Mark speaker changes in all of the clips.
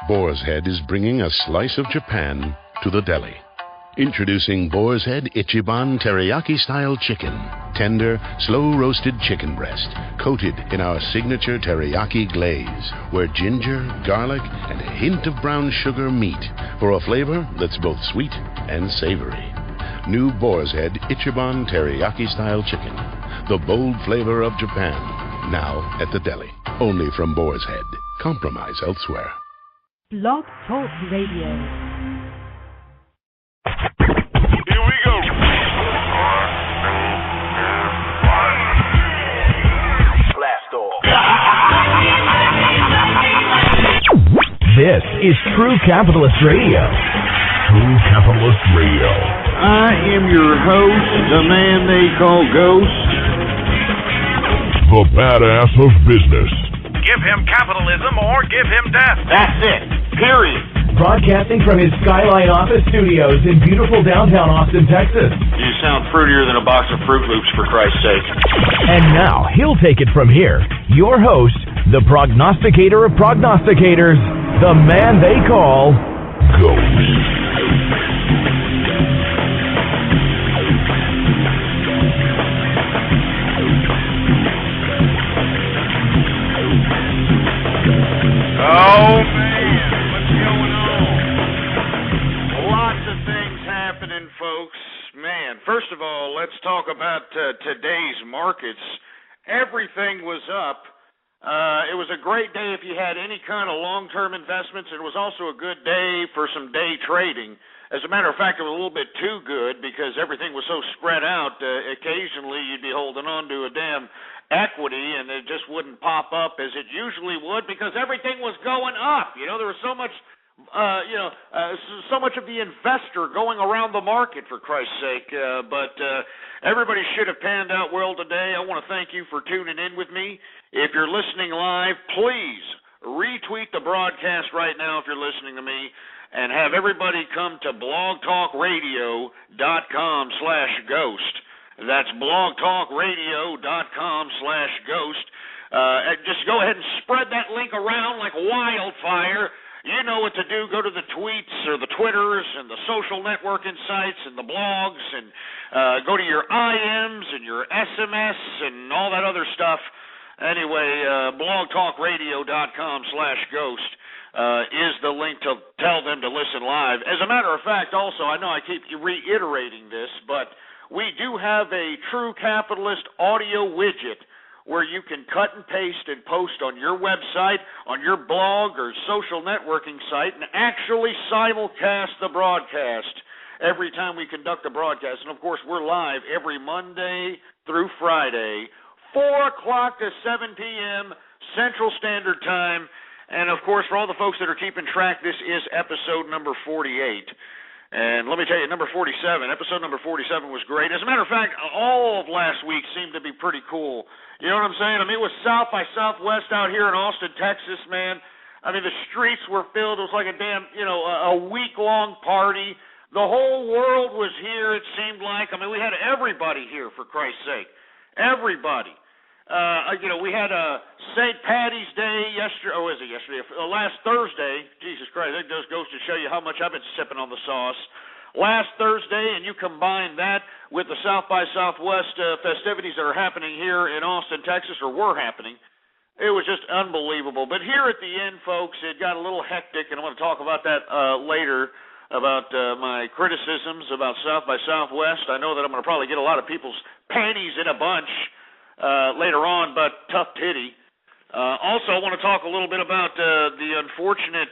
Speaker 1: Boar's Head is bringing a slice of Japan to the deli. Introducing Boar's Head Ichiban Teriyaki-style chicken. Tender, slow-roasted chicken breast, coated in our signature teriyaki glaze, where ginger, garlic, and a hint of brown sugar meet for a flavor that's both sweet and savory. New Boar's Head Ichiban Teriyaki-style chicken. The bold flavor of Japan. Now at the deli. Only from Boar's Head. Compromise elsewhere.
Speaker 2: Blog Talk Radio.
Speaker 3: Here we go. Blast off.
Speaker 4: This is True Capitalist Radio. True Capitalist Radio.
Speaker 5: I am your host, the man they call Ghost.
Speaker 4: The badass of business.
Speaker 3: Give him capitalism or give him death.
Speaker 5: That's it. Period.
Speaker 4: Broadcasting from his Skyline office studios in beautiful downtown Austin, Texas.
Speaker 5: You sound fruitier than a box of Fruit Loops, for Christ's sake.
Speaker 4: And now, he'll take it from here. Your host, the prognosticator of prognosticators, the man they call Ghost.
Speaker 5: Oh, man, what's going on? Lots of things happening, folks. Man, first of all, let's talk about today's markets. Everything was up. It was a great day if you had any kind of long-term investments. It was also a good day for some day trading. As a matter of fact, it was a little bit too good because everything was so spread out. Occasionally, you'd be holding on to a damn equity, and it just wouldn't pop up as it usually would because everything was going up. You know, there was so much, so much of the investor going around the market, for Christ's sake. But everybody should have panned out well today. I want to thank you for tuning in with me. If you're listening live, please retweet the broadcast right now if you're listening to me, and have everybody come to blogtalkradio.com/ghost. That's blogtalkradio.com/ghost. Just go ahead and spread that link around like wildfire. You know what to do. Go to the tweets or the Twitters and the social networking sites and the blogs, and go to your IMs and your SMS and all that other stuff. Anyway, blogtalkradio.com/ghost is the link to tell them to listen live. As a matter of fact, also, I know I keep reiterating this, but we do have a True Capitalist audio widget where you can cut and paste and post on your website, on your blog or social networking site, and actually simulcast the broadcast every time we conduct a broadcast. And, of course, we're live every Monday through Friday, 4 o'clock to 7 p.m. Central Standard Time. And, of course, for all the folks that are keeping track, this is episode number 48. And let me tell you, episode number 47 was great. As a matter of fact, all of last week seemed to be pretty cool. You know what I'm saying? I mean, it was South by Southwest out here in Austin, Texas, man. I mean, the streets were filled. It was like a damn, a week-long party. The whole world was here, it seemed like. I mean, we had everybody here, for Christ's sake. Everybody. We had St. Patty's Day last Thursday. Jesus Christ, that just goes to show you how much I've been sipping on the sauce. Last Thursday, and you combine that with the South by Southwest festivities that are happening here in Austin, Texas, or were happening, it was just unbelievable. But here at the end, folks, it got a little hectic, and I want to talk about that later, about my criticisms about South by Southwest. I know that I'm going to probably get a lot of people's panties in a bunch later on, but tough titty. Also, I want to talk a little bit about the unfortunate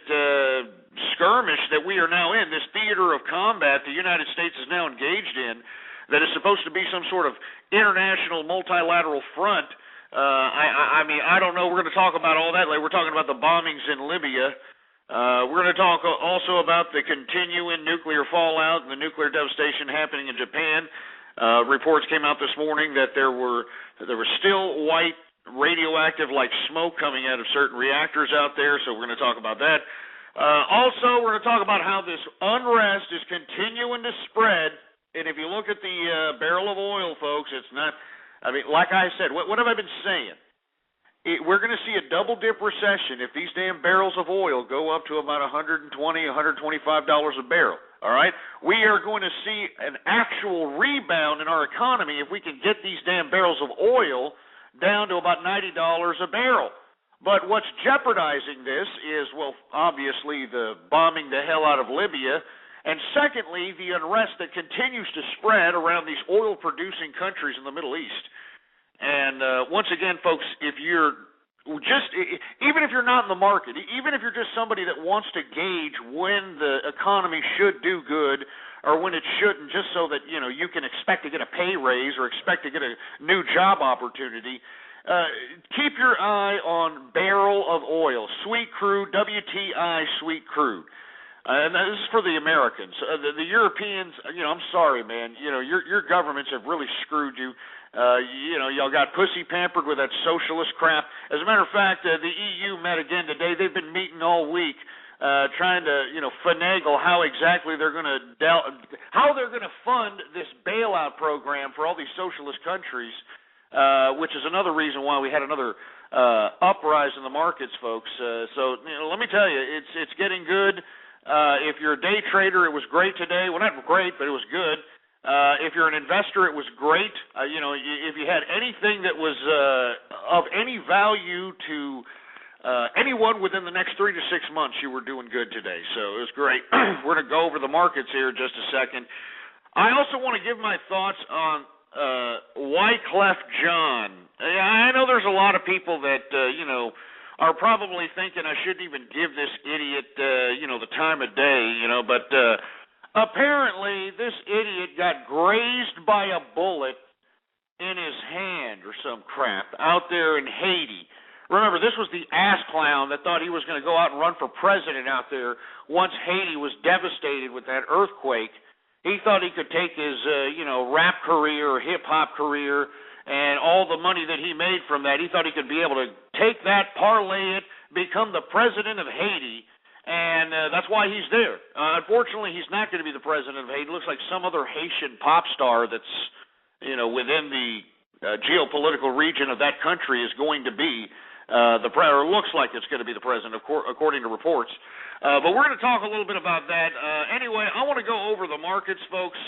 Speaker 5: skirmish that we are now in, this theater of combat the United States is now engaged in, that is supposed to be some sort of international multilateral front. I mean, I don't know. We're going to talk about all that later. We're talking about the bombings in Libya. We're going to talk also about the continuing nuclear fallout and the nuclear devastation happening in Japan. Reports came out this morning that there were still white radioactive like smoke coming out of certain reactors out there, so we're going to talk about that. Also, we're going to talk about how this unrest is continuing to spread, and if you look at the barrel of oil, folks, it's not, I mean, like I said, what have I been saying? we're going to see a double-dip recession if these damn barrels of oil go up to about $120, $125 a barrel, all right? We are going to see an actual rebound in our economy if we can get these damn barrels of oil down to about $90 a barrel. But what's jeopardizing this is, well, obviously the bombing the hell out of Libya, and secondly, the unrest that continues to spread around these oil-producing countries in the Middle East. And once again, folks, if you're even if you're not in the market, even if you're just somebody that wants to gauge when the economy should do good or when it shouldn't, just so that, you know, you can expect to get a pay raise or expect to get a new job opportunity, keep your eye on barrel of oil, sweet crude, WTI sweet crude. And this is for the Americans. The Europeans, you know, I'm sorry, man. You know, your governments have really screwed you. You know, y'all got pussy pampered with that socialist crap. As a matter of fact, the EU met again today. They've been meeting all week, trying to, you know, finagle how exactly they're going to fund this bailout program for all these socialist countries, which is another reason why we had another uprise in the markets, folks. So, you know, let me tell you, it's getting good. If you're a day trader, it was great today. Well, not great, but it was good. If you're an investor, it was great. You know, if you had anything that was of any value to anyone within the next 3 to 6 months, you were doing good today. So it was great. We're going to go over the markets here in just a second. I also want to give my thoughts on Wyclef Jean. I know there's a lot of people that, you know, are probably thinking I shouldn't even give this idiot, you know, the time of day, you know, but apparently this idiot got grazed by a bullet in his hand or some crap out there in Haiti. Remember, this was the ass clown that thought he was going to go out and run for president out there once Haiti was devastated with that earthquake. He thought he could take his, you know, rap career or hip-hop career and all the money that he made from that, he thought he could be able to take that, parlay it, become the president of Haiti, and that's why he's there. Unfortunately, he's not going to be the president of Haiti. It looks like some other Haitian pop star that's, you know, within the geopolitical region of that country is going to be or looks like it's going to be the president, according to reports. But we're going to talk a little bit about that. Anyway, I want to go over the markets, folks.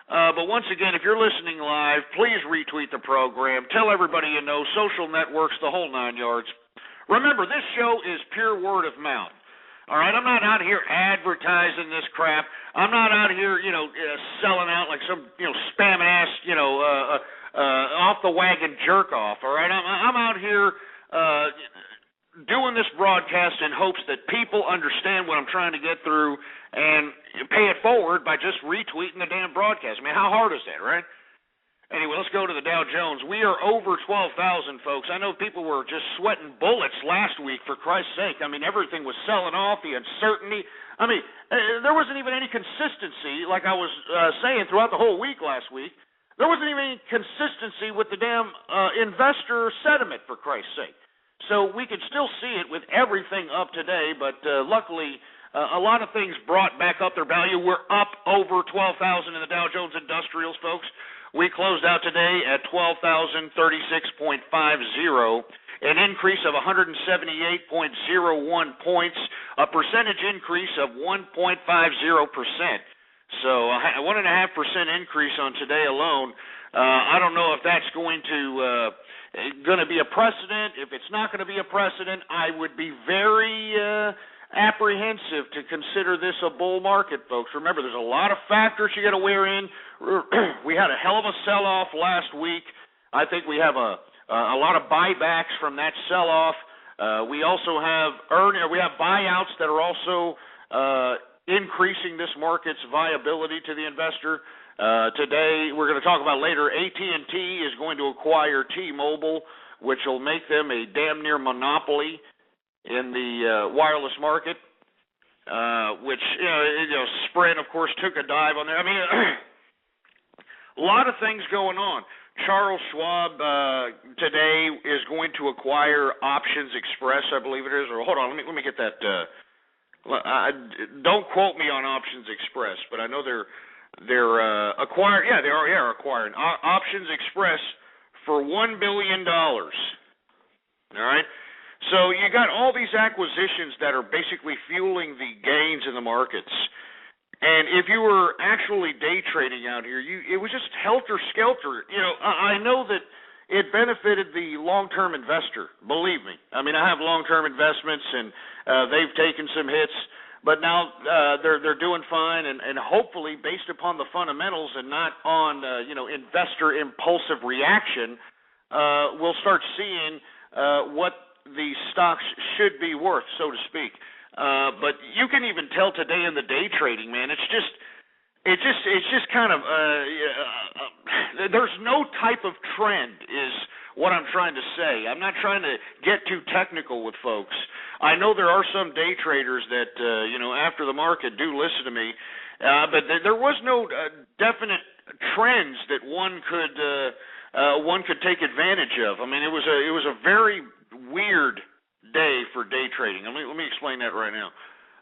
Speaker 5: But once again, if you're listening live, please retweet the program. Tell everybody you know, social networks, the whole 9 yards. Remember, this show is pure word of mouth. All right, I'm not out here advertising this crap. I'm not out here, you know, selling out like some, you know, spamming ass, you know, off the wagon jerk off. All right, I'm out here doing this broadcast in hopes that people understand what I'm trying to get through and pay it forward by just retweeting the damn broadcast. I mean, how hard is that, right? Anyway, let's go to the Dow Jones. We are over 12,000, folks. I know people were just sweating bullets last week, for Christ's sake. I mean, everything was selling off, the uncertainty. I mean, there wasn't even any consistency, like I was saying throughout the whole week last week. There wasn't even any consistency with the damn investor sentiment, for Christ's sake. So we could still see it with everything up today, but luckily a lot of things brought back up their value. We're up over 12,000 in the Dow Jones Industrials, folks. We closed out today at 12,036.50, an increase of 178.01 points, a percentage increase of 1.50%. So a 1.5% increase on today alone. I don't know if that's going to be a precedent. If it's not going to be a precedent, I would be very apprehensive to consider this a bull market, folks. Remember, there's a lot of factors you got to wear in. We had a hell of a sell-off last week. I think we have a lot of buybacks from that sell-off. We also have buyouts that are also increasing this market's viability to the investor. Today, we're going to talk about later, AT&T is going to acquire T-Mobile, which will make them a damn near monopoly in the wireless market, which, Sprint, of course, took a dive on there. I mean, a lot of things going on. Charles Schwab today is going to acquire Options Express, I believe it is. Or hold on, let me get that. Don't quote me on Options Express, but I know they're acquiring. Yeah, they are acquiring Options Express for $1 billion. All right? So you got all these acquisitions that are basically fueling the gains in the markets. And if you were actually day trading out here, it was just helter-skelter. I know that it benefited the long-term investor, believe me. I mean, I have long-term investments, and they've taken some hits, but now they're doing fine, and hopefully, based upon the fundamentals and not on investor impulsive reaction, we'll start seeing what the stocks should be worth, so to speak. But you can even tell today in the day trading, man. It's just kind of there's no type of trend is what I'm trying to say. I'm not trying to get too technical with folks. I know there are some day traders that after the market do listen to me, but there was no definite trends that one could take advantage of. I mean, it was a very weird day for day trading. Let me explain that right now.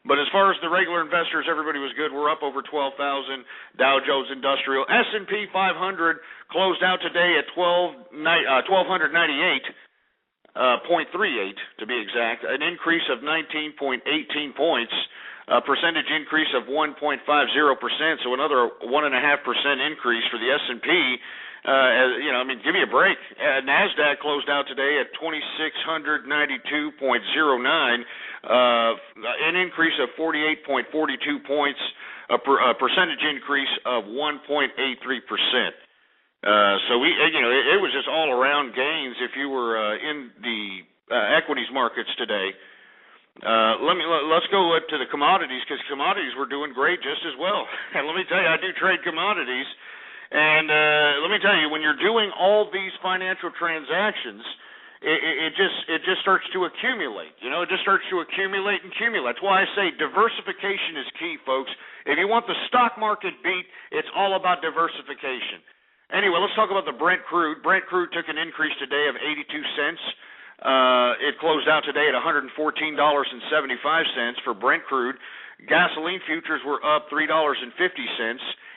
Speaker 5: But as far as the regular investors, everybody was good. We're up over 12,000. Dow Jones Industrial. S&P 500 closed out today at 1,298.38 to be exact, an increase of 19.18 points, a percentage increase of 1.50%, so another 1.5% increase for the S&P. Give me a break. NASDAQ closed out today at 2,692.09, an increase of 48.42 points, a percentage increase of 1.83%. So it was just all around gains if you were in the equities markets today. Let's go to the commodities, because commodities were doing great just as well. And let me tell you, I do trade commodities. And let me tell you, when you're doing all these financial transactions, it just starts to accumulate. It just starts to accumulate and accumulate. That's why I say diversification is key, folks. If you want the stock market beat, it's all about diversification. Anyway, let's talk about the Brent crude. Brent crude took an increase today of 82 cents. It closed out today at $114.75 for Brent crude. Gasoline futures were up $3.50.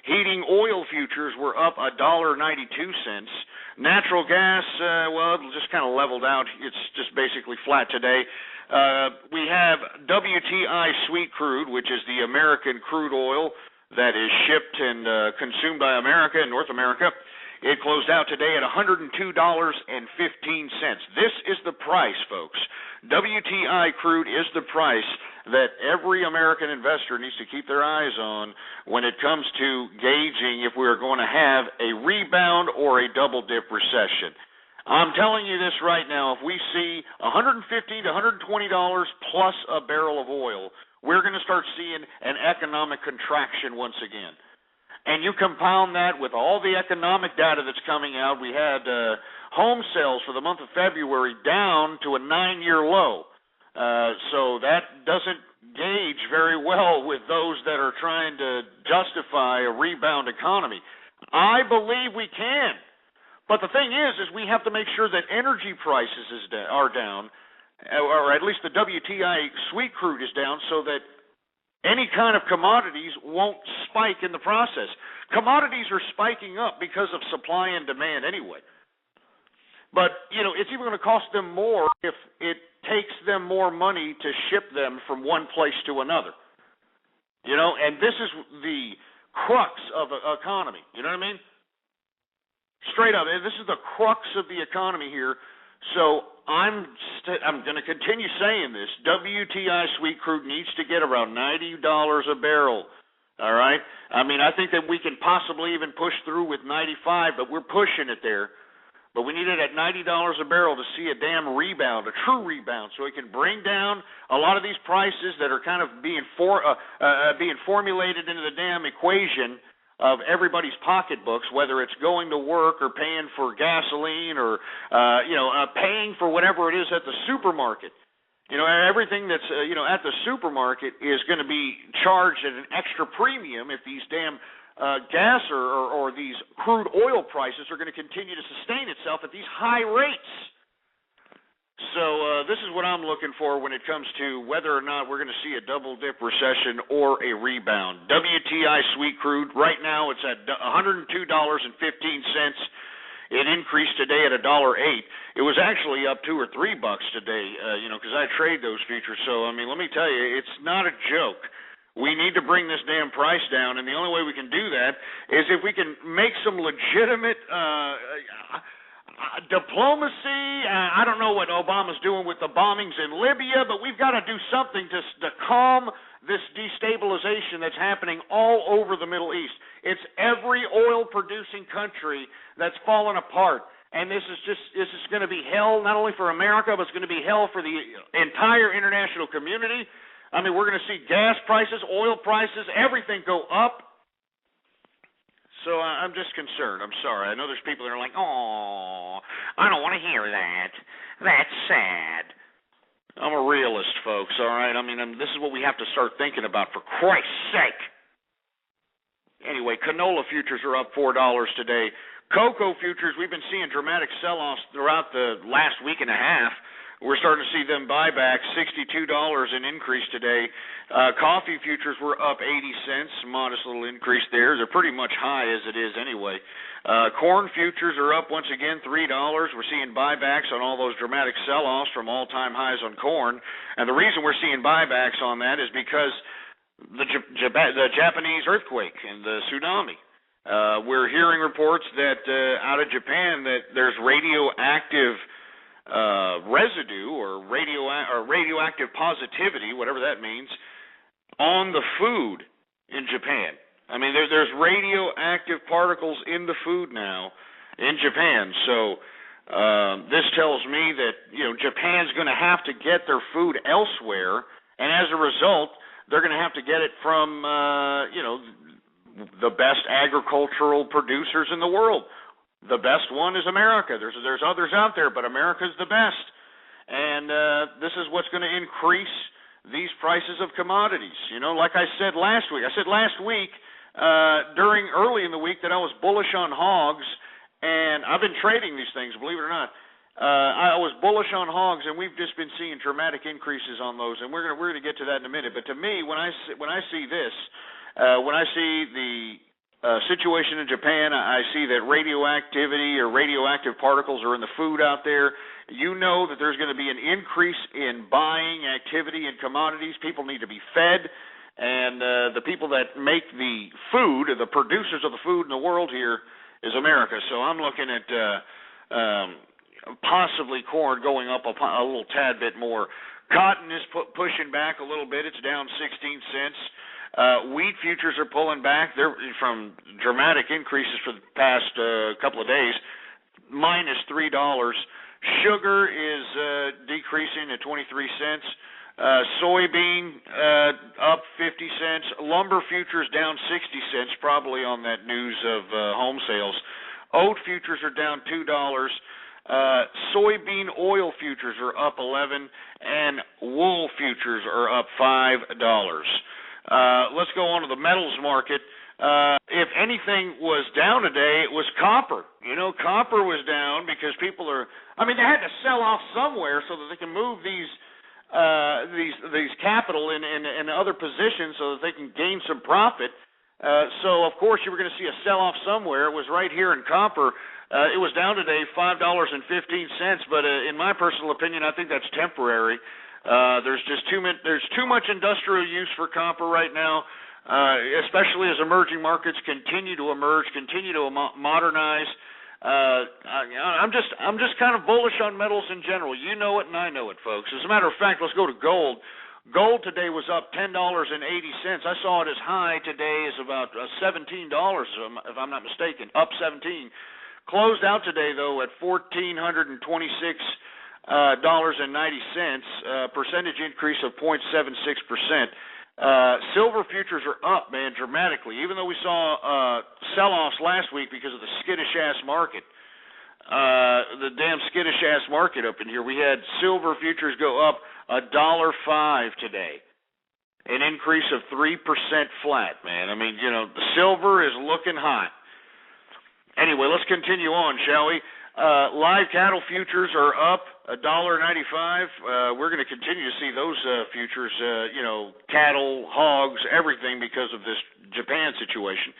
Speaker 5: Heating oil futures were up $1.92. Natural gas, it just kind of leveled out. It's just basically flat today. We have WTI sweet crude, which is the American crude oil that is shipped and consumed by America and North America. It closed out today at $102.15. This is the price, folks. WTI crude is the price that every American investor needs to keep their eyes on when it comes to gauging if we are going to have a rebound or a double-dip recession. I'm telling you this right now, if we see $150 to $120 plus a barrel of oil, we're going to start seeing an economic contraction once again. And you compound that with all the economic data that's coming out. We had home sales for the month of February down to a 9-year low. So that doesn't gauge very well with those that are trying to justify a rebound economy. I believe we can. But the thing is we have to make sure that energy prices are down, or at least the WTI sweet crude is down, so that any kind of commodities won't spike in the process. Commodities are spiking up because of supply and demand anyway. But, it's even going to cost them more if it takes them more money to ship them from one place to another. And this is the crux of the economy. You know what I mean? Straight up, this is the crux of the economy here. So I'm going to continue saying this. WTI sweet crude needs to get around $90 a barrel. All right? I mean, I think that we can possibly even push through with 95, but we're pushing it there. But we need it at $90 a barrel to see a damn rebound, a true rebound, so it can bring down a lot of these prices that are kind of being formulated into the damn equation of everybody's pocketbooks, whether it's going to work or paying for gasoline or paying for whatever it is at the supermarket. Everything that's at the supermarket is going to be charged at an extra premium if these damn gas or these crude oil prices are going to continue to sustain itself at these high rates. So this is what I'm looking for when it comes to whether or not we're going to see a double-dip recession or a rebound. WTI sweet crude, right now it's at $102.15. It increased today at $1.08. It was actually up $2 or $3 today, because I trade those futures. So, I mean, let me tell you, it's not a joke. We need to bring this damn price down, and the only way we can do that is if we can make some legitimate diplomacy. I don't know what Obama's doing with the bombings in Libya, but we've got to do something to calm this destabilization that's happening all over the Middle East. It's every oil-producing country that's fallen apart, and this is going to be hell not only for America, but it's going to be hell for the entire international community. I mean, we're going to see gas prices, oil prices, everything go up. So I'm just concerned. I'm sorry. I know there's people that are like, oh, I don't want to hear that. That's sad. I'm a realist, folks, all right? I mean, this is what we have to start thinking about, for Christ's sake. Anyway, canola futures are up $4 today. Cocoa futures, we've been seeing dramatic sell-offs throughout the last week and a half. We're starting to see them buy back, $62 an increase today. Coffee futures were up 80 cents, modest little increase there. They're pretty much high as it is anyway. Corn futures are up once again, $3. We're seeing buybacks on all those dramatic sell-offs from all-time highs on corn. And the reason we're seeing buybacks on that is because the Japanese earthquake and the tsunami. We're hearing reports that out of Japan that there's radioactive residue or radioactive positivity, whatever that means, on the food in Japan. I mean, there's radioactive particles in the food now in Japan. So this tells me that Japan's going to have to get their food elsewhere, and as a result, they're going to have to get it from the best agricultural producers in the world. The best one is America. There's others out there, but America's the best. And this is what's going to increase these prices of commodities. Like I said last week. I said last week early in the week that I was bullish on hogs, and I've been trading these things, believe it or not. I was bullish on hogs, and we've just been seeing dramatic increases on those, and we're going to get to that in a minute. But to me, when I see this, when I see the situation in Japan, I see that radioactivity or radioactive particles are in the food out there. You know that there's going to be an increase in buying activity and commodities. People need to be fed, and the people that make the food, the producers of the food in the world here, is America. So I'm looking at possibly corn going up a little tad bit more. Cotton is pushing back a little bit. It's down 16 cents. Wheat futures are pulling back. They're from dramatic increases for the past couple of days, minus $3. Sugar is decreasing at 23 cents. Soybean up 50 cents. Lumber futures down 60 cents, probably on that news of home sales. Oat futures are down $2. Soybean oil futures are up 11, and wool futures are up $5. Let's go on to the metals market. If anything was down today, it was copper. Copper was down because people they had to sell off somewhere so that they can move these capital in other positions so that they can gain some profit. So, of course, you were going to see a sell-off somewhere. It was right here in copper. It was down today $5.15, but in my personal opinion, I think that's temporary. There's too much industrial use for copper right now, especially as emerging markets continue to emerge, continue to modernize. I'm just kind of bullish on metals in general. You know it, and I know it, folks. As a matter of fact, let's go to gold. Gold today was up $10.80. I saw it as high today as about $17, if I'm not mistaken, up 17. Closed out today though at $1,426. $0.90, percentage increase of 0.76%. Silver futures are up, man, dramatically, even though we saw sell-offs last week because of the skittish-ass market. The damn skittish-ass market up in here. We had silver futures go up $1.05 today, an increase of 3% flat, man. I mean, the silver is looking hot. Anyway, let's continue on, shall we? Live cattle futures are up $1.95. We're going to continue to see those futures, cattle, hogs, everything because of this Japan situation.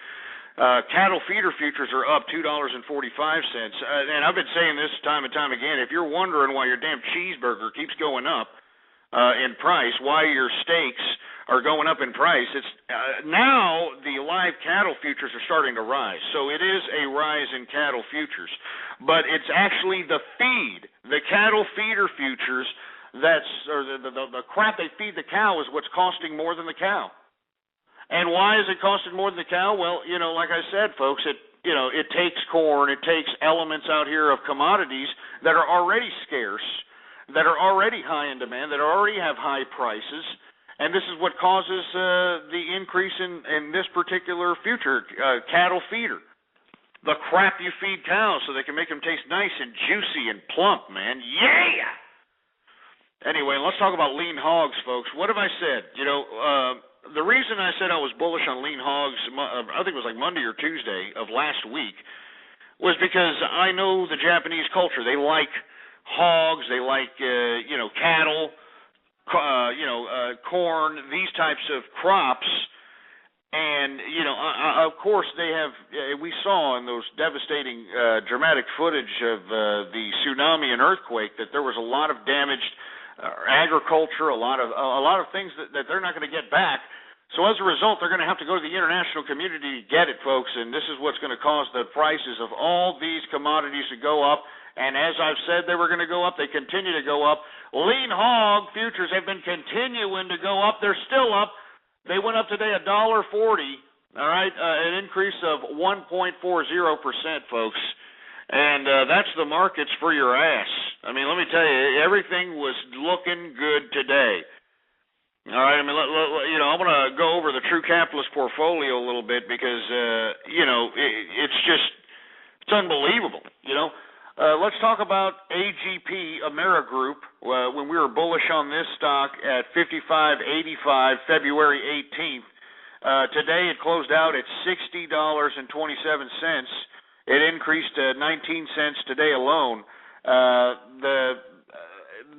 Speaker 5: Cattle feeder futures are up $2.45. And I've been saying this time and time again, if you're wondering why your damn cheeseburger keeps going up in price, why your steaks are going up in price, it's now the live cattle futures are starting to rise. So it is a rise in cattle futures. But it's actually the feed, the cattle feeder futures, the crap they feed the cow is what's costing more than the cow. And why is it costing more than the cow? Well, like I said, folks, it takes corn, it takes elements out here of commodities that are already scarce, that are already high in demand, that already have high prices, and this is what causes the increase in this particular future, cattle feeder. The crap you feed cows so they can make them taste nice and juicy and plump, man. Yeah! Anyway, let's talk about lean hogs, folks. What have I said? The reason I said I was bullish on lean hogs, I think it was like Monday or Tuesday of last week, was because I know the Japanese culture. They like hogs, they like, cattle, corn, these types of crops. And, of course, we saw in those devastating, dramatic footage of the tsunami and earthquake that there was a lot of damaged agriculture, a lot of things that they're not going to get back. So as a result, they're going to have to go to the international community to get it, folks, and this is what's going to cause the prices of all these commodities to go up. And as I've said they were going to go up, they continue to go up. Lean hog futures have been continuing to go up. They're still up. They went up today $1.40, all right, an increase of 1.40%, folks. And that's the markets for your ass. I mean, let me tell you, everything was looking good today. All right, I mean, I want to go over the True Capitalist portfolio a little bit because, it's unbelievable, Let's talk about AGP, Amerigroup, when we were bullish on this stock at $55.85, February 18th. Today it closed out at $60.27. It increased 19 cents today alone.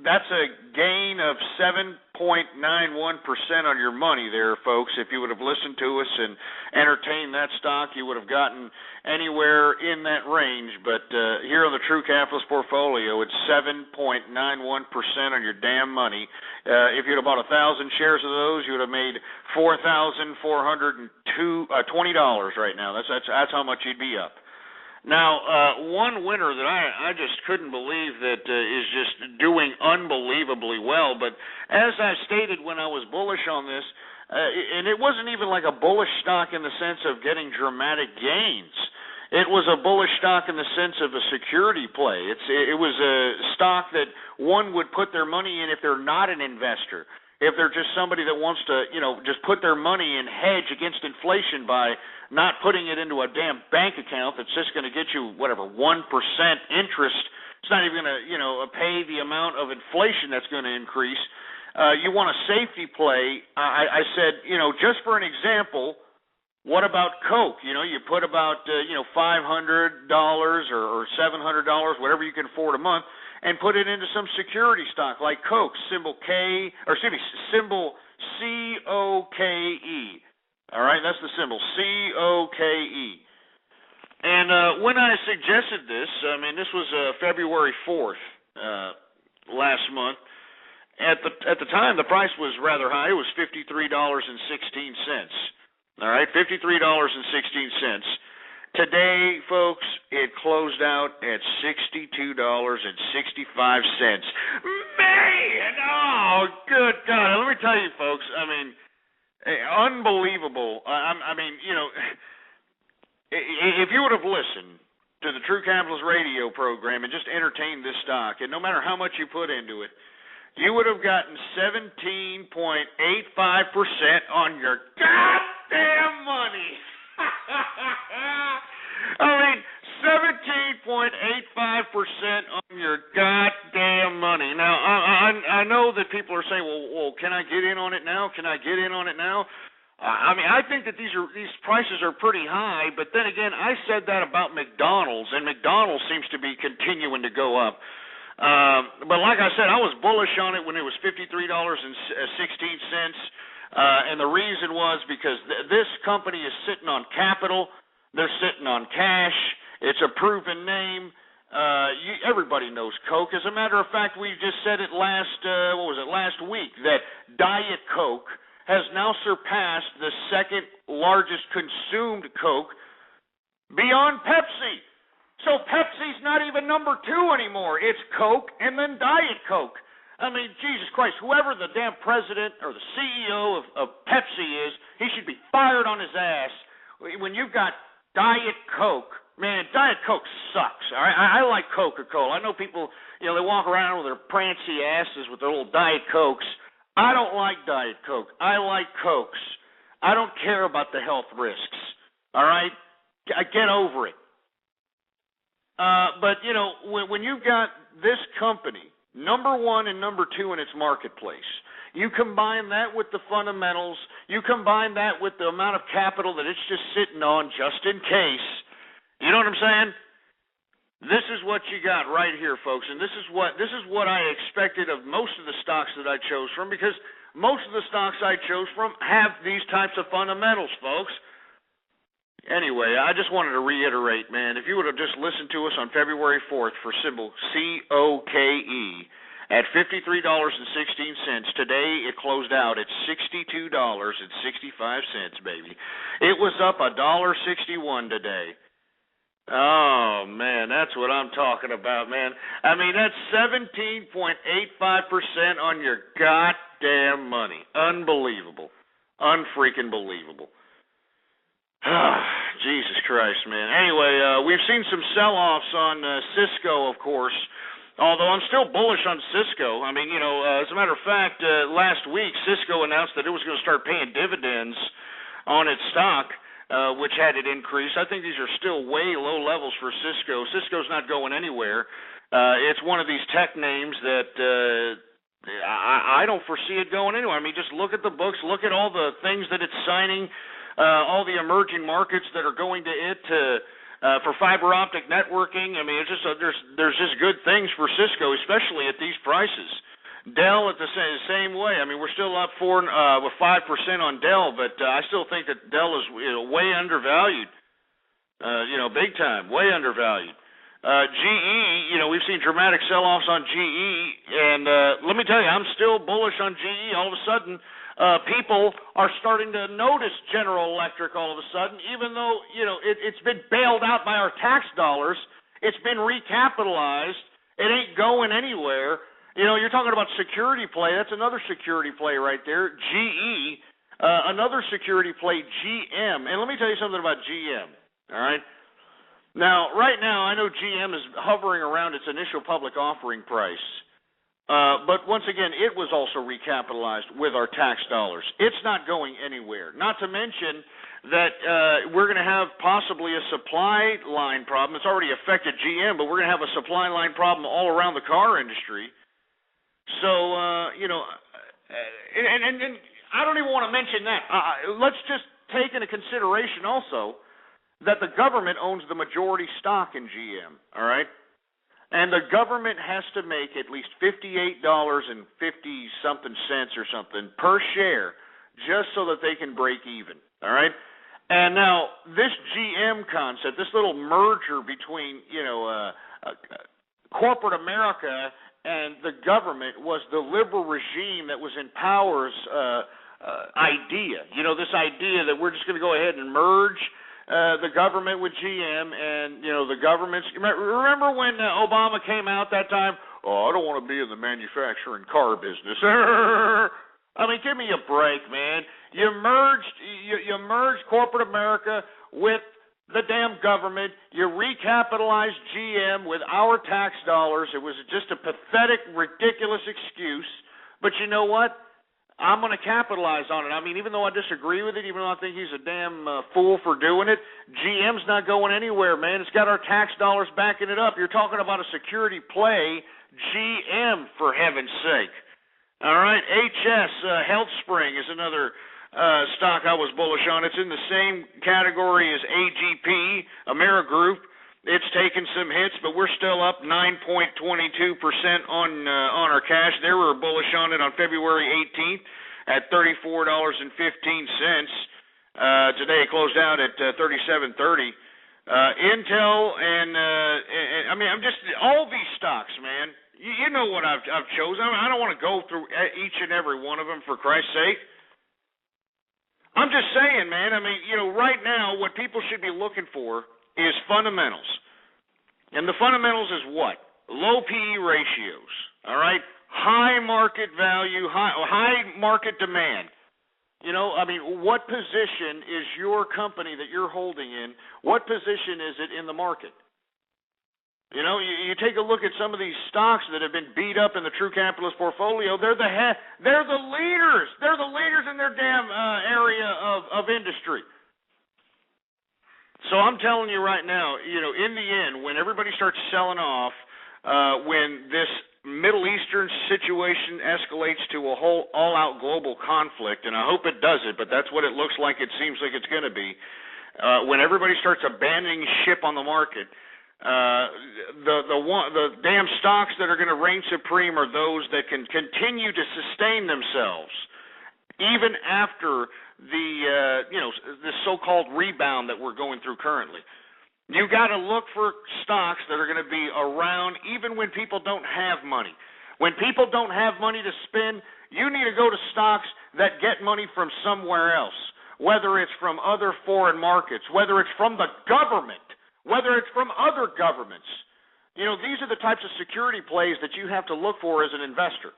Speaker 5: That's a gain of 7.91% on your money there, folks. If you would have listened to us and entertained that stock, you would have gotten anywhere in that range. But here on the True Capitalist portfolio, it's 7.91% on your damn money. If you'd have bought 1,000 shares of those, you would have made $4,420 right now. That's how much you'd be up. Now, one winner that I just couldn't believe that is just doing unbelievably well, but as I stated when I was bullish on this, and it wasn't even like a bullish stock in the sense of getting dramatic gains. It was a bullish stock in the sense of a security play. It was a stock that one would put their money in if they're not an investor. If they're just somebody that wants to, just put their money and hedge against inflation by not putting it into a damn bank account that's just going to get you, 1% interest. It's not even going to, pay the amount of inflation that's going to increase. You want a safety play. I said, just for an example, what about Coke? You put about, $500 or $700, whatever you can afford a month, and put it into some security stock like Coke, symbol COKE. All right, that's the symbol, COKE. And when I suggested this, this was February 4th last month. At the time, the price was rather high. It was $53.16. All right, $53.16. Today, folks, it closed out at $62.65. Man, oh, good God. Let me tell you, folks, unbelievable. If you would have listened to the True Capitalist radio program and just entertained this stock, and no matter how much you put into it, you would have gotten 17.85% on your goddamn money. 17.85% on your goddamn money. Now, I know that people are saying, well, can I get in on it now? Can I get in on it now? I think that these prices are pretty high, but then again, I said that about McDonald's, and McDonald's seems to be continuing to go up. But like I said, I was bullish on it when it was $53.16. And the reason was because this company is sitting on capital. They're sitting on cash. It's a proven name. Everybody knows Coke. As a matter of fact, we just said it last week, that Diet Coke has now surpassed the second largest consumed Coke beyond Pepsi. So Pepsi's not even number 2 anymore. It's Coke and then Diet Coke. I mean, Jesus Christ, whoever the damn president or the CEO of Pepsi is, he should be fired on his ass. When you've got Diet Coke, man, Diet Coke sucks. All right, I like Coca-Cola. I know people, they walk around with their prancy asses with their little Diet Cokes. I don't like Diet Coke. I like Cokes. I don't care about the health risks. All right, get over it. But when you've got this company, number 1 and number 2 in its marketplace, you combine that with the fundamentals, you combine that with the amount of capital that it's just sitting on just in case. You know what I'm saying? This is what you got right here, folks, and this is what I expected of most of the stocks that I chose from, because most of the stocks I chose from have these types of fundamentals, folks. Anyway, I just wanted to reiterate, man, if you would have just listened to us on February 4th for symbol COKE at $53.16, today it closed out at $62.65, baby. It was up $1.61 today. Oh, man, that's what I'm talking about, man. I mean, that's 17.85% on your goddamn money. Unbelievable. Unfreaking believable. Jesus Christ, man. Anyway, we've seen some sell-offs on Cisco, of course, although I'm still bullish on Cisco. I mean, as a matter of fact, last week Cisco announced that it was going to start paying dividends on its stock, which had it increase. I think these are still way low levels for Cisco. Cisco's not going anywhere. It's one of these tech names that I don't foresee it going anywhere. I mean, just look at the books, look at all the things that it's signing, all the emerging markets that are going to it for fiber optic networking. I mean, it's just there's just good things for Cisco, especially at these prices. Dell at the same way. I mean, we're still up 5% on Dell, but I still think that Dell is way undervalued. Big time, way undervalued. GE, we've seen dramatic sell-offs on GE, and let me tell you, I'm still bullish on GE. All of a sudden, people are starting to notice General Electric all of a sudden, even though, it's been bailed out by our tax dollars. It's been recapitalized. It ain't going anywhere. You're talking about security play. That's another security play right there. GE, another security play, GM. And let me tell you something about GM, all right? Now, right now, I know GM is hovering around its initial public offering price. But once again, it was also recapitalized with our tax dollars. It's not going anywhere. Not to mention that we're going to have possibly a supply line problem. It's already affected GM, but we're going to have a supply line problem all around the car industry. So, and I don't even want to mention that. Let's just take into consideration also that the government owns the majority stock in GM, all right? And the government has to make at least $58.50-something or something per share just so that they can break even, all right? And now this GM concept, this little merger between, corporate America and the government was the liberal regime that was in power's idea. This idea that we're just going to go ahead and merge the government with GM, and the government's. Remember when Obama came out that time? Oh, I don't want to be in the manufacturing car business. I mean, give me a break, man. You merged corporate America with the damn government. You recapitalized GM with our tax dollars. It was just a pathetic, ridiculous excuse. But you know what? I'm going to capitalize on it. I mean, even though I disagree with it, even though I think he's a damn fool for doing it, GM's not going anywhere, man. It's got our tax dollars backing it up. You're talking about a security play, GM, for heaven's sake. All right, HS, HealthSpring is another stock I was bullish on. It's in the same category as AGP, Amerigroup. It's taken some hits, but we're still up 9.22% on our cash. They were bullish on it on February 18th at $34.15. Today it closed out at $37.30. Intel, and I mean, I'm just all these stocks, man. You know what I've chosen. I don't want to go through each and every one of them, for Christ's sake. I'm just saying, man. I mean, right now, what people should be looking for is fundamentals, and the fundamentals is what? Low PE ratios. All right, high market value, high market demand. I mean, what position is your company that you're holding in? What position is it in the market? You take a look at some of these stocks that have been beat up in the true capitalist portfolio. They're the leaders. They're the leaders in their damn area of industry. So I'm telling you right now, in the end, when everybody starts selling off, when this Middle Eastern situation escalates to a whole all-out global conflict, and I hope it doesn't, but that's what it looks like. It seems like it's going to be. When everybody starts abandoning ship on the market, the damn stocks that are going to reign supreme are those that can continue to sustain themselves even after this so-called rebound that we're going through currently. You got to look for stocks that are going to be around even when people don't have money. When people don't have money to spend, you need to go to stocks that get money from somewhere else, whether it's from other foreign markets, whether it's from the government, whether it's from other governments. These are the types of security plays that you have to look for as an investor.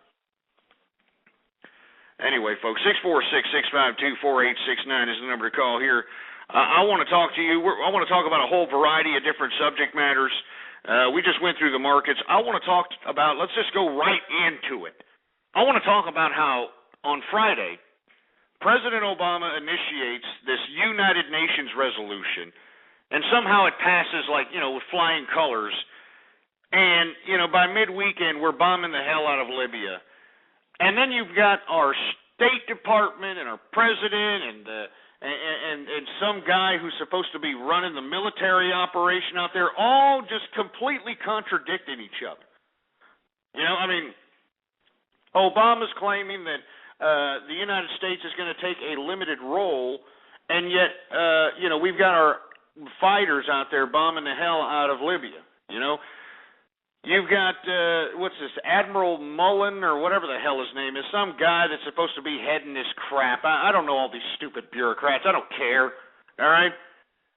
Speaker 5: Anyway, folks, 646-652-4869 is the number to call here. I want to talk to you. I want to talk about a whole variety of different subject matters. We just went through the markets. I want to talk about, let's just go right into it. I want to talk about how on Friday, President Obama initiates this United Nations resolution, and somehow it passes with flying colors. And, by mid-weekend, we're bombing the hell out of Libya. And then you've got our State Department and our president and some guy who's supposed to be running the military operation out there, all just completely contradicting each other. Obama's claiming that the United States is going to take a limited role, and yet, we've got our fighters out there bombing the hell out of Libya, You've got, Admiral Mullen or whatever the hell his name is, some guy that's supposed to be heading this crap. I don't know all these stupid bureaucrats. I don't care, all right?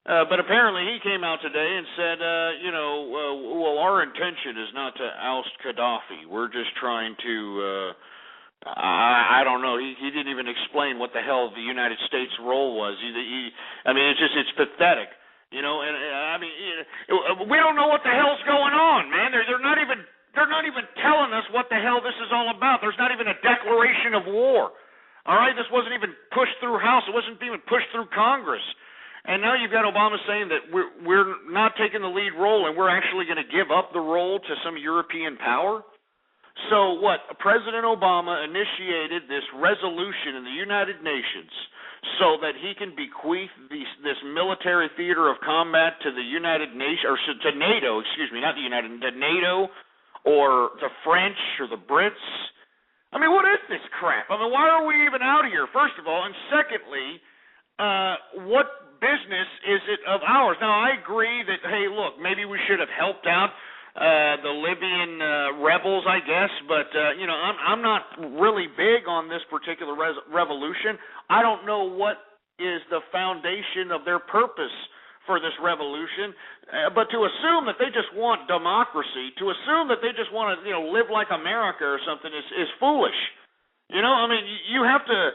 Speaker 5: But apparently he came out today and said, well, our intention is not to oust Gaddafi. We're just trying to, I don't know. He didn't even explain what the hell the United States role was. It's pathetic. We don't know what the hell's going on, man. They're not even telling us what the hell this is all about. There's not even a declaration of war. All right, this wasn't even pushed through House. It wasn't even pushed through Congress. And now you've got Obama saying that we're not taking the lead role and we're actually going to give up the role to some European power. So what? President Obama initiated this resolution in the United Nations so that he can bequeath this military theater of combat to the United Nations, or to NATO, not the United, to NATO, or the French, or the Brits. What is this crap? Why are we even out here, first of all? And secondly, what business is it of ours? Now, I agree that, hey, look, maybe we should have helped out the Libyan rebels, I guess, but I'm not really big on this particular revolution. I don't know what is the foundation of their purpose for this revolution, but to assume that they just want democracy, to assume that they just want to live like America or something is foolish. You have to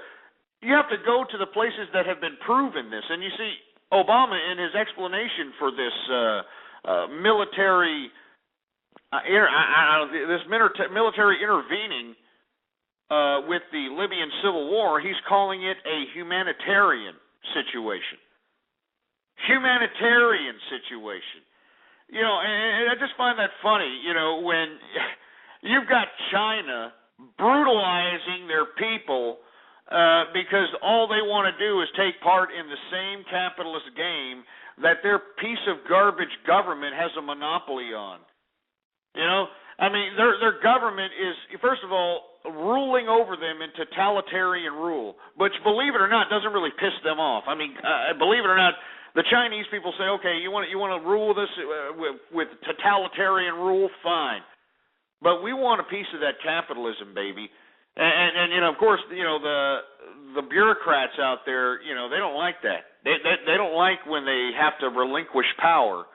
Speaker 5: go to the places that have been proven this, and you see Obama in his explanation for this military intervening with the Libyan civil war, he's calling it a humanitarian situation. Humanitarian situation. And I just find that funny, when you've got China brutalizing their people because all they want to do is take part in the same capitalist game that their piece of garbage government has a monopoly on. Their government is, first of all, ruling over them in totalitarian rule, which, believe it or not, doesn't really piss them off. Believe it or not, The Chinese people say, okay, you want to rule this with totalitarian rule, fine. But we want a piece of that capitalism, baby. And you know, of course, you know, the bureaucrats out there, you know, they don't like that. They don't like when they have to relinquish power.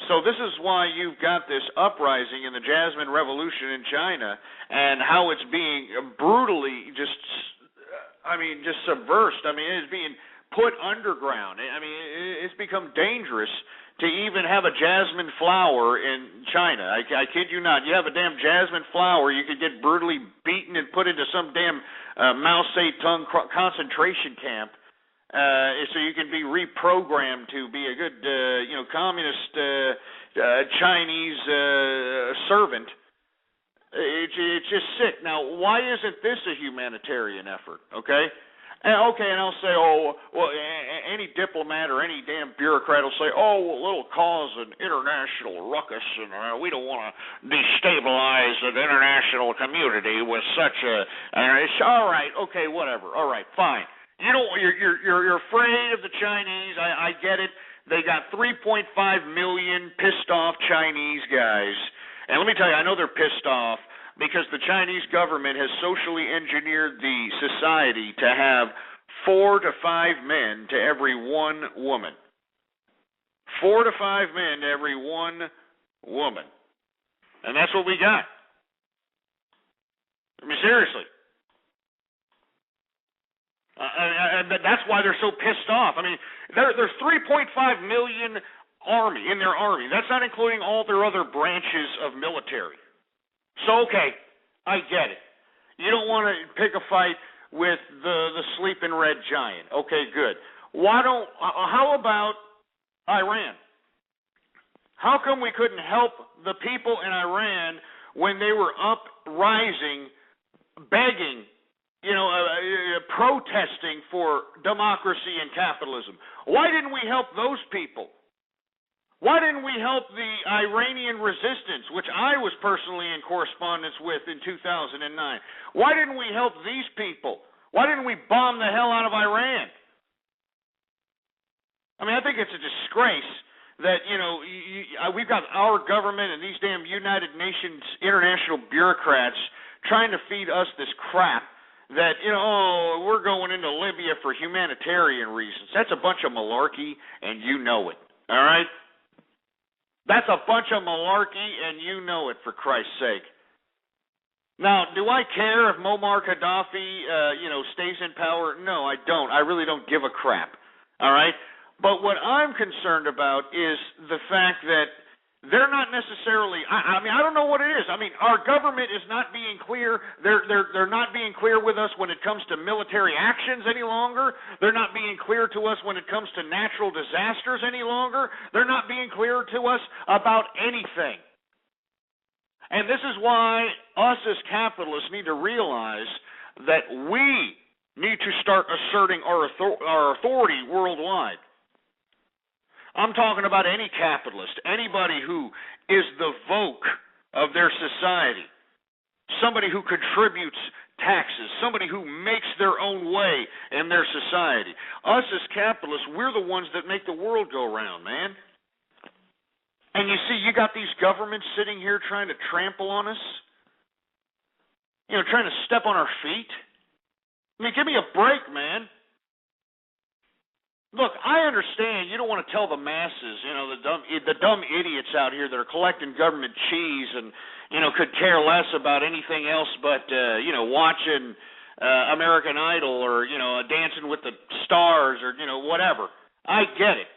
Speaker 5: So this is why you've got this uprising in the Jasmine Revolution in China, and how it's being brutally just subversed. I mean, it's being put underground. I mean, it's become dangerous to even have a jasmine flower in China. I kid you not. You have a damn jasmine flower, you could get brutally beaten and put into some damn Mao Zedong concentration camp, so you can be reprogrammed to be a good, communist Chinese servant. It's just sick. Now, why isn't this a humanitarian effort? Okay. And I'll say, any diplomat or any damn bureaucrat will say, it'll cause an international ruckus, and we don't want to destabilize an international community with such a. It's all right, okay, whatever, all right, fine. You know, you're afraid of the Chinese. I get it. They got 3.5 million pissed off Chinese guys, and let me tell you, I know they're pissed off, because the Chinese government has socially engineered the society to have 4 to 5 men to every 1 woman. 4 to 5 men to every 1 woman. And that's what we got. I mean, seriously. That's why they're so pissed off. I mean, there's 3.5 million in their army. That's not including all their other branches of military. So, okay, I get it. You don't want to pick a fight with the sleeping red giant. Okay, good. How about Iran? How come we couldn't help the people in Iran when they were uprising, begging, protesting for democracy and capitalism? Why didn't we help those people? Why didn't we help the Iranian resistance, which I was personally in correspondence with in 2009? Why didn't we help these people? Why didn't we bomb the hell out of Iran? I mean, I think it's a disgrace that, we've got our government and these damn United Nations international bureaucrats trying to feed us this crap that, we're going into Libya for humanitarian reasons. That's a bunch of malarkey, and you know it, all right? That's a bunch of malarkey, and you know it, for Christ's sake. Now, do I care if Muammar Gaddafi, stays in power? No, I don't. I really don't give a crap, all right? But what I'm concerned about is the fact that they're not necessarily. I mean, I don't know what it is. I mean, our government is not being clear. They're not being clear with us when it comes to military actions any longer. They're not being clear to us when it comes to natural disasters any longer. They're not being clear to us about anything. And this is why us as capitalists need to realize that we need to start asserting our authority worldwide. I'm talking about any capitalist, anybody who is the vogue of their society, somebody who contributes taxes, somebody who makes their own way in their society. Us as capitalists, we're the ones that make the world go round, man. And you see, you got these governments sitting here trying to trample on us, trying to step on our feet. I mean, give me a break, man. Look, I understand you don't want to tell the masses, the dumb idiots out here that are collecting government cheese and, could care less about anything else but, watching American Idol or, Dancing with the Stars or, whatever. I get it.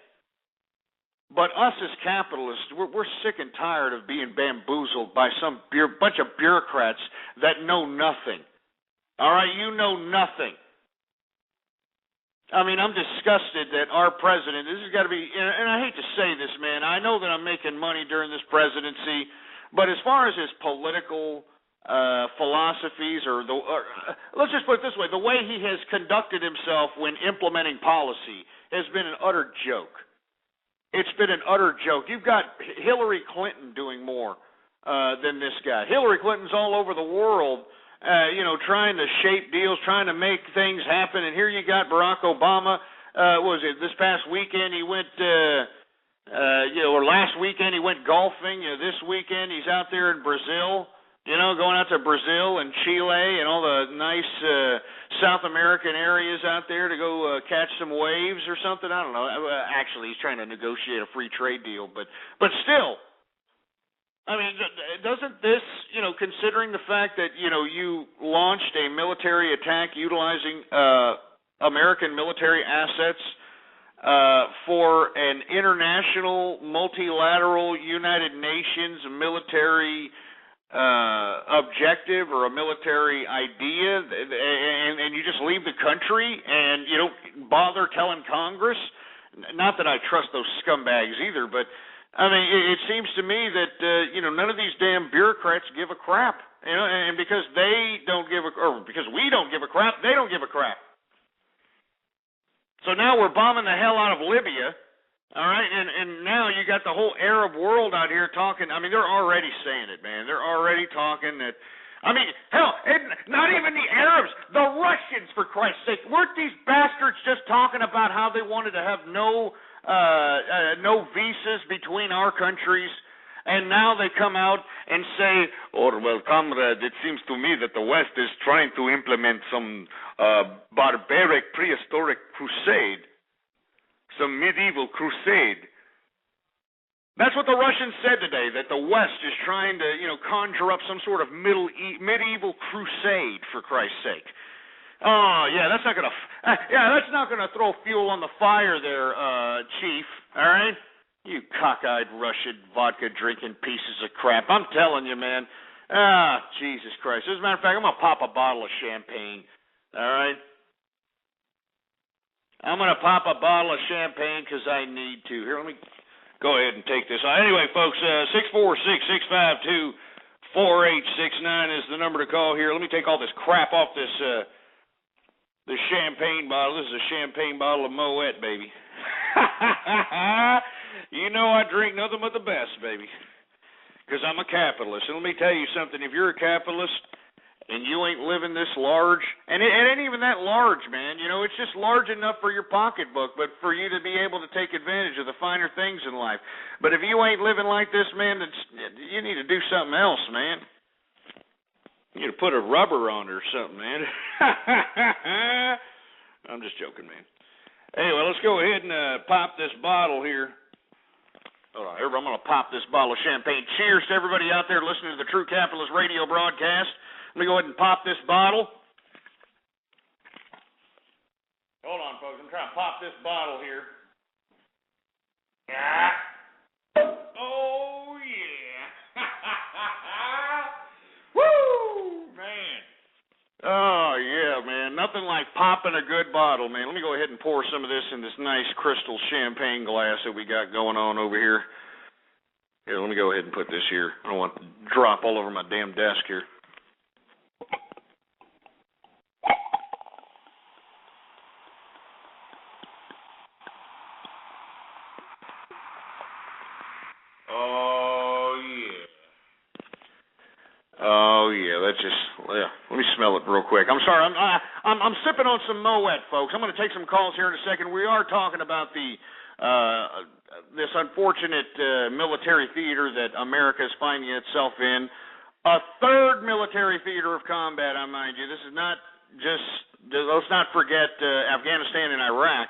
Speaker 5: But us as capitalists, we're sick and tired of being bamboozled by some bunch of bureaucrats that know nothing. All right, you know nothing. I mean, I'm disgusted that our president, this has got to be, and I hate to say this, man, I know that I'm making money during this presidency, but as far as his political philosophies let's just put it this way, the way he has conducted himself when implementing policy has been an utter joke. It's been an utter joke. You've got Hillary Clinton doing more than this guy. Hillary Clinton's all over the world, trying to shape deals, trying to make things happen. And here you got Barack Obama, what was it, this past weekend he went, or last weekend he went golfing. This weekend he's out there in Brazil, going out to Brazil and Chile and all the nice South American areas out there to go catch some waves or something. I don't know. Actually, he's trying to negotiate a free trade deal, but still. I mean, doesn't this, considering the fact that, you launched a military attack utilizing American military assets for an international, multilateral, United Nations military objective or a military idea, and you just leave the country and you don't bother telling Congress? Not that I trust those scumbags either, but I mean, it seems to me that, none of these damn bureaucrats give a crap, and because they don't give or because we don't give a crap, they don't give a crap. So now we're bombing the hell out of Libya, all right, and now you got the whole Arab world out here talking. I mean, they're already saying it, man. They're already talking that, I mean, hell, not even the Arabs, the Russians, for Christ's sake. Weren't these bastards just talking about how they wanted to have no visas between our countries, and now they come out and say, well, comrade, it seems to me that the West is trying to implement some barbaric prehistoric crusade, some medieval crusade. That's what the Russians said today, that the West is trying to, conjure up some sort of medieval crusade, for Christ's sake. Oh, yeah, that's not gonna throw fuel on the fire there, Chief, all right? You cockeyed Russian vodka-drinking pieces of crap. I'm telling you, man. Jesus Christ. As a matter of fact, I'm going to pop a bottle of champagne, all right? I'm going to pop a bottle of champagne because I need to. Here, let me go ahead and take this. Anyway, folks, 646-652-4869 is the number to call here. Let me take all this crap off this champagne bottle. This is a champagne bottle of Moet, baby. I drink nothing but the best, baby, because I'm a capitalist. And let me tell you something. If you're a capitalist and you ain't living this large, and it ain't even that large, man. It's just large enough for your pocketbook, but for you to be able to take advantage of the finer things in life. But if you ain't living like this, man, you need to do something else, man. You need to put a rubber on it or something, man. I'm just joking, man. Anyway, let's go ahead and pop this bottle here. Hold on, I'm going to pop this bottle of champagne. Cheers to everybody out there listening to the True Capitalist radio broadcast. Let me go ahead and pop this bottle. Hold on, folks. I'm trying to pop this bottle here. Oh, yeah. Woo, man. Oh, yeah, man. Nothing like popping a good bottle, man. Let me go ahead and pour some of this in this nice crystal champagne glass that we got going on over here. Here, let me go ahead and put this here. I don't want it to drop all over my damn desk here. Let me smell it real quick. I'm sorry. I'm sipping on some Moet, folks. I'm going to take some calls here in a second. We are talking about this unfortunate military theater that America is finding itself in. A third military theater of combat, I mind you. This is not just, let's not forget Afghanistan and Iraq.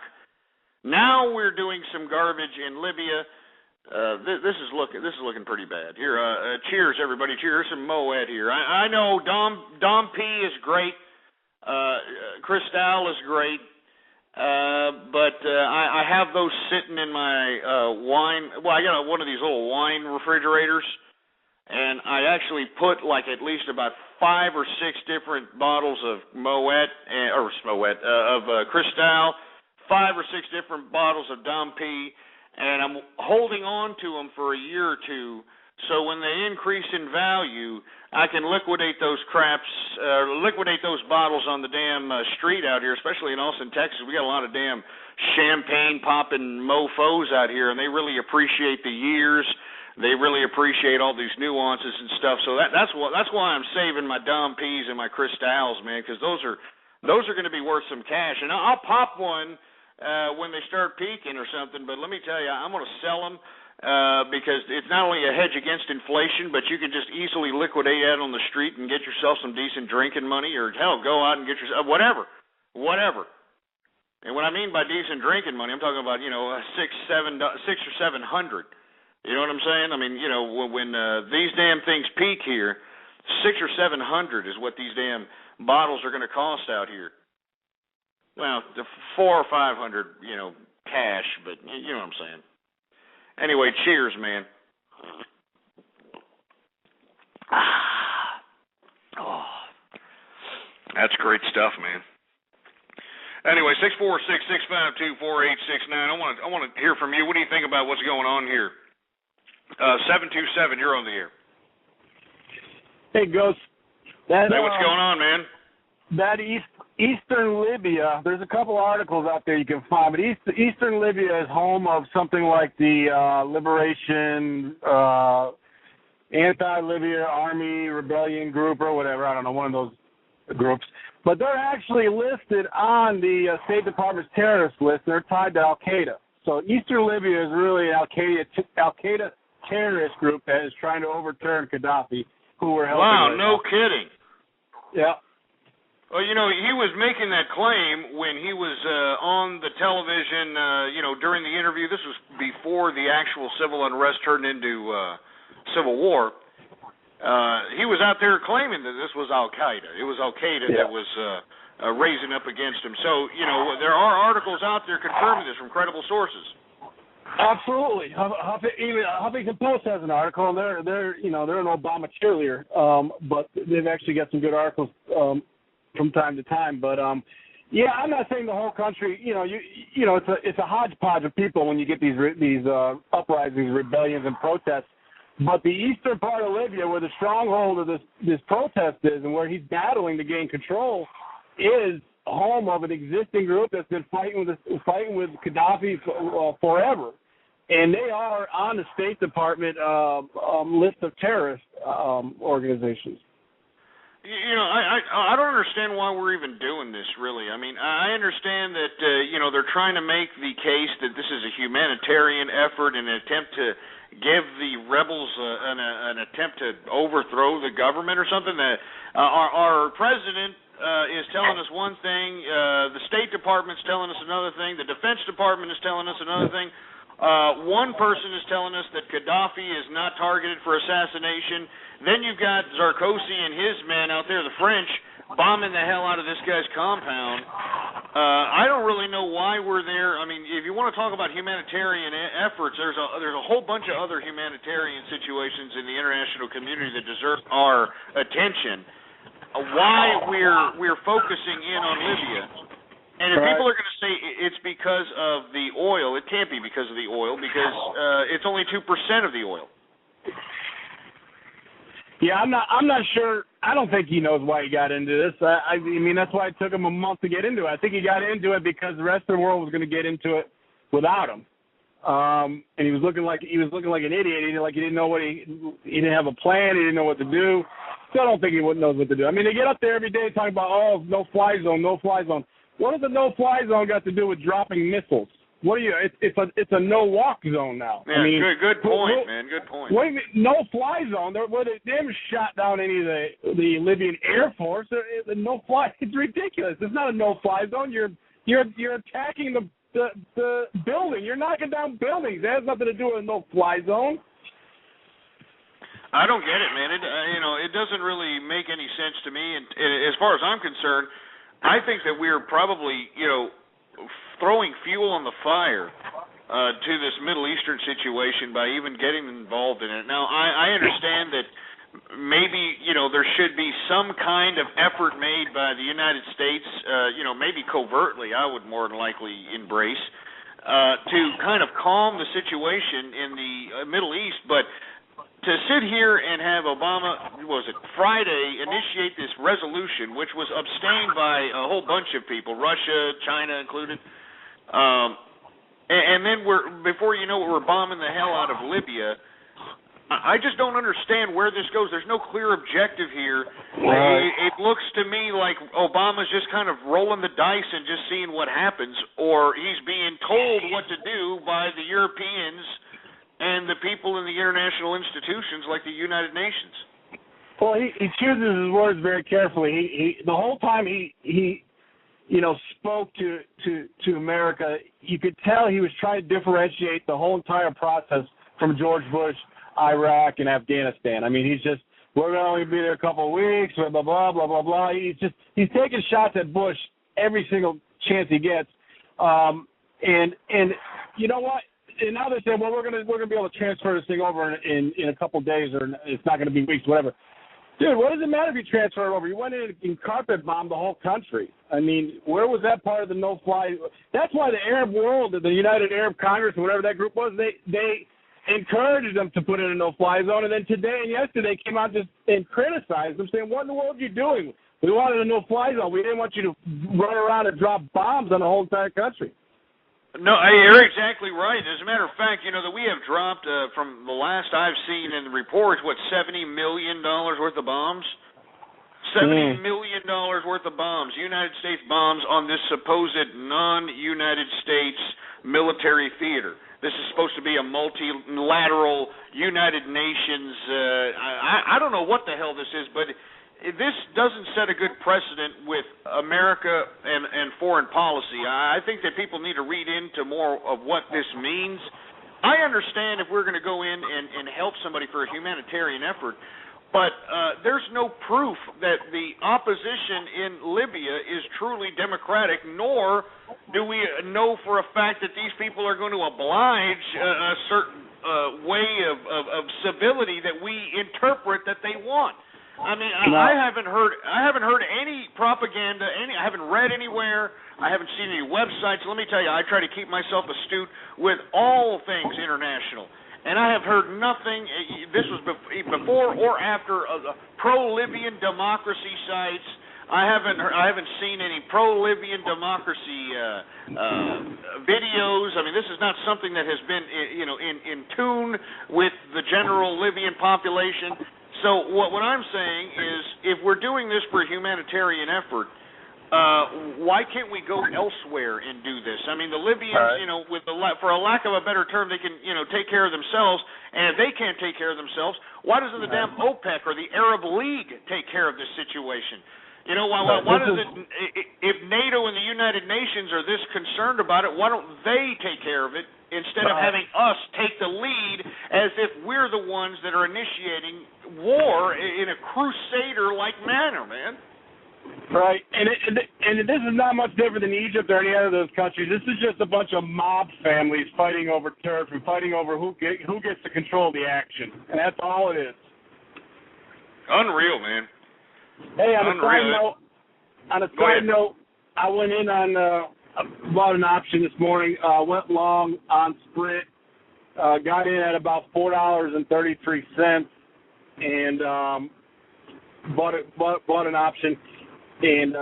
Speaker 5: Now we're doing some garbage in Libya. This is looking pretty bad. Here, cheers, everybody. Cheers. Here's some Moet here. I know Dom P is great. Cristal is great. But I have those sitting in my wine. Well, I got one of these little wine refrigerators, and I actually put like at least about 5 or 6 different bottles of Cristal, 5 or 6 different bottles of Dom P. And I'm holding on to them for a year or two, so when they increase in value, I can liquidate those bottles on the damn street out here, especially in Austin, Texas. We got a lot of damn champagne-popping mofos out here, and they really appreciate the years. They really appreciate all these nuances and stuff. So that's why I'm saving my Dom P's and my Cristals, man, because those are going to be worth some cash. And I'll pop one. when they start peaking or something. But let me tell you, I'm going to sell them because it's not only a hedge against inflation, but you can just easily liquidate out on the street and get yourself some decent drinking money, or hell, go out and get yourself whatever. And what I mean by decent drinking money, I'm talking about, $600 or $700. You know what I'm saying? I mean, when these damn things peak here, $600 or $700 is what these damn bottles are going to cost out here. Well, the $400 or $500, cash, but you know what I'm saying. Anyway, cheers, man. Oh, that's great stuff, man. Anyway, 646-652-4869. I want to hear from you. What do you think about what's going on here? 727, you're on the air.
Speaker 6: Hey, Ghost.
Speaker 5: Hey, what's going on, man?
Speaker 6: That Eastern Libya, there's a couple articles out there you can find, but Eastern Libya is home of something like the Liberation Anti-Libya Army Rebellion Group or whatever. I don't know, one of those groups. But they're actually listed on the State Department's terrorist list. They're tied to Al-Qaeda. So Eastern Libya is really an Al-Qaeda terrorist group that is trying to overturn Gaddafi, who we're helping.
Speaker 5: Wow,
Speaker 6: right
Speaker 5: no
Speaker 6: now.
Speaker 5: kidding.
Speaker 6: Yeah.
Speaker 5: Well, he was making that claim when he was on the television, during the interview. This was before the actual civil unrest turned into civil war. He was out there claiming that this was Al-Qaeda. It was Al-Qaeda that was raising up against him. So, there are articles out there confirming this from credible sources.
Speaker 6: Absolutely. Huffington Post has an article, and they're an Obama cheerleader, but they've actually got some good articles from time to time. But I'm not saying the whole country. It's a hodgepodge of people when you get these uprisings, rebellions, and protests. But the eastern part of Libya, where the stronghold of this protest is, and where he's battling to gain control, is home of an existing group that's been fighting with Gaddafi forever, and they are on the State Department list of terrorist organizations.
Speaker 5: I don't understand why we're even doing this, really. I mean, I understand that they're trying to make the case that this is a humanitarian effort, an attempt to give the rebels an attempt to overthrow the government or something. That our president is telling us one thing, the State Department's telling us another thing, the Defense Department is telling us another thing. One person is telling us that Gaddafi is not targeted for assassination. Then you've got Sarkozy and his men out there, the French, bombing the hell out of this guy's compound. I don't really know why we're there. I mean, if you want to talk about humanitarian efforts, there's a whole bunch of other humanitarian situations in the international community that deserve our attention. Why we're focusing in on Libya. And if people are going to say it's because of the oil, it can't be because of the oil, because it's only 2% of the oil.
Speaker 6: Yeah, I'm not sure. I don't think he knows why he got into this. I mean, that's why it took him a month to get into it. I think he got into it because the rest of the world was going to get into it without him. And he was looking like an idiot. He didn't know he didn't have a plan. He didn't know what to do. Still don't think he knows what to do. I mean, they get up there every day talking about no-fly zone, no-fly zone. What has the no-fly zone got to do with dropping missiles? It's a no-walk zone now.
Speaker 5: Yeah,
Speaker 6: I mean,
Speaker 5: good point, man. Good point.
Speaker 6: What do you mean, no-fly zone? They haven't shot down any of the Libyan Air Force. The no-fly. It's ridiculous. It's not a no-fly zone. You're attacking the building. You're knocking down buildings. That has nothing to do with a no-fly zone.
Speaker 5: I don't get it, man. It doesn't really make any sense to me. And as far as I'm concerned, I think that we're probably, throwing fuel on the fire to this Middle Eastern situation by even getting involved in it. Now, I understand that maybe, there should be some kind of effort made by the United States, maybe covertly, I would more than likely embrace, to kind of calm the situation in the Middle East. But to sit here and have Obama, Friday, initiate this resolution, which was abstained by a whole bunch of people, Russia, China included, and then before you know it, we're bombing the hell out of Libya. I just don't understand where this goes. There's no clear objective here. It looks to me like Obama's just kind of rolling the dice and just seeing what happens, or he's being told what to do by the Europeans and the people in the international institutions like the United Nations.
Speaker 6: Well, he chooses his words very carefully. He the whole time he spoke to America, you could tell he was trying to differentiate the whole entire process from George Bush, Iraq, and Afghanistan. I mean, we're going to only be there a couple of weeks, blah, blah, blah, blah, blah, blah. He's taking shots at Bush every single chance he gets. And you know what? And now they say, well, we're gonna be able to transfer this thing over in a couple of days, or it's not going to be weeks, whatever. Dude, what does it matter if you transfer it over? You went in and carpet bombed the whole country. I mean, where was that part of the no-fly? That's why the Arab world, the United Arab Congress, or whatever that group was, they encouraged them to put in a no-fly zone, and then today and yesterday came out and criticized them, saying, what in the world are you doing? We wanted a no-fly zone. We didn't want you to run around and drop bombs on the whole entire country.
Speaker 5: No, you're exactly right. As a matter of fact, that we have dropped, from the last I've seen in the reports, $70 million worth of bombs? $70 million worth of bombs, United States bombs, on this supposed non-United States military theater. This is supposed to be a multilateral United Nations. I don't know what the hell this is, but this doesn't set a good precedent with America and foreign policy. I think that people need to read into more of what this means. I understand if we're going to go in and help somebody for a humanitarian effort, but there's no proof that the opposition in Libya is truly democratic, nor do we know for a fact that these people are going to oblige a certain way of civility that we interpret that they want. I mean, I haven't heard any propaganda. I haven't read anywhere. I haven't seen any websites. Let me tell you, I try to keep myself astute with all things international. And I have heard nothing. This was before or after pro-Libyan democracy sites. I haven't seen any pro-Libyan democracy videos. I mean, this is not something that has been in tune with the general Libyan population. So what I'm saying is, if we're doing this for a humanitarian effort, why can't we go elsewhere and do this? I mean, the Libyans, for a lack of a better term, they can, take care of themselves. And if they can't take care of themselves, why doesn't the damn OPEC or the Arab League take care of this situation? Why does it? If NATO and the United Nations are this concerned about it, why don't they take care of it instead of having us take the lead as if we're the ones that are initiating war in a crusader-like manner, man?
Speaker 6: Right, and this is not much different than Egypt or any other of those countries. This is just a bunch of mob families fighting over turf and fighting over who gets to control the action, and that's all it is.
Speaker 5: Unreal, man.
Speaker 6: Hey, on a side note, I went in on bought an option this morning. Went long on Sprint. Got in at about $4.33, and bought an option. And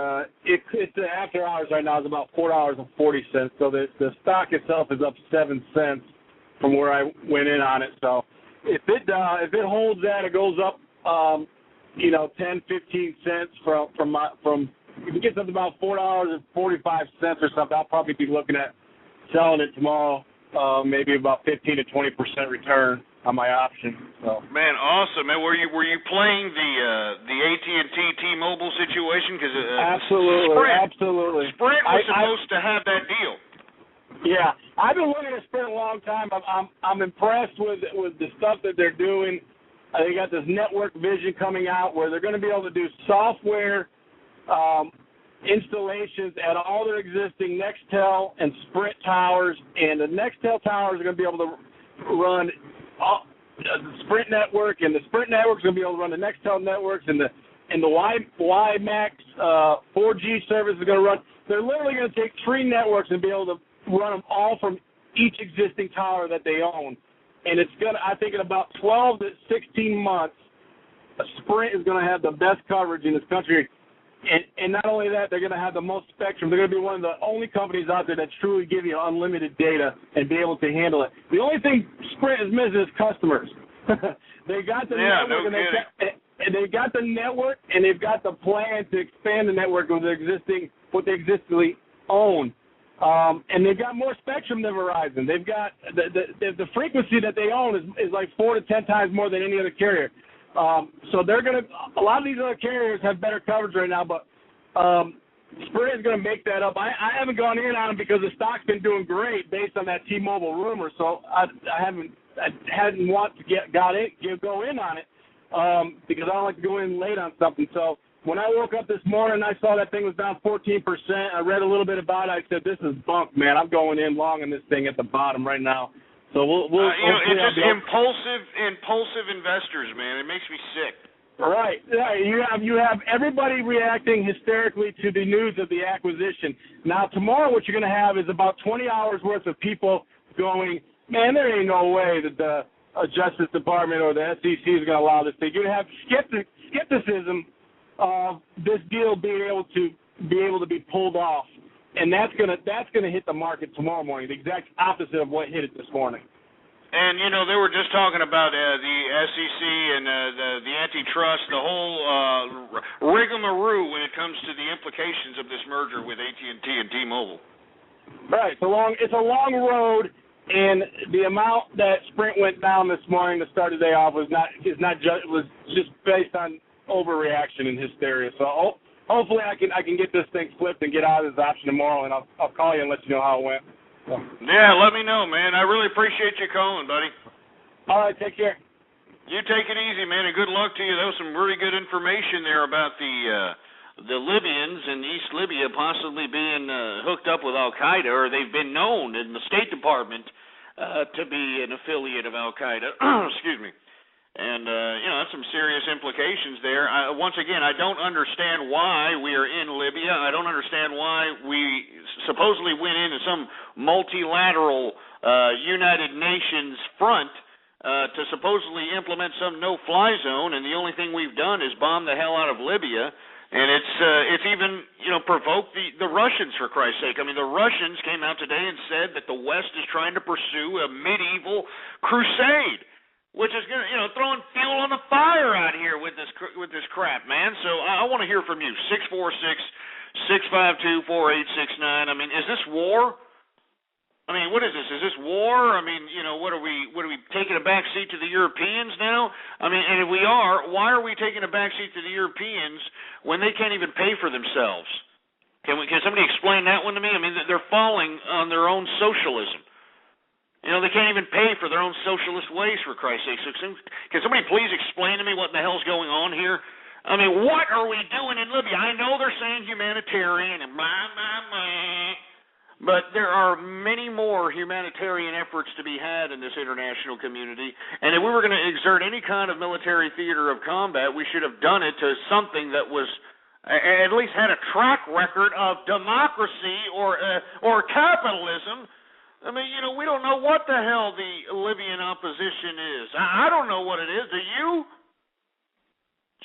Speaker 6: it's after hours right now is about $4.40. So the stock itself is up 7 cents from where I went in on it. So if it holds that, it goes up 10, 15 cents from if it gets up to about $4.45 or something, I'll probably be looking at selling it tomorrow, maybe about 15 to 20% return on my option. So. Man, awesome, man. Were you playing the AT&T T-Mobile situation? Because absolutely. Sprint was supposed to have that deal. Yeah, I've been looking at Sprint a long time. I'm impressed with the stuff that they're doing. They got this network vision coming out where they're going to be able to do software installations at all their existing Nextel and Sprint towers, and the Nextel towers are going to be able to run the Sprint network, and the Sprint network is going to be able to run the Nextel networks, and the WiMAX 4G service is going to run. They're literally going to take 3 networks and be able to run them all from each existing tower that they own. And it's going to, I think in about 12 to 16 months, Sprint is going to have the best coverage in this country. And not only that, they're going to have the most spectrum. They're going to be one of the only companies out there that truly give you unlimited data and be able to handle it. The only thing Sprint is missing is customers. They got the
Speaker 5: Yeah,
Speaker 6: network,
Speaker 5: no kidding.
Speaker 6: and they've got the network, and they've got the plan to expand the network with what they existingly own. And they've got more spectrum than Verizon. They've got the frequency that they own is like 4 to 10 times more than any other carrier. So they're gonna. A lot of these other carriers have better coverage right now, but Sprint is gonna make that up. I haven't gone in on them because the stock's been doing great based on that T-Mobile rumor. So I hadn't want to go in on it because I don't like to go in late on something. So when I woke up this morning, I saw that thing was down 14%. I read a little bit about it. I said, "This is bunk, man. I'm going in long on this thing at the bottom right now." So we'll
Speaker 5: it's just impulsive investors, man. It makes me sick.
Speaker 6: Right. You have everybody reacting hysterically to the news of the acquisition. Now tomorrow, what you're going to have is about 20 hours worth of people going, "Man, there ain't no way that the Justice Department or the SEC is going to allow this thing." You're going to have skepticism of this deal being able to be pulled off, and that's gonna hit the market tomorrow morning. The exact opposite of what hit it this morning.
Speaker 5: And they were just talking about the SEC and the antitrust, the whole rigmarole when it comes to the implications of this merger with AT&T and T-Mobile.
Speaker 6: Right. It's a long road, and the amount that Sprint went down this morning to start the day off was just based on overreaction and hysteria. So hopefully I can get this thing flipped and get out of this option tomorrow, and I'll call you and let you know how it went. So.
Speaker 5: Yeah, let me know, man. I really appreciate you calling, buddy.
Speaker 6: All right, take care.
Speaker 5: You take it easy, man, and good luck to you. That was some really good information there about the Libyans in East Libya possibly being hooked up with Al-Qaeda, or they've been known in the State Department to be an affiliate of Al-Qaeda. Excuse me. And, that's some serious implications there. Once again, I don't understand why we are in Libya. I don't understand why we supposedly went into some multilateral United Nations front to supposedly implement some no-fly zone, and the only thing we've done is bomb the hell out of Libya. And it's even, provoked the Russians, for Christ's sake. I mean, the Russians came out today and said that the West is trying to pursue a medieval crusade, which is throwing fuel on the fire out here with this crap, man. So I want to hear from you. 646-652-4869. I mean, is this war? I mean, what is this? Is this war? I mean, what are we taking a back seat to the Europeans now? I mean, and if we are, why are we taking a back seat to the Europeans when they can't even pay for themselves? Can somebody explain that one to me? I mean, they're falling on their own socialism. They can't even pay for their own socialist ways, for Christ's sake. So can somebody please explain to me what the hell's going on here? I mean, what are we doing in Libya? I know they're saying humanitarian and blah. But there are many more humanitarian efforts to be had in this international community. And if we were going to exert any kind of military theater of combat, we should have done it to something that was at least had a track record of democracy or capitalism. I mean, we don't know what the hell the Libyan opposition is. I don't know what it is. Do you?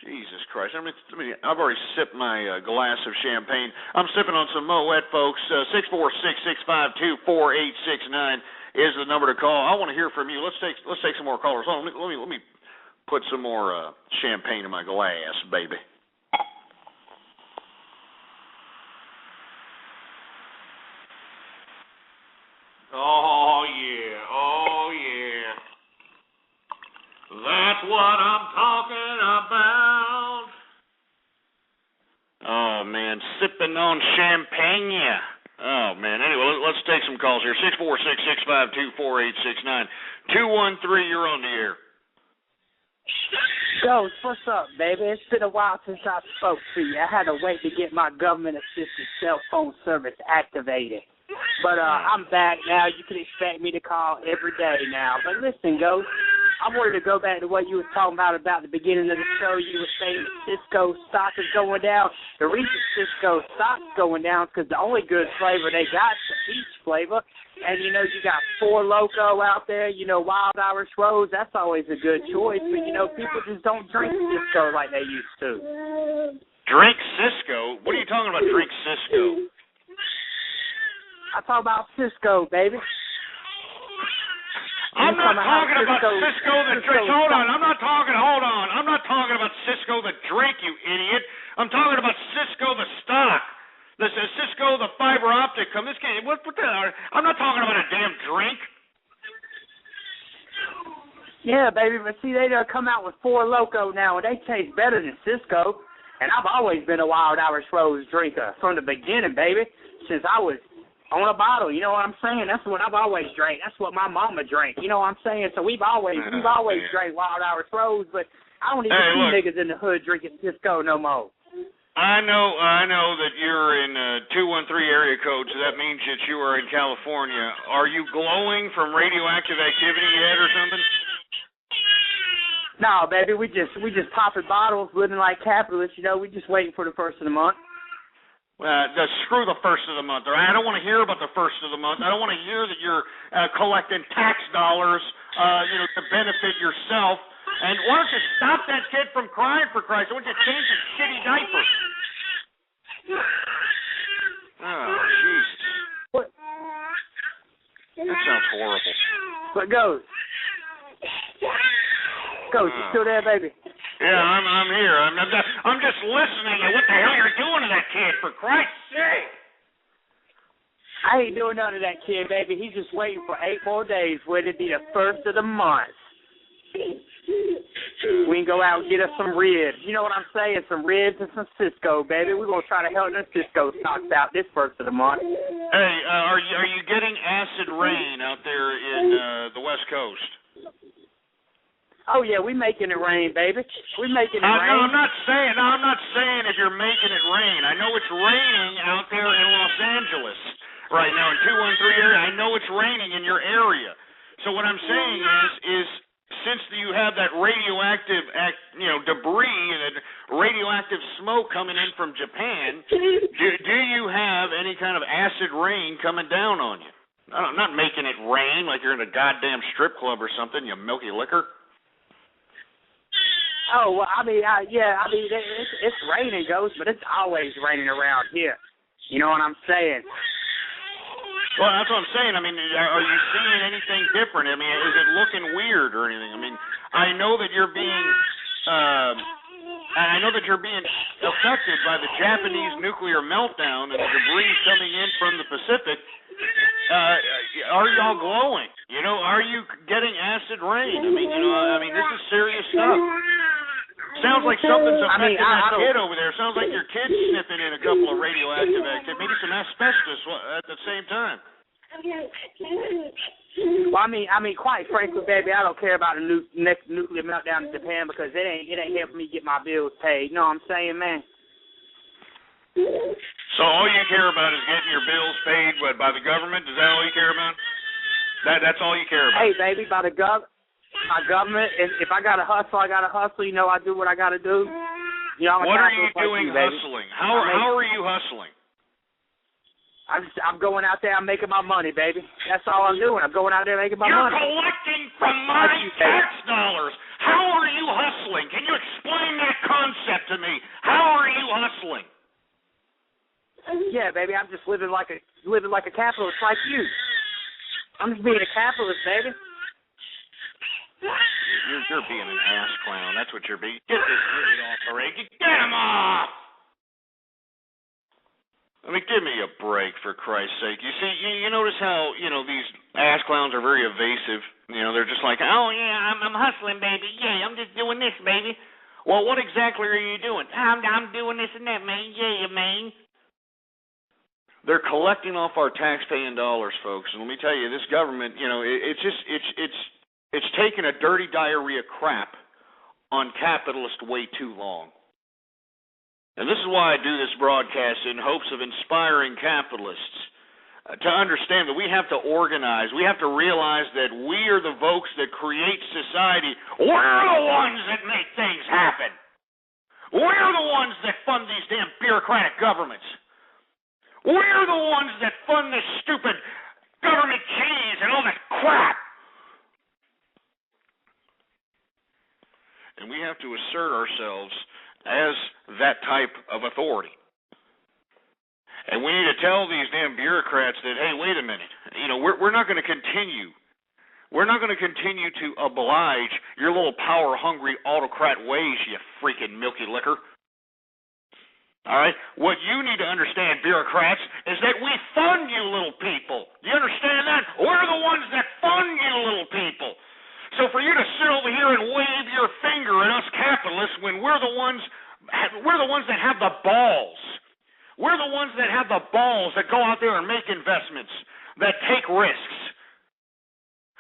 Speaker 5: Jesus Christ. I mean, I've already sipped my glass of champagne. I'm sipping on some Moet, folks. 646-652-4869 is the number to call. I want to hear from you. Let's take some more callers. Hold on, let me put some more champagne in my glass, baby. Oh yeah. That's what I'm talking about. Oh man, sipping on champagne. Oh man. Anyway, let's take some calls here. 646-652-4869. 213, you're on the air.
Speaker 7: Ghost, what's up, baby? It's been a while since I spoke to you. I had to wait to get my government-assisted cell phone service activated. But I'm back now. You can expect me to call every day now. But listen, Ghost, I wanted to go back to what you were talking about the beginning of the show. You were saying Cisco stock is going down. The reason Cisco stock is going down is because the only good flavor they got is the peach flavor. And, you got 4 Lolcow out there, Wild Irish Rose. That's always a good choice. But, people just don't drink Cisco like they used to.
Speaker 5: Drink Cisco? What are you talking about, drink Cisco?
Speaker 7: I talk about Cisco, baby.
Speaker 5: I'm not talking about Cisco the drink. Hold on. I'm not talking about Cisco the drink, you idiot. I'm talking about Cisco the stock. The Cisco the fiber optic. I'm not talking about a damn drink.
Speaker 7: Yeah, baby, but see, they done come out with 4 Loco now, and they taste better than Cisco. And I've always been a Wild Irish Rose drinker from the beginning, baby, since I was on a bottle. You know what I'm saying? That's what I've always drank. That's what my mama drank. You know what I'm saying? So we've always drank Wild Irish Rose, but I don't even see niggas in the hood drinking Cisco no more.
Speaker 5: I know that you're in 213 area code, so that means that you are in California. Are you glowing from radioactive activity yet or something?
Speaker 7: No, baby, we just popping bottles, living like capitalists. You know, we just waiting for the first of the month.
Speaker 5: Screw the first of the month. All right? I don't want to hear about the first of the month. I don't want to hear that you're collecting tax dollars, to benefit yourself. And why don't you stop that kid from crying, for Christ? Why don't you change his shitty diaper? Oh, Jesus.
Speaker 7: What?
Speaker 5: That sounds horrible.
Speaker 7: What goes? You still there, baby?
Speaker 5: Yeah, I'm here. I'm just listening to what the hell you're doing to that kid, for Christ's sake.
Speaker 7: I ain't doing none of that kid, baby. He's just waiting for 8 more days for it to be the first of the month. We can go out and get us some ribs. You know what I'm saying? Some ribs and some Cisco, baby. We're going to try to help them Cisco stocks out this first of the month.
Speaker 5: Hey, are you getting acid rain out there in the West Coast?
Speaker 7: Oh, yeah, we making it rain, baby. We making it rain.
Speaker 5: No, I'm not saying if you're making it rain. I know it's raining out there in Los Angeles right now in 213 area. I know it's raining in your area. So what I'm saying is since you have that radioactive debris and radioactive smoke coming in from Japan, do you have any kind of acid rain coming down on you? I'm not making it rain like you're in a goddamn strip club or something, you milky liquor.
Speaker 7: Oh, well, it's raining, Ghost, but it's always raining around here. You know what I'm saying?
Speaker 5: Well, that's what I'm saying. I mean, are you seeing anything different? I mean, is it looking weird or anything? I mean, I know that you're being affected by the Japanese nuclear meltdown and the debris coming in from the Pacific. Are y'all glowing? Are you getting acid rain? I mean, this is serious stuff. Sounds like something's affecting that kid over there. Sounds like your kid's sniffing in a couple of radioactive activity, maybe some asbestos at the same time.
Speaker 7: Well, I mean, quite frankly, baby, I don't care about the next nuclear meltdown in Japan because it ain't helping me get my bills paid. You know what I'm saying, man?
Speaker 5: So all you care about is getting your bills paid by the government? Is that all you care about? That's all you care about?
Speaker 7: Hey, baby, by the government. My government, if I got to hustle, I got to hustle. I do what I got to do.
Speaker 5: What are you doing hustling? How are you hustling?
Speaker 7: I'm going out there, I'm making my money, baby. That's all I'm doing. I'm going out there making my money.
Speaker 5: You're collecting from my tax dollars. How are you hustling? Can you explain that concept to me? How are you hustling?
Speaker 7: Yeah, baby, I'm just living like a capitalist like you. I'm just being a capitalist, baby.
Speaker 5: You're being an ass clown. That's what you're being. Get this idiot off the rake. Get him off! I mean, give me a break, for Christ's sake. You see, you notice how, these ass clowns are very evasive. They're just like, oh, yeah, I'm hustling, baby. Yeah, I'm just doing this, baby. Well, what exactly are you doing? I'm doing this and that, man. Yeah, man. They're collecting off our tax-paying dollars, folks. And let me tell you, this government, it's taken a dirty diarrhea crap on capitalists way too long. And this is why I do this broadcast in hopes of inspiring capitalists to understand that we have to organize. We have to realize that we are the folks that create society. We're the ones that make things happen. We're the ones that fund these damn bureaucratic governments. We're the ones that fund this stupid government cheese and all that crap. And we have to assert ourselves as that type of authority. And we need to tell these damn bureaucrats that, hey, wait a minute, we're not going to continue We're not going to continue to oblige your little power-hungry autocrat ways, you freaking milky liquor. All right? What you need to understand, bureaucrats, is that we fund you little people. Do you understand that? We're the ones that fund you little people. So for you to sit over here and wave your finger at us capitalists when we're the ones that have the balls. We're the ones that have the balls that go out there and make investments, that take risks.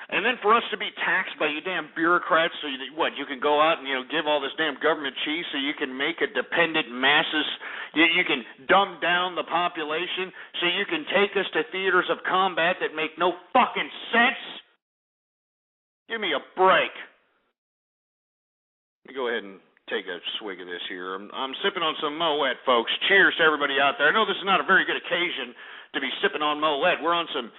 Speaker 5: And then for us to be taxed by you damn bureaucrats, so you can go out and give all this damn government cheese so you can make a dependent masses, you can dumb down the population, so you can take us to theaters of combat that make no fucking sense? Give me a break. Let me go ahead and take a swig of this here. I'm sipping on some Moet, folks. Cheers to everybody out there. I know this is not a very good occasion to be sipping on Moet. We're on some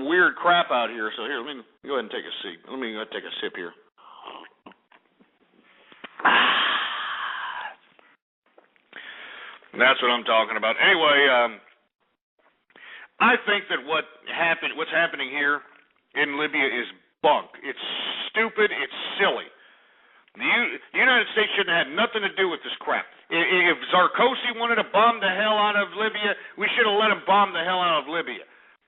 Speaker 5: weird crap out here. So here, let me go ahead and take a sip. Let me take a sip here. That's what I'm talking about. Anyway, I think that what's happening here in Libya is bunk. It's stupid. It's silly. The United States shouldn't have had nothing to do with this crap. If Sarkozy wanted to bomb the hell out of Libya, we should have let him bomb the hell out of Libya.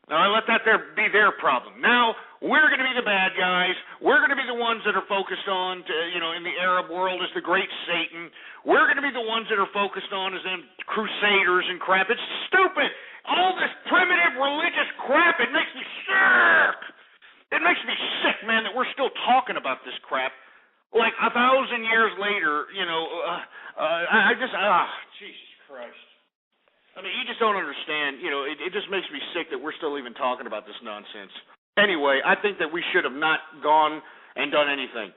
Speaker 5: All right, let that be their problem. Now, we're going to be the bad guys. We're going to be the ones that are focused on, in the Arab world as the great Satan. We're going to be the ones that are focused on as them crusaders and crap. It's stupid. All this primitive religious crap, it makes me sick. It makes me sick, man, that we're still talking about this crap. Like 1,000 years later, Jesus Christ. I mean, you just don't understand. It just makes me sick that we're still even talking about this nonsense. Anyway, I think that we should have not gone and done anything.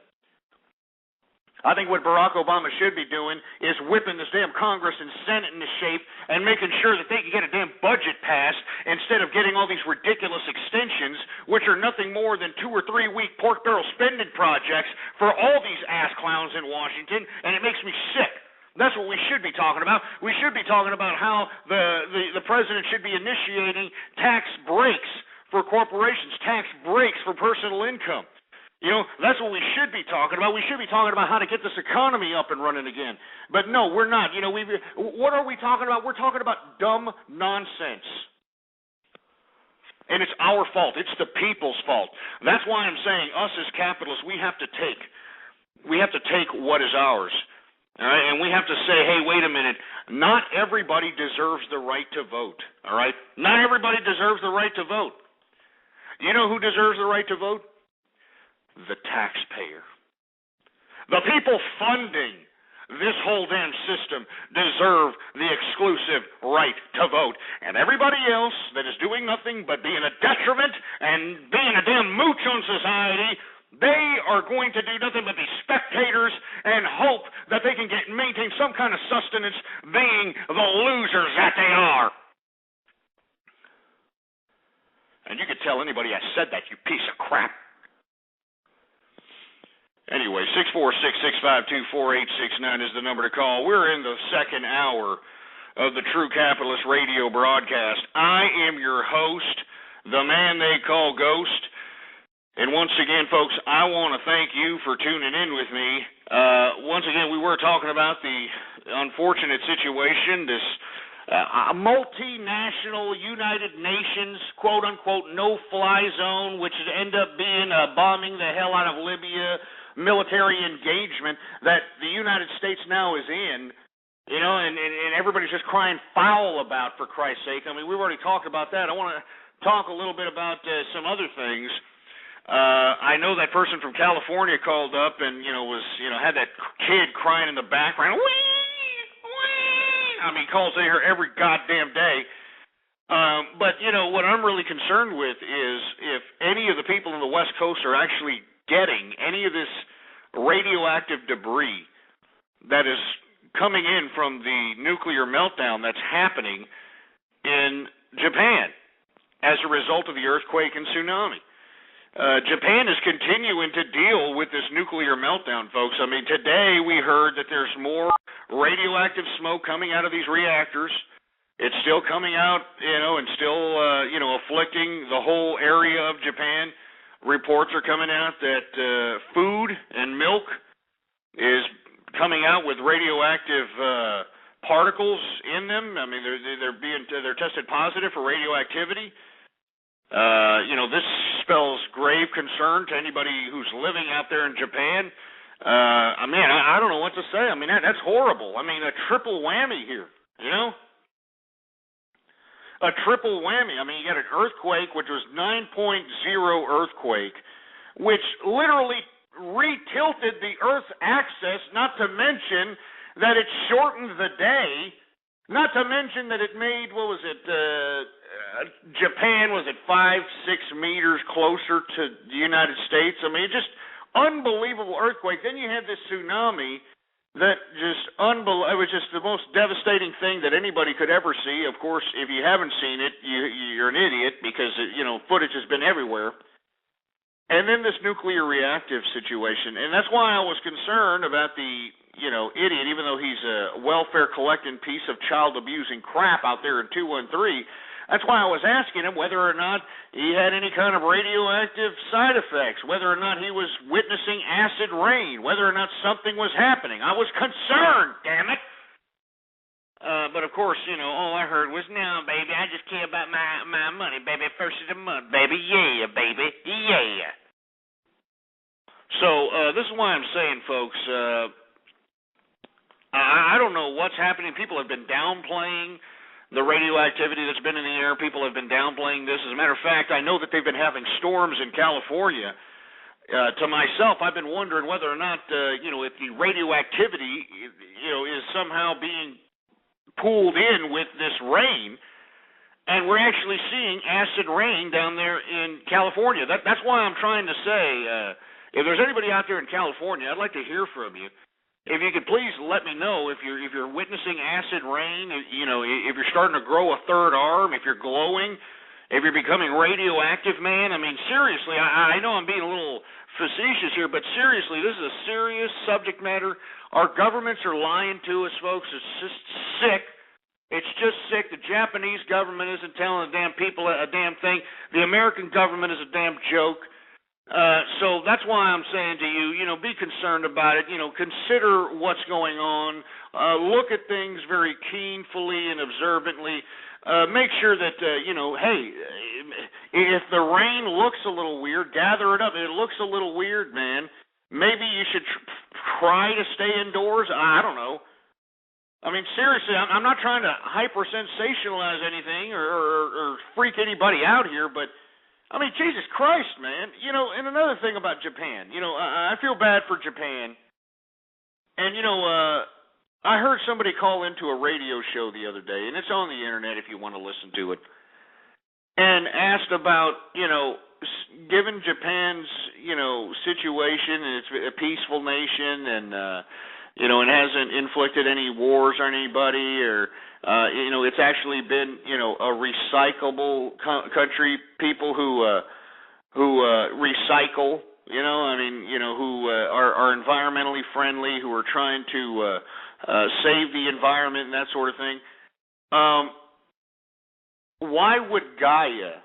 Speaker 5: I think what Barack Obama should be doing is whipping this damn Congress and Senate into shape and making sure that they can get a damn budget passed instead of getting all these ridiculous extensions, which are nothing more than 2 or 3 week pork barrel spending projects for all these ass clowns in Washington, and it makes me sick. That's what we should be talking about. We should be talking about how the president should be initiating tax breaks for corporations, tax breaks for personal income. That's what we should be talking about. We should be talking about how to get this economy up and running again. But no, we're not. What are we talking about? We're talking about dumb nonsense. And it's our fault. It's the people's fault. That's why I'm saying us as capitalists, we have to take what is ours. All right, and we have to say, hey, wait a minute, not everybody deserves the right to vote, all right? Not everybody deserves the right to vote. You know who deserves the right to vote? The taxpayer. The people funding this whole damn system deserve the exclusive right to vote. And everybody else that is doing nothing but being a detriment and being a damn mooch on society, they are going to do nothing but be spectators and hope that they can maintain some kind of sustenance, being the losers that they are. And you could tell anybody I said that, you piece of crap. Anyway, 646-652-4869 is the number to call. We're in the second hour of the True Capitalist Radio broadcast. I am your host, the man they call Ghost. And once again, folks, I want to thank you for tuning in with me. Once again, we were talking about the unfortunate situation, this multinational United Nations, quote-unquote, no-fly zone, which would end up being bombing the hell out of Libya, military engagement that the United States now is in, and everybody's just crying foul about, for Christ's sake. I mean, we've already talked about that. I want to talk a little bit about some other things. I know that person from California called up and, had that kid crying in the background. Wee! Wee! I mean, he calls in here every goddamn day. But, what I'm really concerned with is if any of the people on the West Coast are actually getting any of this radioactive debris that is coming in from the nuclear meltdown that's happening in Japan as a result of the earthquake and tsunami. Japan is continuing to deal with this nuclear meltdown, folks. I mean, today we heard that there's more radioactive smoke coming out of these reactors. It's still coming out, and still, afflicting the whole area of Japan. reports are coming out that food and milk is coming out with radioactive particles in them. I mean, they're tested positive for radioactivity. This spells grave concern to anybody who's living out there in Japan. I don't know what to say. I mean, that's horrible. I mean, a triple whammy here, A triple whammy. I mean, you got an earthquake, which was 9.0 earthquake, which literally retilted the Earth's axis, not to mention that it shortened the day, not to mention that it made, Japan, was it 5-6 meters closer to the United States? I mean, just unbelievable earthquake. Then you had this tsunami that it was just the most devastating thing that anybody could ever see. Of course, if you haven't seen it, you're an idiot because, footage has been everywhere. And then this nuclear reactive situation. And that's why I was concerned about the, idiot, even though he's a welfare-collecting piece of child-abusing crap out there in 213. That's why I was asking him whether or not he had any kind of radioactive side effects, whether or not he was witnessing acid rain, whether or not something was happening. I was concerned, damn it. But of course, all I heard was, no, baby, I just care about my money, baby, first of the month, baby, yeah, baby, yeah. So this is why I'm saying, folks, I don't know what's happening. People have been downplaying the radioactivity that's been in the air. People have been downplaying this. As a matter of fact, I know that they've been having storms in California. To myself, I've been wondering whether or not, if the radioactivity, is somehow being pooled in with this rain, and we're actually seeing acid rain down there in California. That's why I'm trying to say, if there's anybody out there in California, I'd like to hear from you. If you could please let me know if you're witnessing acid rain, if you're starting to grow a third arm, if you're glowing, if you're becoming radioactive, man. I mean, seriously, I know I'm being a little facetious here, but seriously, this is a serious subject matter. Our governments are lying to us, folks. It's just sick. It's just sick. The Japanese government isn't telling the damn people a damn thing. The American government is a damn joke. So that's why I'm saying to you, be concerned about it. Consider what's going on. Look at things very keenly and observantly. Make sure that, hey, if the rain looks a little weird, gather it up. It looks a little weird, man. Maybe you should try to stay indoors. I don't know. I mean, seriously, I'm not trying to hyper-sensationalize anything or freak anybody out here, but I mean, Jesus Christ, man. And another thing about Japan, I feel bad for Japan. And, I heard somebody call into a radio show the other day, and it's on the internet if you want to listen to it, and asked about, given Japan's, situation, and it's a peaceful nation, and, and hasn't inflicted any wars on anybody, or it's actually been, a recyclable country, people who recycle, who are environmentally friendly, who are trying to save the environment and that sort of thing. Why would Gaia,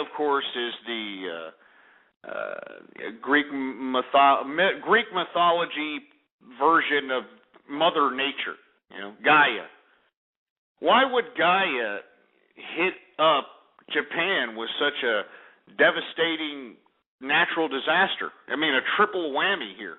Speaker 5: of course, is the Greek mythology version of Mother Nature, Gaia. Why would Gaia hit up Japan with such a devastating natural disaster? I mean, a triple whammy here.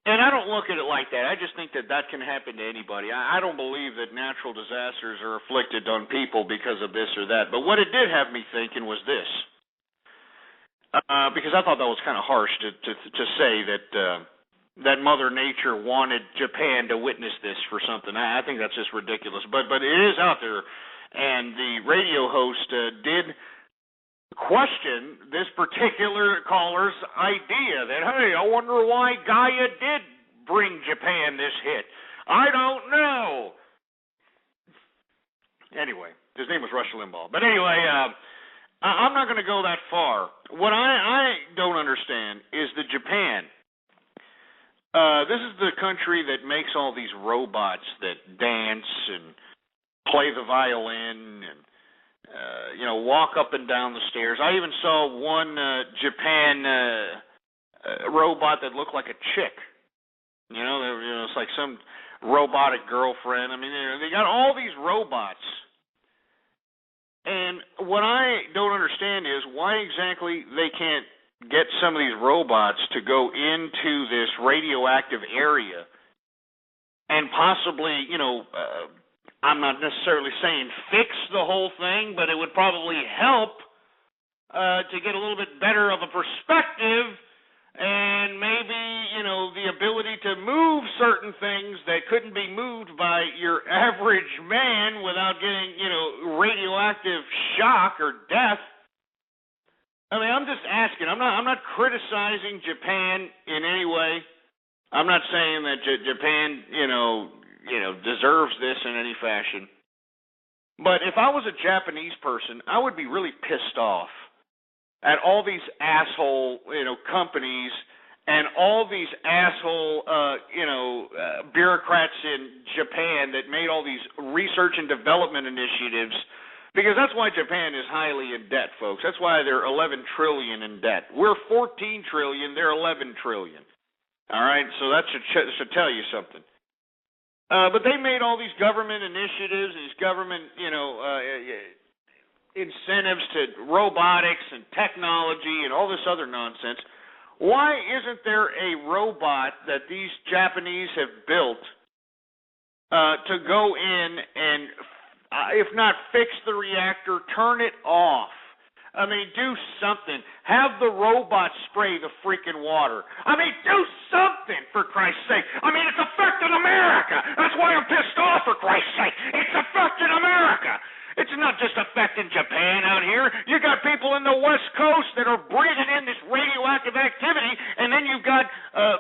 Speaker 5: And I don't look at it like that. I just think that can happen to anybody. I don't believe that natural disasters are afflicted on people because of this or that. But what it did have me thinking was this. Because I thought that was kind of harsh to say that Mother Nature wanted Japan to witness this for something. I think that's just ridiculous. But it is out there, and the radio host did question this particular caller's idea that, hey, I wonder why Gaia did bring Japan this hit. I don't know. Anyway, his name was Rush Limbaugh. But anyway, I'm not going to go that far. What I don't understand is that Japan, this is the country that makes all these robots that dance and play the violin walk up and down the stairs. I even saw one Japan robot that looked like a chick. It's like some robotic girlfriend. I mean, they got all these robots. And what I don't understand is why exactly they can't get some of these robots to go into this radioactive area and possibly, I'm not necessarily saying fix the whole thing, but it would probably help to get a little bit better of a perspective and maybe, the ability to move certain things that couldn't be moved by your average man without getting, radioactive shock or death. I mean, I'm just asking. I'm not criticizing Japan in any way. I'm not saying that Japan, deserves this in any fashion. But if I was a Japanese person, I would be really pissed off at all these asshole, companies and all these asshole, bureaucrats in Japan that made all these research and development initiatives, because that's why Japan is highly in debt, folks. That's why they're 11 trillion in debt. We're 14 trillion, they're 11 trillion. All right, so that should tell you something. But they made all these government initiatives, these government, incentives to robotics and technology and all this other nonsense. Why isn't there a robot that these Japanese have built to go in and, if not fix the reactor, turn it off? I mean, do something. Have the robot spray the freaking water. I mean, do something, for Christ's sake. I mean, it's affecting America. That's why I'm pissed off, for Christ's sake. It's affecting America. It's not just affecting Japan out here. You got people in the West Coast that are breathing in this radioactive activity, and then you've got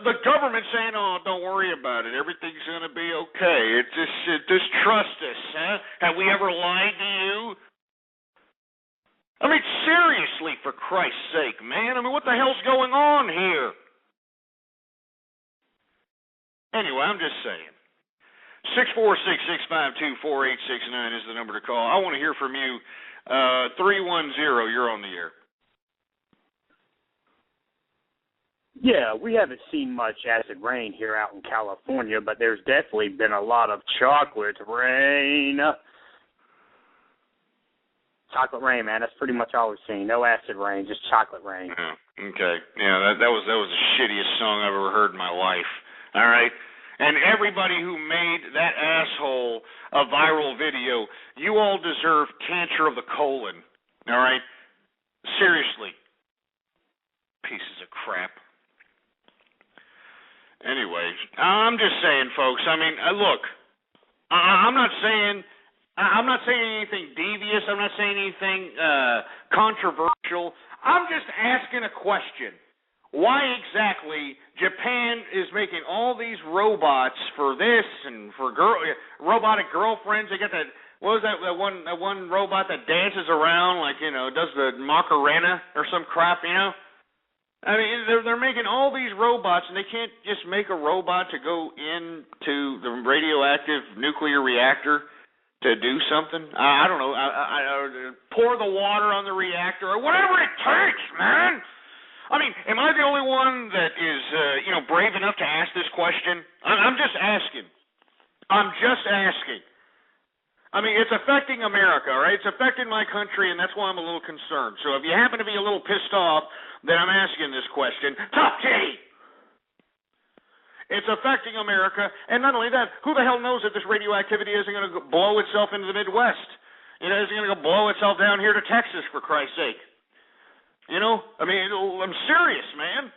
Speaker 5: the government saying, "Oh, don't worry about it. Everything's going to be okay. Just trust us, huh? Have we ever lied to you?" I mean, seriously, for Christ's sake, man. I mean, what the hell's going on here? Anyway, I'm just saying. 646-652-4869 is the number to call. I want to hear from you. 310, you're on the air.
Speaker 7: Yeah, we haven't seen much acid rain here out in California, but there's definitely been a lot of chocolate rain. Chocolate rain, man. That's pretty much all we've seen. No acid rain, just chocolate rain.
Speaker 5: Oh, okay. Yeah, that was the shittiest song I've ever heard in my life. All right? And everybody who made that asshole a viral video, you all deserve cancer of the colon. All right? Seriously. Pieces of crap. Anyway, I'm just saying, folks. I mean, look, I'm not saying anything devious. I'm not saying anything controversial. I'm just asking a question. Why exactly Japan is making all these robots for this and for robotic girlfriends? They got that. What was that one robot that dances around like does the Macarena or some crap? I mean, they're making all these robots, and they can't just make a robot to go into the radioactive nuclear reactor to do something. I don't know. I pour the water on the reactor or whatever it takes, man. I mean, am I the only one that is, brave enough to ask this question? I'm just asking. I'm just asking. I mean, it's affecting America, all right? It's affecting my country, and that's why I'm a little concerned. So if you happen to be a little pissed off that I'm asking this question, Top Kitty! It's affecting America, and not only that, who the hell knows if this radioactivity isn't going to blow itself into the Midwest? Isn't going to go blow itself down here to Texas, for Christ's sake? I mean, I'm serious, man.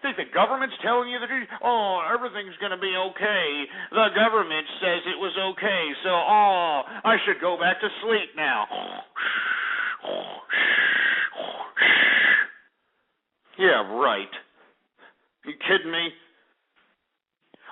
Speaker 5: Think the government's telling you that, everything's going to be okay. The government says it was okay, so, I should go back to sleep now. Yeah, right. You kidding me?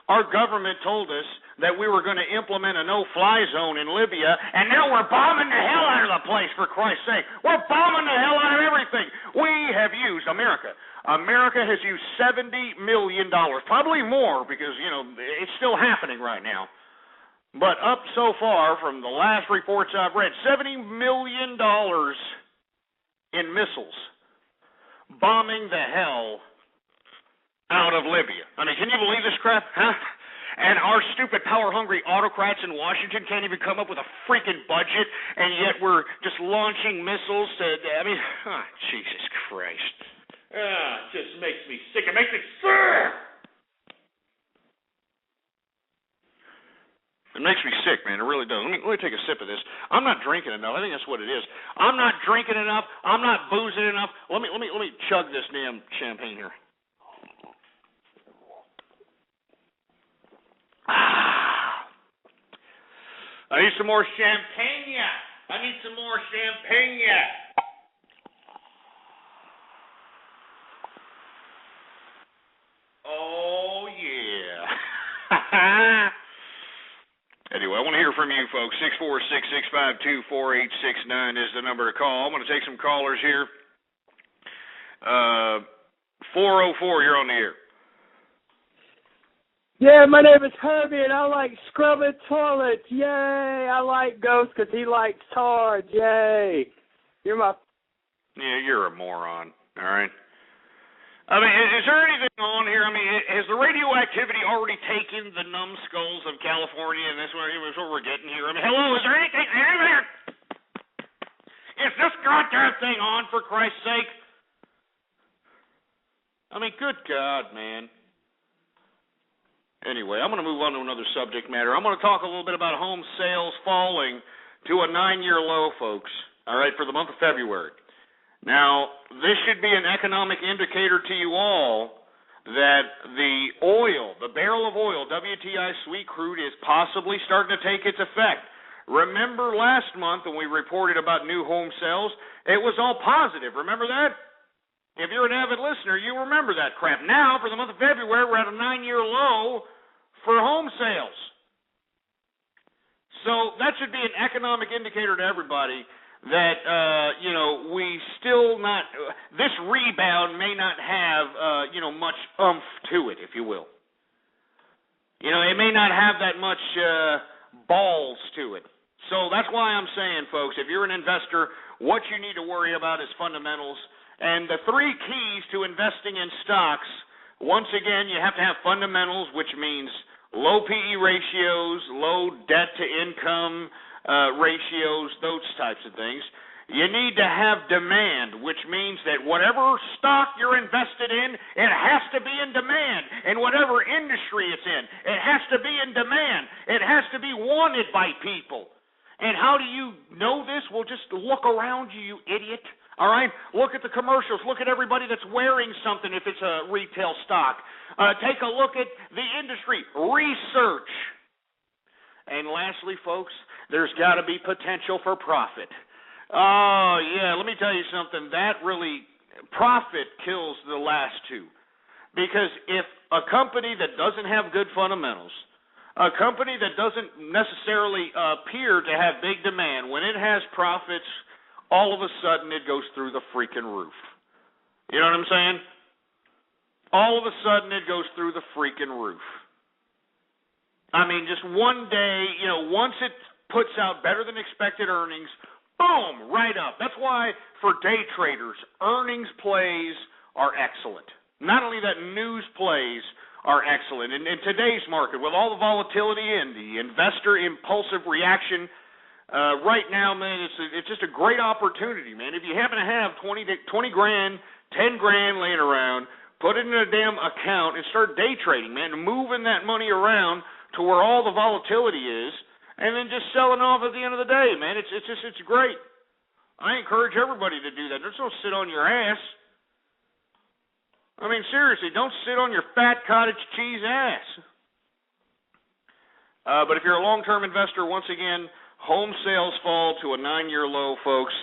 Speaker 5: Our government told us that we were going to implement a no-fly zone in Libya, and now we're bombing the hell out of the place, for Christ's sake. We're bombing the hell out of everything. We have used, America has used $70 million, probably more because, it's still happening right now. But up so far, from the last reports I've read, $70 million in missiles bombing the hell out of Libya. I mean, can you believe this crap, huh? And our stupid, power-hungry autocrats in Washington can't even come up with a freaking budget, and yet we're just launching missiles to, I mean, oh, Jesus Christ. It just makes me sick. It makes me sick! It makes me sick, man. It really does. Let me take a sip of this. I'm not drinking enough. I think that's what it is. I'm not drinking enough. I'm not boozing enough. Let me chug this damn champagne here. I need some more champagne. I need some more champagne. Oh, yeah. Anyway, I want to hear from you folks. 646-652-4869 is the number to call. I'm going to take some callers here. 404, you're on the air.
Speaker 7: Yeah, my name is Herbie, and I like scrubbing toilets. Yay! I like Ghost because he likes tar. Yay!
Speaker 5: Yeah, you're a moron. All right. I mean, is there anything on here? I mean, has the radioactivity already taken the numbskulls of California, and that's what we're getting here? I mean, hello, is there anything? Is this goddamn thing on, for Christ's sake? I mean, good God, man. Anyway, I'm going to move on to another subject matter. I'm going to talk a little bit about home sales falling to a 9-year low, folks, all right, for the month of February. Now, this should be an economic indicator to you all that the oil, the barrel of oil, WTI sweet crude, is possibly starting to take its effect. Remember last month when we reported about new home sales, it was all positive. Remember that? If you're an avid listener, you remember that crap. Now, for the month of February, we're at a 9-year low for home sales. So that should be an economic indicator to everybody that, we still not, this rebound may not have, much oomph to it, if you will. It may not have that much balls to it. So that's why I'm saying, folks, if you're an investor, what you need to worry about is fundamentals. And the 3 keys to investing in stocks, once again, you have to have fundamentals, which means low PE ratios, low debt-to-income ratios, those types of things. You need to have demand, which means that whatever stock you're invested in, it has to be in demand. In whatever industry it's in, it has to be in demand. It has to be wanted by people. And how do you know this? Well, just look around you, you idiot. All right? Look at the commercials. Look at everybody that's wearing something if it's a retail stock. Take a look at the industry. Research. And lastly, folks, there's got to be potential for profit. Oh, yeah, let me tell you something. That really, profit kills the last two. Because if a company that doesn't have good fundamentals, a company that doesn't necessarily appear to have big demand, when it has profits, all of a sudden it goes through the freaking roof. You know what I'm saying? All of a sudden it goes through the freaking roof. I mean, just one day, once it puts out better than expected earnings, boom, right up. That's why for day traders, earnings plays are excellent. Not only that, news plays are excellent. In today's market, with all the volatility and the investor impulsive reaction, right now, man, it's just a great opportunity, man. If you happen to have 20 grand, 10 grand laying around, put it in a damn account and start day trading, man, moving that money around to where all the volatility is, and then just selling off at the end of the day, man. It's great. I encourage everybody to do that. Just don't sit on your ass. I mean, seriously, don't sit on your fat cottage cheese ass. But if you're a long-term investor, once again, home sales fall to a 9-year low, folks.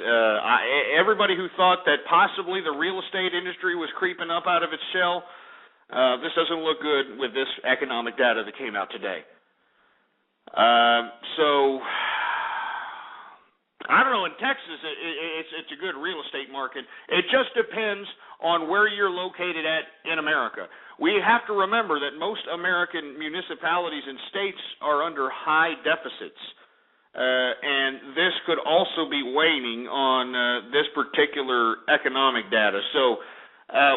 Speaker 5: Everybody who thought that possibly the real estate industry was creeping up out of its shell, this doesn't look good with this economic data that came out today. So I don't know. In Texas, it's a good real estate market. It just depends on where you're located at in America. We have to remember that most American municipalities and states are under high deficits, and this could also be waning on this particular economic data. So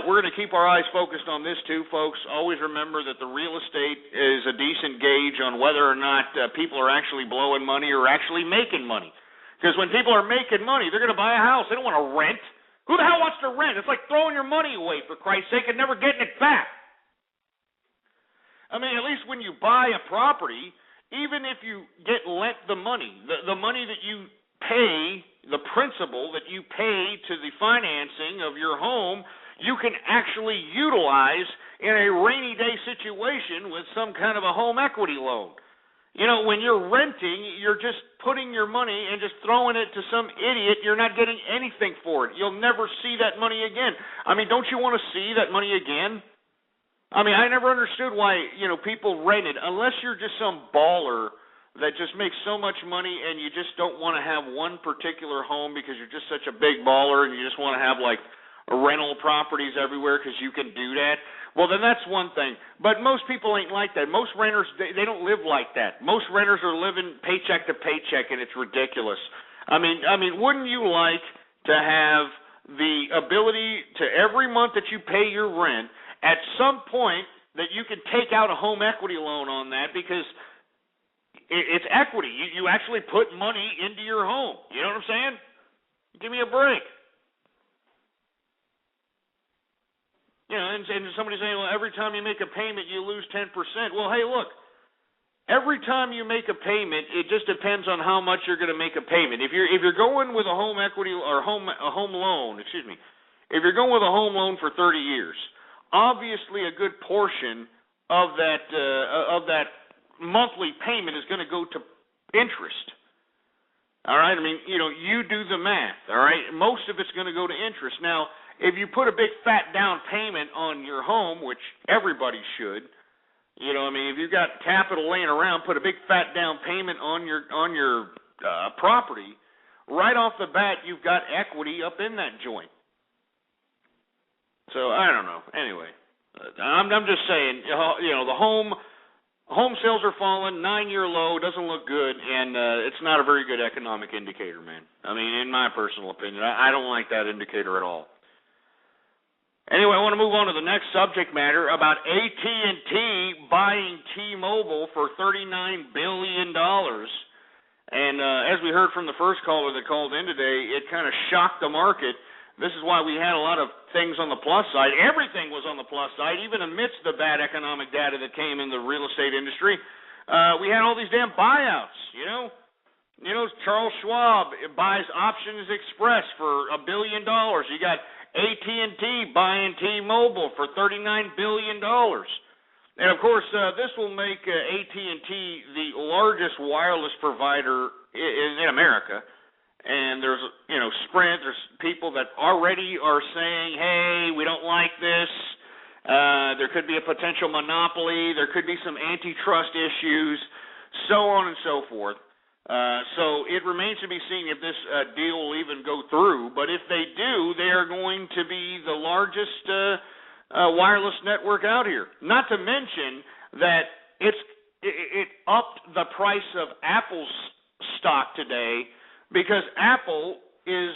Speaker 5: we're going to keep our eyes focused on this too, folks. Always remember that the real estate is a decent gauge on whether or not people are actually blowing money or actually making money. Because when people are making money, they're going to buy a house. They don't want to rent. Who the hell wants to rent? It's like throwing your money away, for Christ's sake, and never getting it back. I mean, at least when you buy a property, even if you get lent the money, the money that you pay, the principal that you pay to the financing of your home, you can actually utilize in a rainy day situation with some kind of a home equity loan. You know, when you're renting, you're just putting your money and just throwing it to some idiot. You're not getting anything for it. You'll never see that money again. I mean, don't you want to see that money again? I mean, I never understood why, people rented, unless you're just some baller that just makes so much money and you just don't want to have one particular home because you're just such a big baller and you just want to have, like, rental properties everywhere because you can do that. Well, then that's one thing. But most people ain't like that. Most renters, they don't live like that. Most renters are living paycheck to paycheck, and it's ridiculous. I mean, wouldn't you like to have the ability to every month that you pay your rent, at some point that you can take out a home equity loan on that because it's equity. You actually put money into your home. You know what I'm saying? Give me a break. And somebody's saying, well, every time you make a payment, you lose 10%. Well, hey, look, every time you make a payment, it just depends on how much you're going to make a payment. If you're going with a home equity or a home loan, if you're going with a home loan for 30 years, obviously a good portion of that monthly payment is going to go to interest. All right, I mean, you do the math. All right, most of it's going to go to interest. Now, if you put a big fat down payment on your home, which everybody should, if you've got capital laying around, put a big fat down payment on your property, right off the bat, you've got equity up in that joint. So I don't know. Anyway, I'm just saying, the home sales are falling, 9-year low, doesn't look good, and it's not a very good economic indicator, man. I mean, in my personal opinion, I don't like that indicator at all. Anyway, I want to move on to the next subject matter about AT&T buying T-Mobile for $39 billion. And as we heard from the first caller that called in today, it kind of shocked the market. This is why we had a lot of things on the plus side. Everything was on the plus side, even amidst the bad economic data that came in the real estate industry. We had all these damn buyouts, Charles Schwab buys Options Express for $1 billion. You got AT&T buying T-Mobile for $39 billion. And, of course, this will make AT&T the largest wireless provider in America. And there's, Sprint, there's people that already are saying, hey, we don't like this. There could be a potential monopoly. There could be some antitrust issues, so on and so forth. So it remains to be seen if this deal will even go through. But if they do, they are going to be the largest wireless network out here. Not to mention that it upped the price of Apple's stock today because Apple is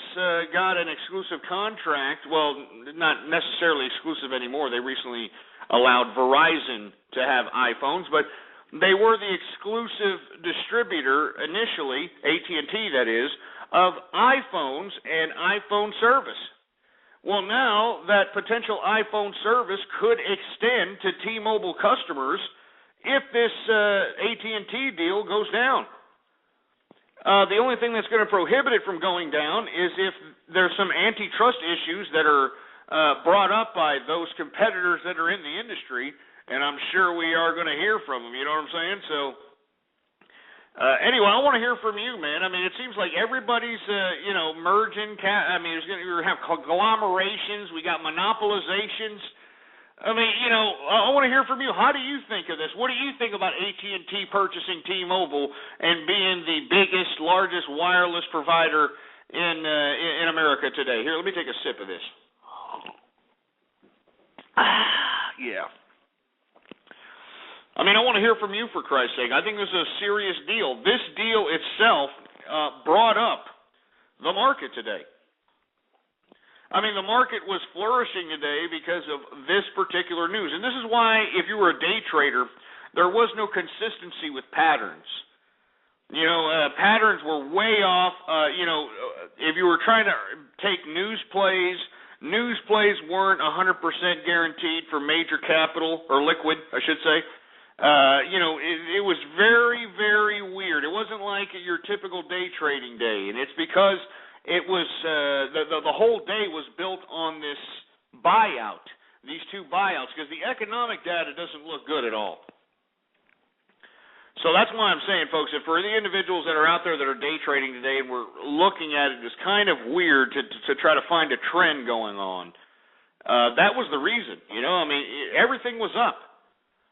Speaker 5: got an exclusive contract. Well, not necessarily exclusive anymore. They recently allowed Verizon to have iPhones, but they were the exclusive distributor initially, AT&T that is, of iPhones and iPhone service. Well, now that potential iPhone service could extend to T-Mobile customers if this AT&T deal goes down. The only thing that's going to prohibit it from going down is if there's some antitrust issues that are brought up by those competitors that are in the industry. And I'm sure we are going to hear from them, you know what I'm saying? So, anyway, I want to hear from you, man. I mean, it seems like everybody's, merging. We're going to have conglomerations. We got monopolizations. I mean, I want to hear from you. How do you think of this? What do you think about AT&T purchasing T-Mobile and being the biggest, largest wireless provider in America today? Here, let me take a sip of this. Yeah. I mean, I want to hear from you, for Christ's sake. I think this is a serious deal. This deal itself brought up the market today. I mean, the market was flourishing today because of this particular news. And this is why, if you were a day trader, there was no consistency with patterns. Patterns were way off. If you were trying to take news plays weren't 100% guaranteed for major capital, or liquid, I should say. It was very, very weird. It wasn't like your typical day trading day, and it's because it was the whole day was built on this buyout, these two buyouts, because the economic data doesn't look good at all. So that's why I'm saying, folks, if for the individuals that are out there that are day trading today and we're looking at it, it's kind of weird to try to find a trend going on. That was the reason, I mean, everything was up.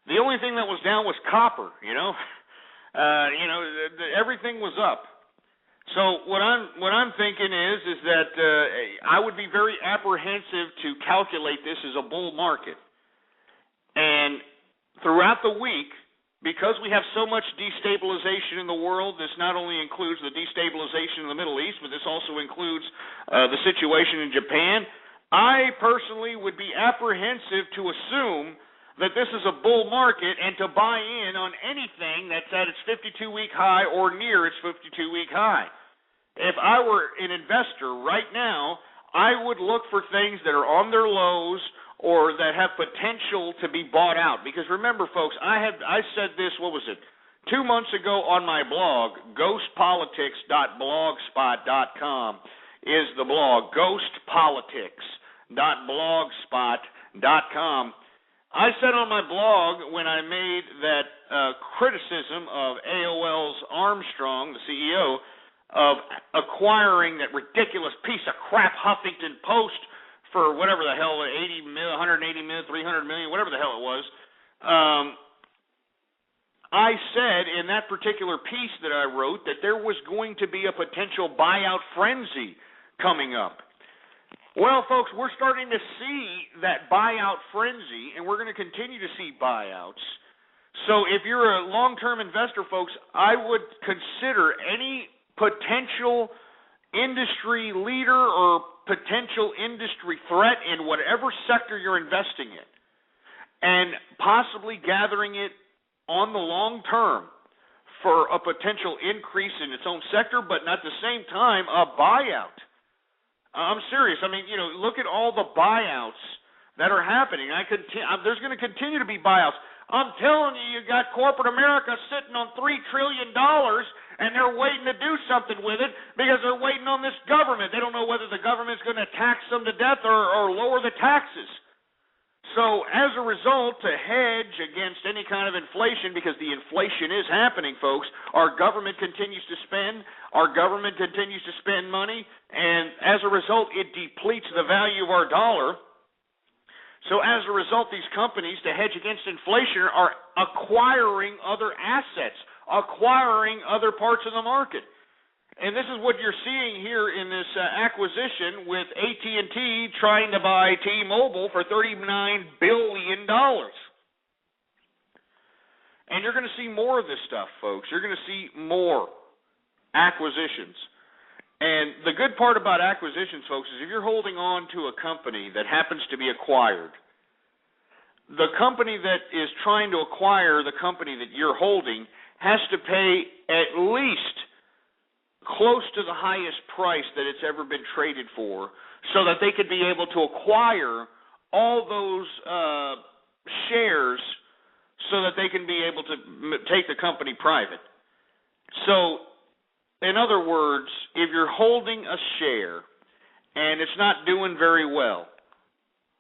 Speaker 5: The only thing that was down was copper, everything was up. So what I'm thinking is that I would be very apprehensive to calculate this as a bull market. And throughout the week, because we have so much destabilization in the world, this not only includes the destabilization in the Middle East, but this also includes the situation in Japan. I personally would be apprehensive to assume that this is a bull market and to buy in on anything that's at its 52-week high or near its 52-week high. If I were an investor right now, I would look for things that are on their lows or that have potential to be bought out. Because remember, folks, I said this, 2 months ago on my blog, ghostpolitics.blogspot.com is the blog, ghostpolitics.blogspot.com. I said on my blog when I made that criticism of AOL's Armstrong, the CEO, of acquiring that ridiculous piece of crap Huffington Post for whatever the hell, 80 million, 180 million, 300 million, whatever the hell it was. I said in that particular piece that I wrote that there was going to be a potential buyout frenzy coming up. Well, folks, we're starting to see that buyout frenzy, and we're going to continue to see buyouts. So if you're a long-term investor, folks, I would consider any potential industry leader or potential industry threat in whatever sector you're investing in and possibly gathering it on the long term for a potential increase in its own sector, but at the same time, a buyout. I'm serious. I mean, look at all the buyouts that are happening. There's going to continue to be buyouts. I'm telling you, you got corporate America sitting on $3 trillion, and they're waiting to do something with it because they're waiting on this government. They don't know whether the government's going to tax them to death or lower the taxes. So as a result, to hedge against any kind of inflation, because the inflation is happening, folks, our government continues to spend, our government continues to spend money, and as a result, it depletes the value of our dollar. So as a result, these companies, to hedge against inflation, are acquiring other assets, acquiring other parts of the market. And this is what you're seeing here in this acquisition with AT&T trying to buy T-Mobile for $39 billion. And you're going to see more of this stuff, folks. You're going to see more acquisitions. And the good part about acquisitions, folks, is if you're holding on to a company that happens to be acquired, the company that is trying to acquire the company that you're holding has to pay at least close to the highest price that it's ever been traded for so that they could be able to acquire all those shares so that they can be able to take the company private. So, in other words, if you're holding a share and it's not doing very well,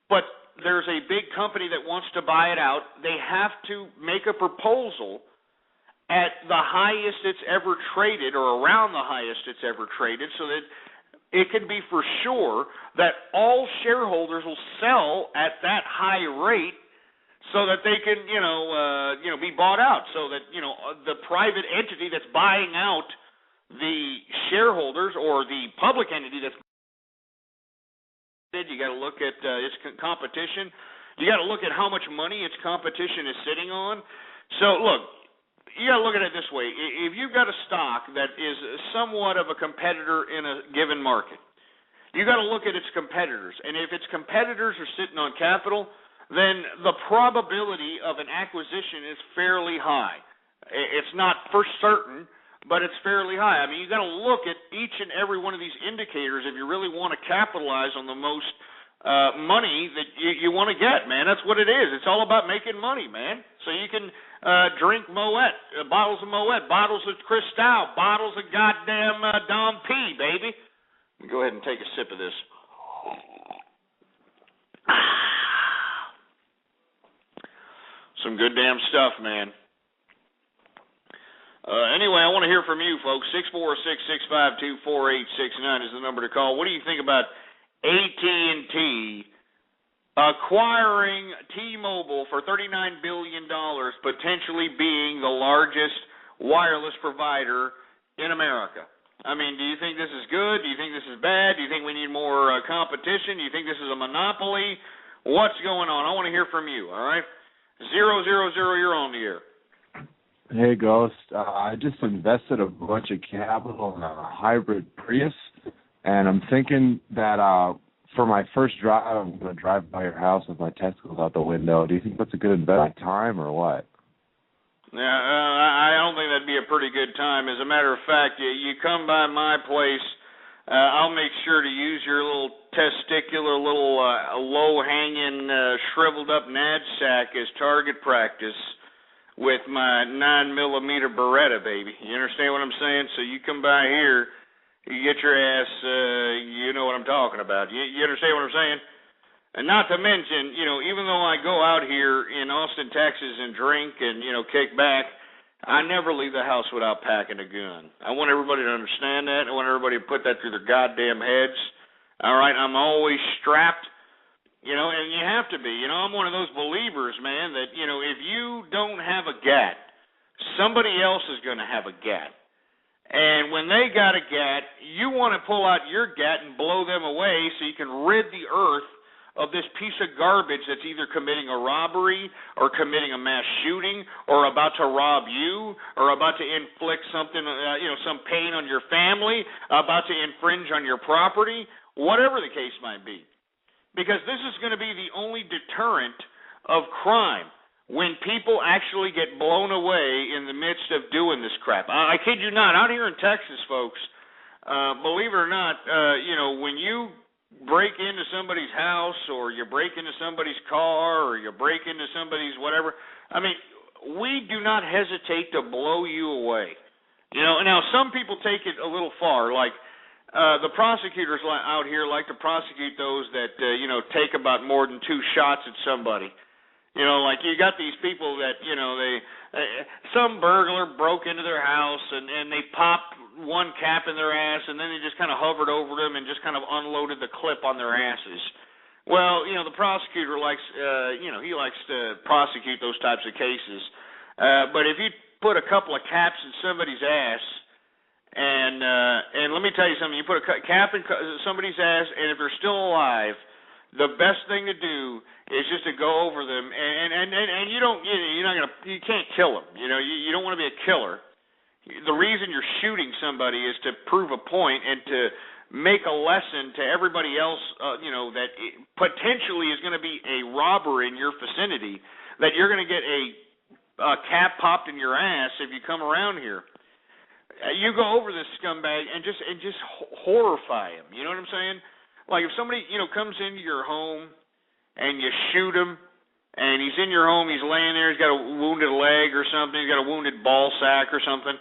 Speaker 5: but there's a big company that wants to buy it out, they have to make a proposal at the highest it's ever traded or around the highest it's ever traded so that it can be for sure that all shareholders will sell at that high rate so that they can, be bought out, so that, the private entity that's buying out the shareholders or the public entity that's, you got to look at its competition. You got to look at how much money its competition is sitting on. So, look, you got to look at it this way. If you've got a stock that is somewhat of a competitor in a given market, you got to look at its competitors. And if its competitors are sitting on capital, then the probability of an acquisition is fairly high. It's not for certain, but it's fairly high. I mean, you got to look at each and every one of these indicators if you really want to capitalize on the most money that you want to get, man. That's what it is. It's all about making money, man. So you can drink Moet, bottles of Moet, bottles of Cristal, bottles of goddamn Dom P, baby. Go ahead and take a sip of this. Some good damn stuff, man. Anyway, I want to hear from you, folks. 646-652-4869 is the number to call. What do you think about AT&T acquiring T-Mobile for $39 billion, potentially being the largest wireless provider in America? I mean, do you think this is good? Do you think this is bad? Do you think we need more competition? Do you think this is a monopoly? What's going on? I want to hear from you, all right? 000, you're on the air.
Speaker 8: Hey, Ghost. I just invested a bunch of capital in a hybrid Prius, and I'm thinking that for my first drive, I'm going to drive by your house with my testicles out the window. Do you think that's a good investment time or what?
Speaker 5: Yeah, I don't think that'd be a pretty good time. As a matter of fact, you come by my place, I'll make sure to use your little testicular, little low-hanging, shriveled-up knapsack as target practice with my 9mm Beretta, baby. You understand what I'm saying? So you come by here, you get your ass, you know what I'm talking about. You understand what I'm saying? And not to mention, even though I go out here in Austin, Texas and drink and, kick back, I never leave the house without packing a gun. I want everybody to understand that. I want everybody to put that through their goddamn heads. All right? I'm always strapped, and you have to be. I'm one of those believers, man, that, if you don't have a gat, somebody else is going to have a gat. And when they got a gat, you want to pull out your gat and blow them away so you can rid the earth of this piece of garbage that's either committing a robbery or committing a mass shooting or about to rob you or about to inflict something, some pain on your family, about to infringe on your property, whatever the case might be. Because this is going to be the only deterrent of crime, when people actually get blown away in the midst of doing this crap. I kid you not, out here in Texas, folks, believe it or not, when you break into somebody's house or you break into somebody's car or you break into somebody's whatever, I mean, we do not hesitate to blow you away. Now some people take it a little far, like the prosecutors out here like to prosecute those that, take about more than 2 shots at somebody. Like you got these people that, some burglar broke into their house and they popped one cap in their ass and then they just kind of hovered over them and just kind of unloaded the clip on their asses. Well, the prosecutor likes, he likes to prosecute those types of cases. But if you put a couple of caps in somebody's ass, and let me tell you something, you put a cap in somebody's ass, and if they're still alive, the best thing to do is just to go over them, and you can't kill them. You don't want to be a killer. The reason you're shooting somebody is to prove a point and to make a lesson to everybody else, that potentially is going to be a robber in your vicinity, that you're going to get a cap popped in your ass if you come around here. You go over this scumbag and just horrify him. You know what I'm saying? Like if somebody, comes into your home and you shoot him and he's in your home, he's laying there, he's got a wounded leg or something, he's got a wounded ball sack or something,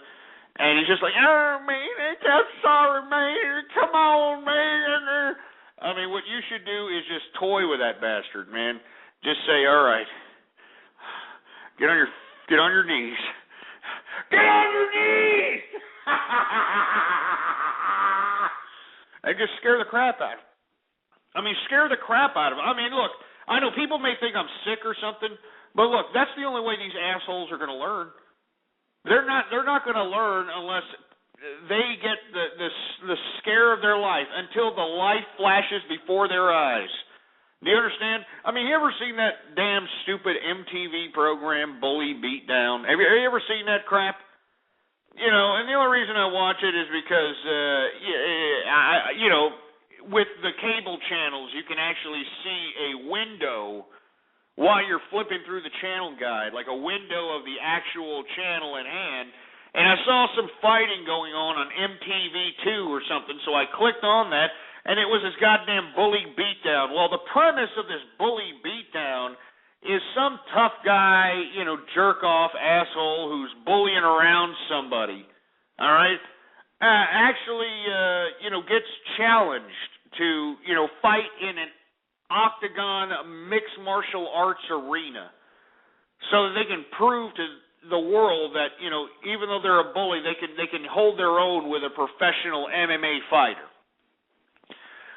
Speaker 5: and he's just like, oh, man, I'm sorry, man, come on, man. I mean, what you should do is just toy with that bastard, man. Just say, all right, get on your knees. Get on your knees! They just scare the crap out of them. I mean, scare the crap out of them. I mean, look, I know people may think I'm sick or something, but look, that's the only way these assholes are going to learn. They're not going to learn unless they get the scare of their life, until the life flashes before their eyes. Do you understand? I mean, you ever seen that damn stupid MTV program, Bully Beatdown? Have you ever seen that crap? You know, and the only reason I watch it is because, with the cable channels, you can actually see a window while you're flipping through the channel guide, like a window of the actual channel at hand. And I saw some fighting going on MTV2 or something, so I clicked on that, and it was this goddamn Bully Beatdown. Well, the premise of this Bully Beatdown is some tough guy, jerk-off asshole who's bullying around somebody, all right, gets challenged to, fight in an octagon mixed martial arts arena so that they can prove to the world that, even though they're a bully, they can hold their own with a professional MMA fighter.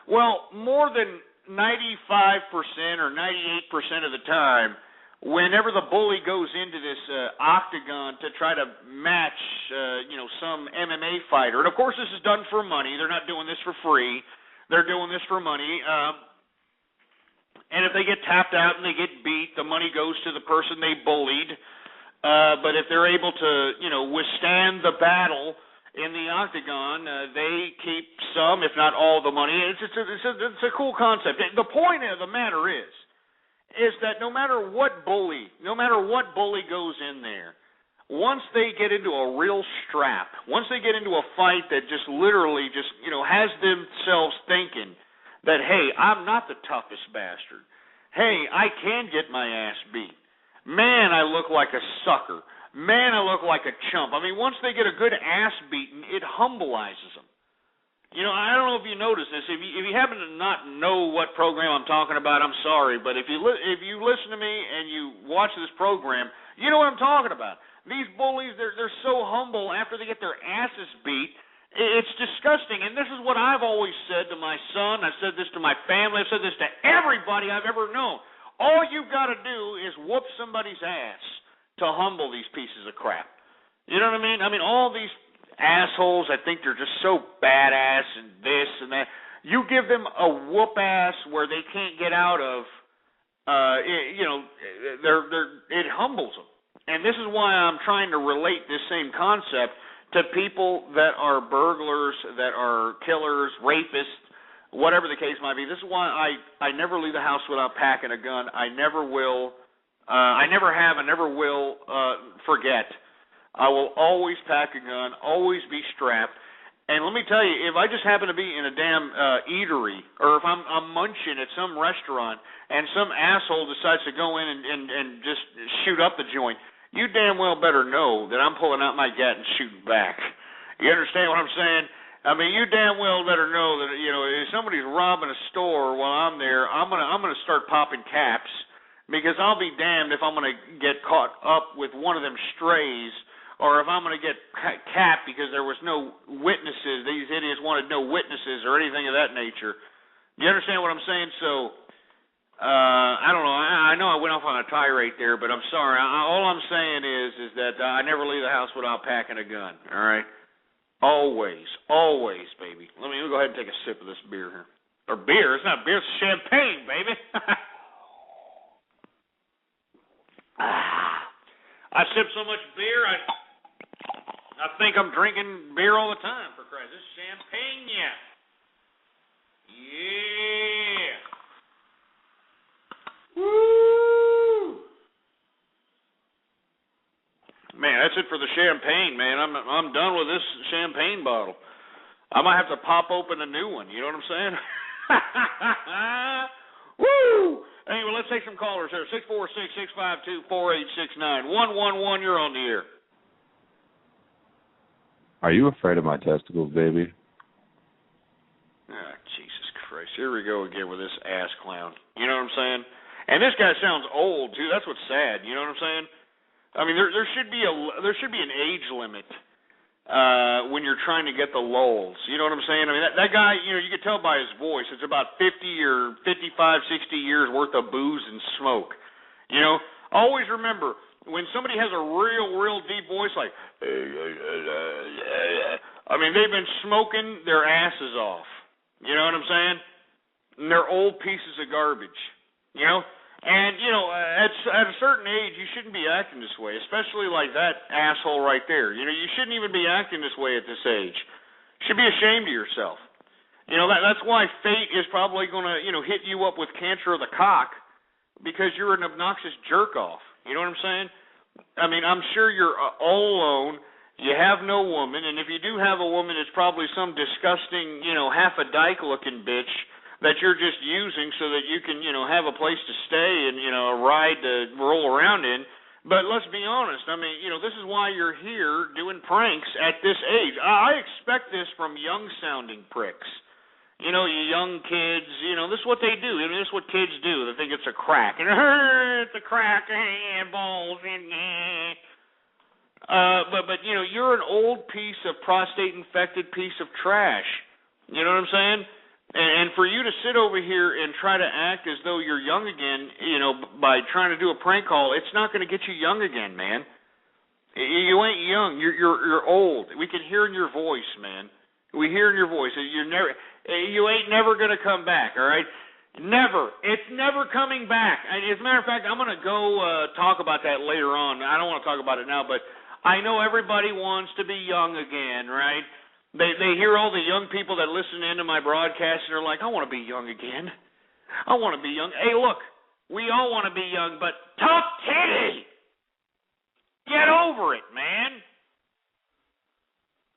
Speaker 5: Well, more than 95% or 98% of the time, whenever the bully goes into this octagon to try to match, some MMA fighter, and of course this is done for money. They're not doing this for free. They're doing this for money. And if they get tapped out and they get beat, the money goes to the person they bullied. But if they're able to, withstand the battle in the octagon, they keep some, if not all, the money. It's a cool concept. The point of the matter is that no matter what bully goes in there, once they get into a real strap, once they get into a fight that just literally has themselves thinking that, hey, I'm not the toughest bastard. Hey, I can get my ass beat. Man, I look like a sucker. Man, I look like a chump. I mean, once they get a good ass beaten, it humbleizes them. I don't know if you notice this. If you happen to not know what program I'm talking about, I'm sorry. But if you listen to me and you watch this program, you know what I'm talking about. These bullies, they're so humble after they get their asses beat. It's disgusting. And this is what I've always said to my son. I've said this to my family. I've said this to everybody I've ever known. All you've got to do is whoop somebody's ass to humble these pieces of crap. You know what I mean? I mean, all these assholes, I think they're just so badass and this and that. You give them a whoop ass where they can't get out of, it humbles them. And this is why I'm trying to relate this same concept to people that are burglars, that are killers, rapists, whatever the case might be. This is why I never leave the house without packing a gun. I never will. I never have and never will forget. I will always pack a gun, always be strapped. And let me tell you, if I just happen to be in a damn eatery, or if I'm munching at some restaurant and some asshole decides to go in and just shoot up the joint, you damn well better know that I'm pulling out my gat and shooting back. You understand what I'm saying? I mean, you damn well better know that, if somebody's robbing a store while I'm there, I'm gonna start popping caps, because I'll be damned if I'm gonna get caught up with one of them strays, or if I'm gonna get capped because there was no witnesses. These idiots wanted no witnesses or anything of that nature. You understand what I'm saying? So, I don't know. I know I went off on a tirade there, but I'm sorry. All I'm saying is that I never leave the house without packing a gun. All right. Always, baby. Let me go ahead and take a sip of this beer here. Or beer? It's not beer, it's champagne, baby. I sip so much beer, I think I'm drinking beer all the time, for Christ. This is champagne, yeah. Woo! Man, that's it for the champagne, man. I'm done with this champagne bottle. I might have to pop open a new one. You know what I'm saying? Woo! Anyway, let's take some callers here. 646-652-4869. 111, you're on the air.
Speaker 8: Are you afraid of my testicles, baby?
Speaker 5: Ah, Jesus Christ. Here we go again with this ass clown. You know what I'm saying? And this guy sounds old, too. That's what's sad. You know what I'm saying? I mean, there should be an age limit when you're trying to get the lulls. You know what I'm saying? I mean, that guy, you know, you can tell by his voice, it's about 50 or 55, 60 years worth of booze and smoke. You know, always remember, when somebody has a real deep voice like, I mean, they've been smoking their asses off. You know what I'm saying? And they're old pieces of garbage, you know? And, you know, at a certain age, you shouldn't be acting this way, especially like that asshole right there. You know, you shouldn't even be acting this way at this age. You should be ashamed of yourself. You know, that's why fate is probably going to, you know, hit you up with cancer of the cock because you're an obnoxious jerk-off. You know what I'm saying? I mean, I'm sure you're all alone. You have no woman, and if you do have a woman, it's probably some disgusting, you know, half-a-dyke-looking bitch that you're just using so that you can, you know, have a place to stay and, you know, a ride to roll around in. But let's be honest. I mean, you know, this is why you're here doing pranks at this age. I expect this from young-sounding pricks. You know, you young kids, you know, this is what they do. I mean, this is what kids do. They think it's a crack. And it's a crack, balls, but, you know, you're an old piece of prostate-infected piece of trash. You know what I'm saying? And for you to sit over here and try to act as though you're young again, you know, by trying to do a prank call, it's not going to get you young again, man. You ain't young. You're old. We can hear in your voice, man. We hear in your voice. You ain't never going to come back, all right? Never. It's never coming back. As a matter of fact, I'm going to go talk about that later on. I don't want to talk about it now, but I know everybody wants to be young again, right? They hear all the young people that listen into my broadcast and they're like, I want to be young again. I want to be young. Hey, look, we all want to be young, but tough titty. Get over it, man.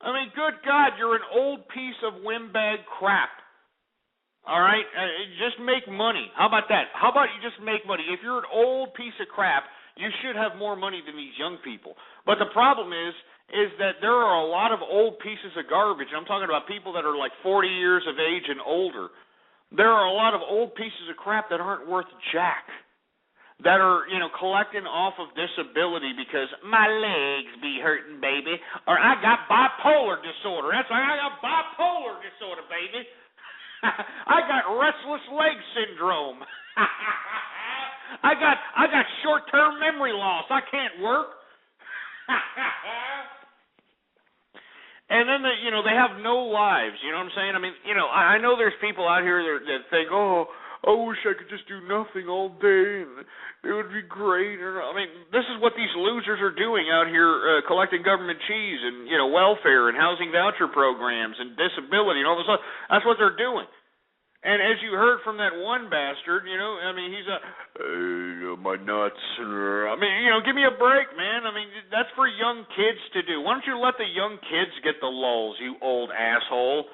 Speaker 5: I mean, good God, you're an old piece of windbag crap. All right? Just make money. How about that? How about you just make money? If you're an old piece of crap, you should have more money than these young people. But the problem is that there are a lot of old pieces of garbage. I'm talking about people that are like 40 years of age and older. There are a lot of old pieces of crap that aren't worth jack, that are, you know, collecting off of disability because my legs be hurting, baby, or I got bipolar disorder. That's right, I got bipolar disorder, baby. I got restless leg syndrome. I got short-term memory loss. I can't work. And then, they have no lives. You know what I'm saying? I mean, I know there's people out here that think, oh, I wish I could just do nothing all day and it would be great. I mean, this is what these losers are doing out here, collecting government cheese and, welfare and housing voucher programs and disability and all this stuff. That's what they're doing. And as you heard from that one bastard, he's my nuts. I mean, give me a break, man. I mean, that's for young kids to do. Why don't you let the young kids get the lulls, you old asshole?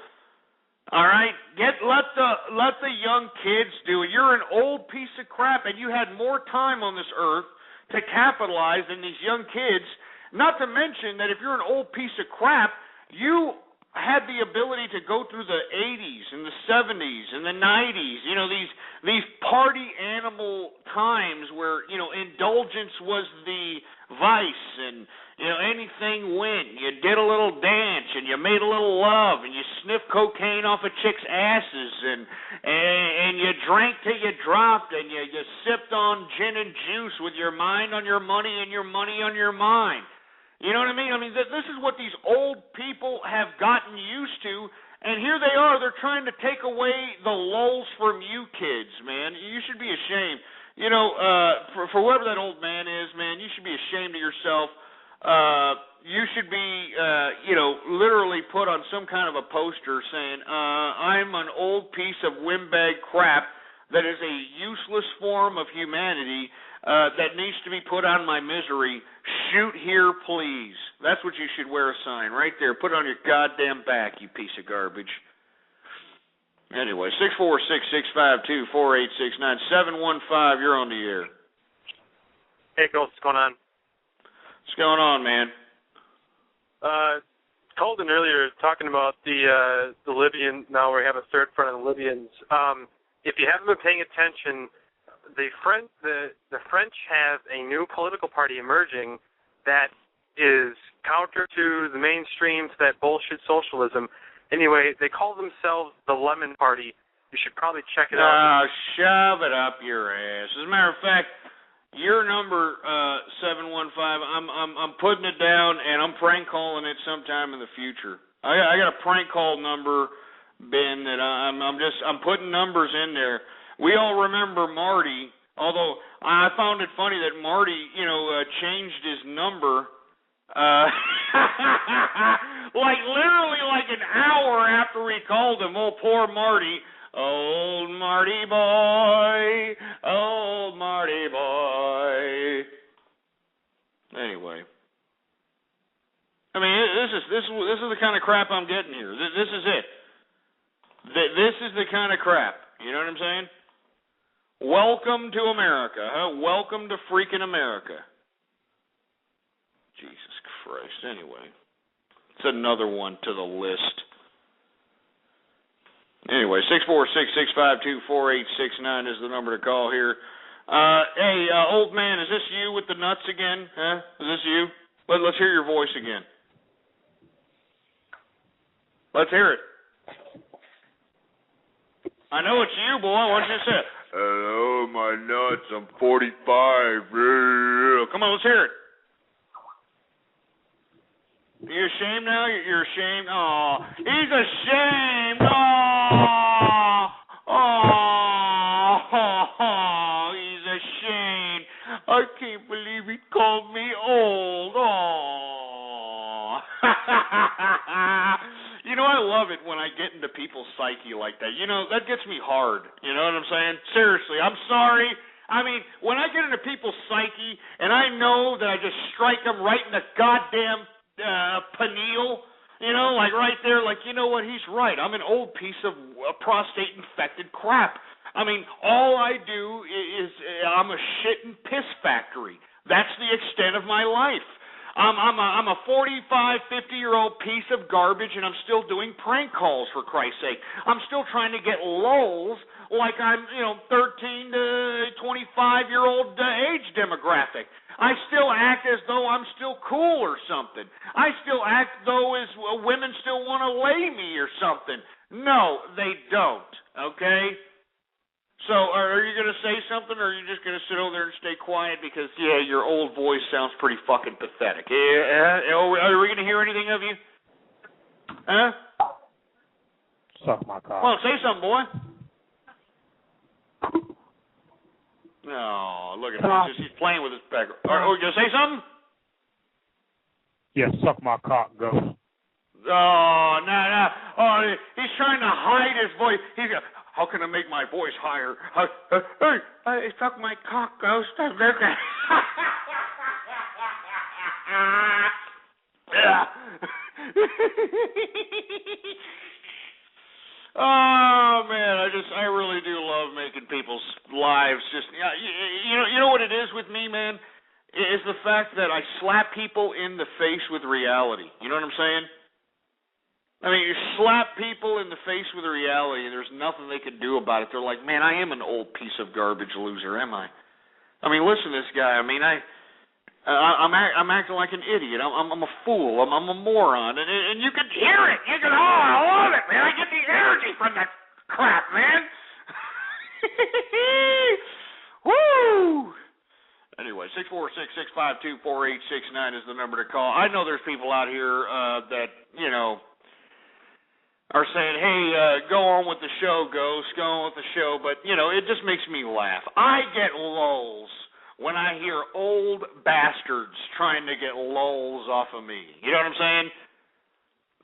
Speaker 5: All right, let the young kids do it. You're an old piece of crap, and you had more time on this earth to capitalize than these young kids. Not to mention that if you're an old piece of crap, you had the ability to go through the 80s and the 70s and the 90s, these party animal times where, indulgence was the vice and, anything went. You did a little dance and you made a little love and you sniffed cocaine off of chicks' asses and you drank till you dropped and you sipped on gin and juice with your mind on your money and your money on your mind. You know what I mean? I mean, this is what these old people have gotten used to, and here they are. They're trying to take away the lulls from you kids, man. You should be ashamed. For whoever that old man is, man, you should be ashamed of yourself. You should be, literally put on some kind of a poster saying, I'm an old piece of windbag crap that is a useless form of humanity that needs to be put on my misery. Shoot here, please. That's what you should wear a sign right there. Put it on your goddamn back, you piece of garbage. Anyway, 646-652-4869, 715, you're on the air.
Speaker 9: Hey, Ghost, what's going on?
Speaker 5: What's going on, man?
Speaker 9: Called in earlier talking about the Libyans. Now we have a third front of the Libyans. If you haven't been paying attention, the French have a new political party emerging that is counter to the mainstream, to that bullshit socialism. Anyway, they call themselves the Lemon Party. You should probably check it out.
Speaker 5: Shove it up your ass. As a matter of fact, your number 715. I'm putting it down, and I'm prank calling it sometime in the future. I got a prank call number, Ben, that I'm putting numbers in there. We all remember Marty, although I found it funny that Marty, changed his number. Like literally like an hour after we called him. Oh, poor Marty. Old Marty boy, old Marty boy. Anyway, I mean, this is the kind of crap I'm getting here. This is it. This is the kind of crap. You know what I'm saying? Welcome to America, huh? Welcome to freaking America. Jesus Christ. Anyway, it's another one to the list. Anyway, 646-652-4869 is the number to call here. Hey, old man, is this you with the nuts again? Huh? Is this you? Let's hear your voice again. Let's hear it. I know it's you, boy. Why don't you say it? Hello, my nuts. I'm 45. Come on, let's hear it. Are you ashamed now? You're ashamed? Oh, he's ashamed. Oh, he's ashamed. I can't believe he called me old. Oh. I love it when I get into people's psyche like that. That gets me hard. You know what I'm saying? Seriously, I'm sorry. I mean, when I get into people's psyche and I know that I just strike them right in the goddamn pineal, like right there, like, you know what, he's right. I'm an old piece of prostate-infected crap. I mean, all I do is I'm a shit and piss factory. That's the extent of my life. I'm a 45, 50-year-old piece of garbage, and I'm still doing prank calls, for Christ's sake. I'm still trying to get lulz like I'm, 13 to 25-year-old age demographic. I still act as though I'm still cool or something. I still act though as women still want to lay me or something. No, they don't, okay? So are you going to say something, or are you just going to sit over there and stay quiet because, your old voice sounds pretty fucking pathetic? Are we going to hear anything of you? Huh?
Speaker 6: Suck my cock.
Speaker 5: Well, say something, boy. No, look at him. He's playing with his pecker. Oh, you going to say something?
Speaker 6: Yeah, suck my cock, Ghost.
Speaker 5: Oh, no. Oh, he's trying to hide his voice. He's going, how can I make my voice higher? Hey, suck my cock, Ghost. Oh man, I really do love making people's lives just. You know what it is with me, man, is the fact that I slap people in the face with reality. You know what I'm saying? I mean, you slap people in the face with reality, and there's nothing they can do about it. They're like, man, I am an old piece of garbage loser, am I? I mean, listen to this guy. I mean, I'm acting like an idiot. I'm a fool. I'm a moron, and you can hear it. You can, I love it, man. I get the energy from that crap, man. Woo! Anyway, 646-652-4869 is the number to call. I know there's people out here that, are saying, hey, go on with the show, Ghost, go on with the show, but, it just makes me laugh. I get lulz when I hear old bastards trying to get lulz off of me. You know what I'm saying?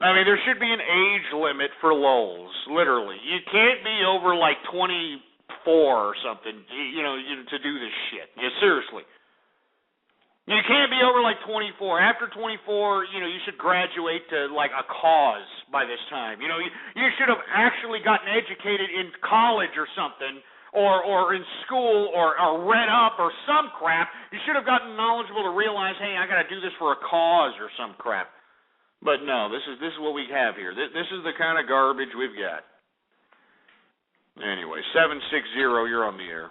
Speaker 5: I mean, there should be an age limit for lulz, literally. You can't be over, 24 or something, to do this shit. Yeah, seriously. You can't be over 24. After 24, you should graduate to a cause by this time. You should have actually gotten educated in college or something, or in school, or read up or some crap. You should have gotten knowledgeable to realize, hey, I got to do this for a cause or some crap. But no, this is what we have here. This is the kind of garbage we've got. Anyway, 760, you're on the air.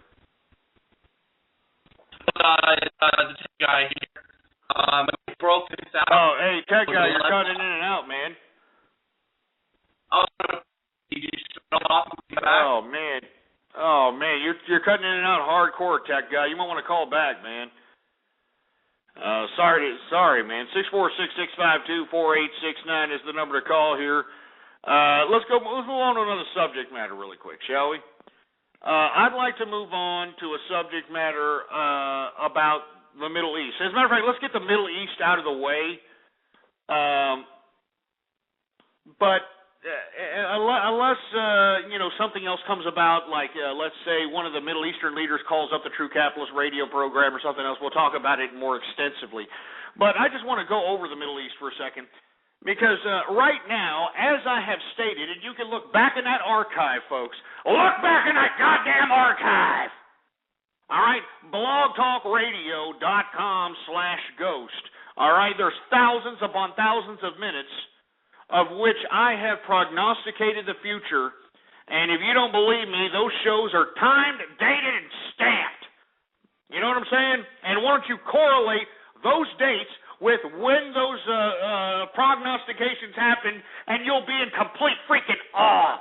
Speaker 10: The guy here. My broke this out.
Speaker 5: Oh, hey, tech guy, you're cutting in and out, man.
Speaker 10: Oh, you just shut off and come back?
Speaker 5: Oh man, you're cutting in and out hardcore, tech guy. You might want to call back, man. Sorry, man. 646-652-4869 is the number to call here. Let's move on to another subject matter really quick, shall we? I'd like to move on to a subject matter about the Middle East. As a matter of fact, let's get the Middle East out of the way. But unless something else comes about, like let's say one of the Middle Eastern leaders calls up the True Capitalist radio program or something else, we'll talk about it more extensively. But I just want to go over the Middle East for a second, because right now, as I have stated, and you can look back in that archive, folks. Look back in that goddamn archive. All right, blogtalkradio.com/ghost. All right, there's thousands upon thousands of minutes of which I have prognosticated the future, and if you don't believe me, those shows are timed, dated, and stamped. You know what I'm saying? And why don't you correlate those dates with when those prognostications happened, and you'll be in complete freaking awe.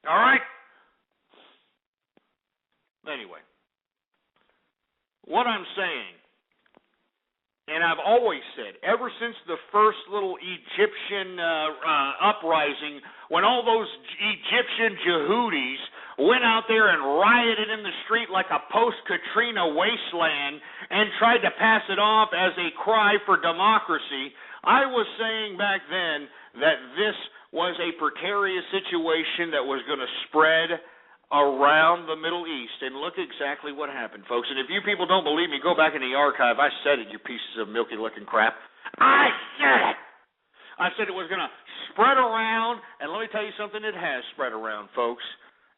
Speaker 5: All right? Anyway, what I'm saying, and I've always said, ever since the first little Egyptian uprising, when all those Egyptian Yehudis went out there and rioted in the street like a post-Katrina wasteland and tried to pass it off as a cry for democracy, I was saying back then that this was a precarious situation that was going to spread around the Middle East, and look exactly what happened, folks. And if you people don't believe me, go back in the archive. I said it, you pieces of milky-looking crap. I said it! I said it was going to spread around, and let me tell you something, it has spread around, folks.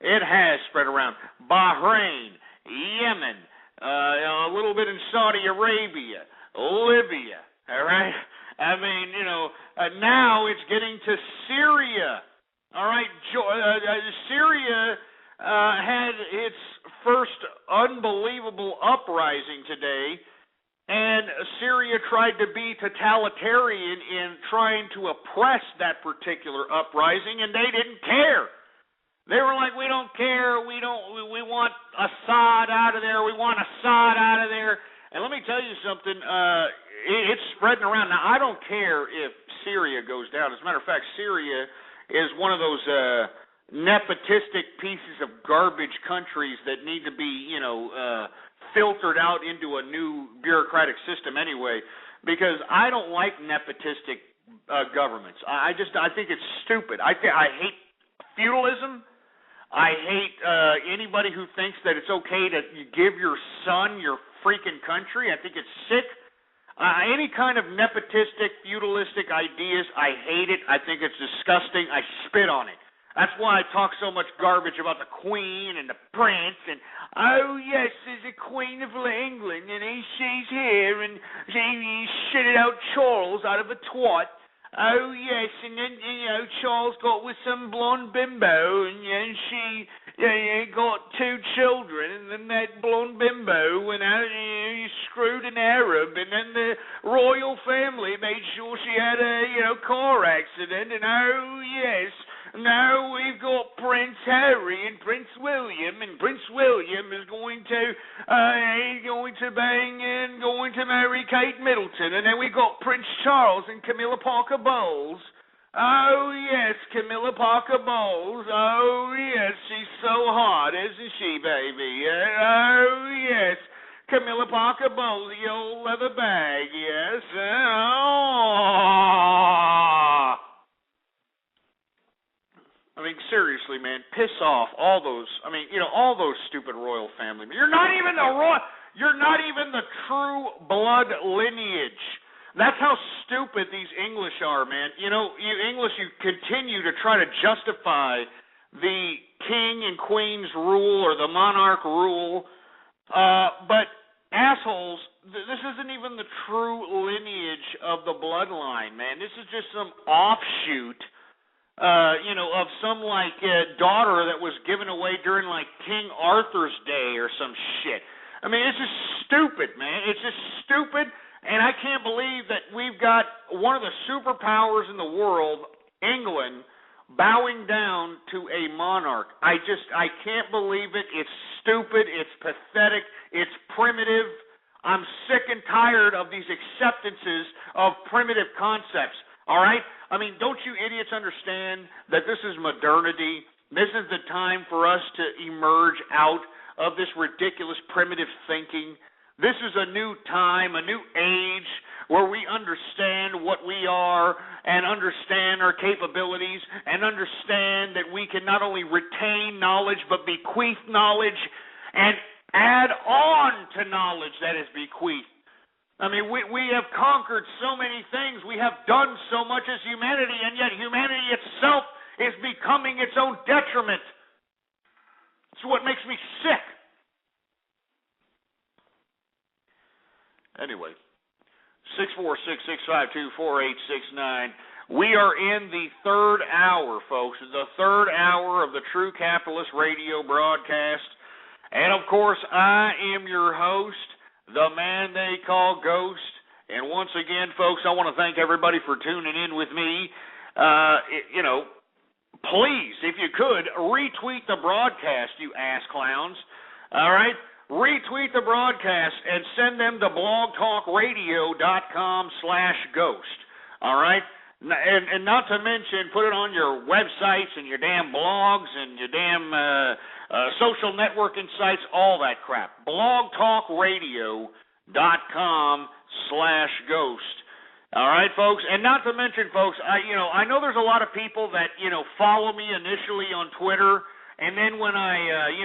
Speaker 5: It has spread around. Bahrain, Yemen, a little bit in Saudi Arabia, Libya, all right? I mean, now it's getting to Syria, all right? Syria had its first unbelievable uprising today, and Syria tried to be totalitarian in trying to oppress that particular uprising, and they didn't care. They were like, we don't care, we want Assad out of there, we want Assad out of there. And let me tell you something, it's spreading around. Now, I don't care if Syria goes down. As a matter of fact, Syria is one of those nepotistic pieces of garbage countries that need to be, filtered out into a new bureaucratic system anyway, because I don't like nepotistic governments. I think it's stupid. I hate feudalism. I hate anybody who thinks that it's okay to give your son your freaking country. I think it's sick. Any kind of nepotistic, feudalistic ideas, I hate it. I think it's disgusting. I spit on it. That's why I talk so much garbage about the Queen and the Prince and, oh yes, there's a Queen of England and she's here and she shitted out Charles out of a twat. Oh yes, and then, Charles got with some blonde bimbo and she got 2 children, and then that blonde bimbo went out and screwed an Arab, and then the royal family made sure she had a, car accident, and oh yes, now we've got Prince Harry and Prince William, and Prince William is going to bang and going to marry Kate Middleton, and then we've got Prince Charles and Camilla Parker Bowles. Oh yes, Camilla Parker Bowles. Oh yes, she's so hot, isn't she, baby? Oh yes, Camilla Parker Bowles, the old leather bag. Yes. Oh. I mean, seriously, man, piss off all those. I mean, all those stupid royal family. You're not even the true blood lineage. That's how stupid these English are, man. You English, you continue to try to justify the king and queen's rule or the monarch rule, but assholes, this isn't even the true lineage of the bloodline, man. This is just some offshoot. Of some daughter that was given away during King Arthur's day or some shit. I mean, it's just stupid, man. It's just stupid, And I can't believe that we've got one of the superpowers in the world, England, bowing down to a monarch. I can't believe it. It's stupid. It's pathetic. It's primitive. I'm sick and tired of these acceptances of primitive concepts. All right? I mean, don't you idiots understand that this is modernity? This is the time for us to emerge out of this ridiculous primitive thinking. This is a new time, a new age, where we understand what we are and understand our capabilities and understand that we can not only retain knowledge but bequeath knowledge and add on to knowledge that is bequeathed. I mean, we have conquered so many things. We have done so much as humanity, and yet humanity itself is becoming its own detriment. It's what makes me sick. Anyway, 646-652-4869. We are in the third hour, folks, the third hour of the True Capitalist radio broadcast. And, of course, I am your host, the man they call Ghost. And once again, folks, I want to thank everybody for tuning in with me. Please, if you could, retweet the broadcast, you ass clowns. All right? Retweet the broadcast and send them to blogtalkradio.com/ghost. All right? And not to mention, put it on your websites and your damn blogs and your damn social networking sites, all that crap. blogtalkradio.com/ghost. All right, folks? And not to mention, folks, I know there's a lot of people that, follow me initially on Twitter. And then when I,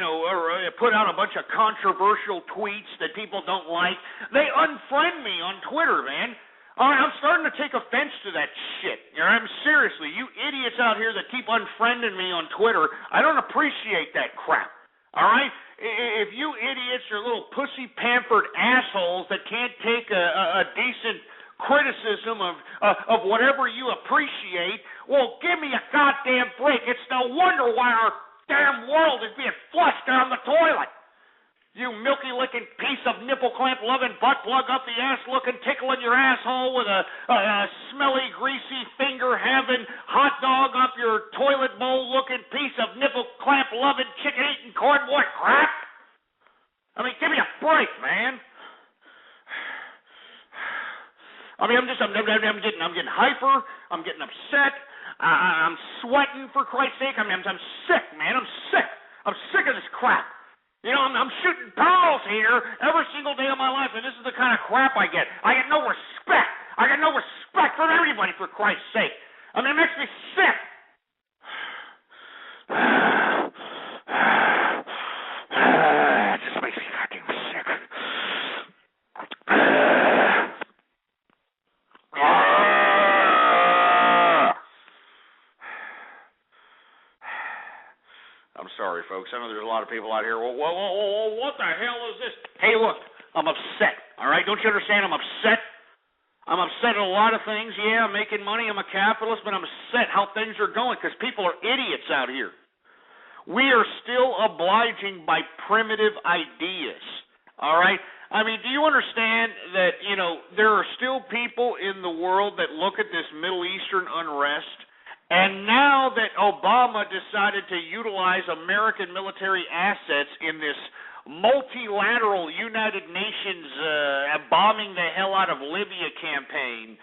Speaker 5: put out a bunch of controversial tweets that people don't like, they unfriend me on Twitter, man. All right, I'm starting to take offense to that shit. I'm seriously, you idiots out here that keep unfriending me on Twitter, I don't appreciate that crap. All right? If you idiots are little pussy-pampered assholes that can't take a decent criticism of whatever you appreciate, well, give me a goddamn break. It's no wonder why our damn world is being flushed down the toilet. You milky-licking piece of nipple-clamp-loving, butt-plug up-the-ass-looking, tickling your asshole with a smelly, greasy, finger-having, hot dog up your toilet bowl-looking piece of nipple-clamp-loving, chicken-eating, cardboard crap. I mean, give me a break, man. I mean, I'm getting hyper. I'm getting upset. I'm sweating, for Christ's sake. I'm sick, man. I'm sick. I'm sick of this crap. I'm shooting pearls here every single day of my life, and this is the kind of crap I get. I get no respect. I get no respect from everybody, for Christ's sake. I mean, it makes me sick. It just makes me fucking sick. I'm sorry, folks. I know there's a lot of people out here. Well, what the hell is this? Hey, look, I'm upset. All right? Don't you understand? I'm upset. I'm upset at a lot of things. Yeah, I'm making money. I'm a capitalist, but I'm upset how things are going because people are idiots out here. We are still obliging by primitive ideas. All right? I mean, do you understand that, there are still people in the world that look at this Middle Eastern unrest, and now that Obama decided to utilize American military assets in this multilateral United Nations bombing the hell out of Libya campaign,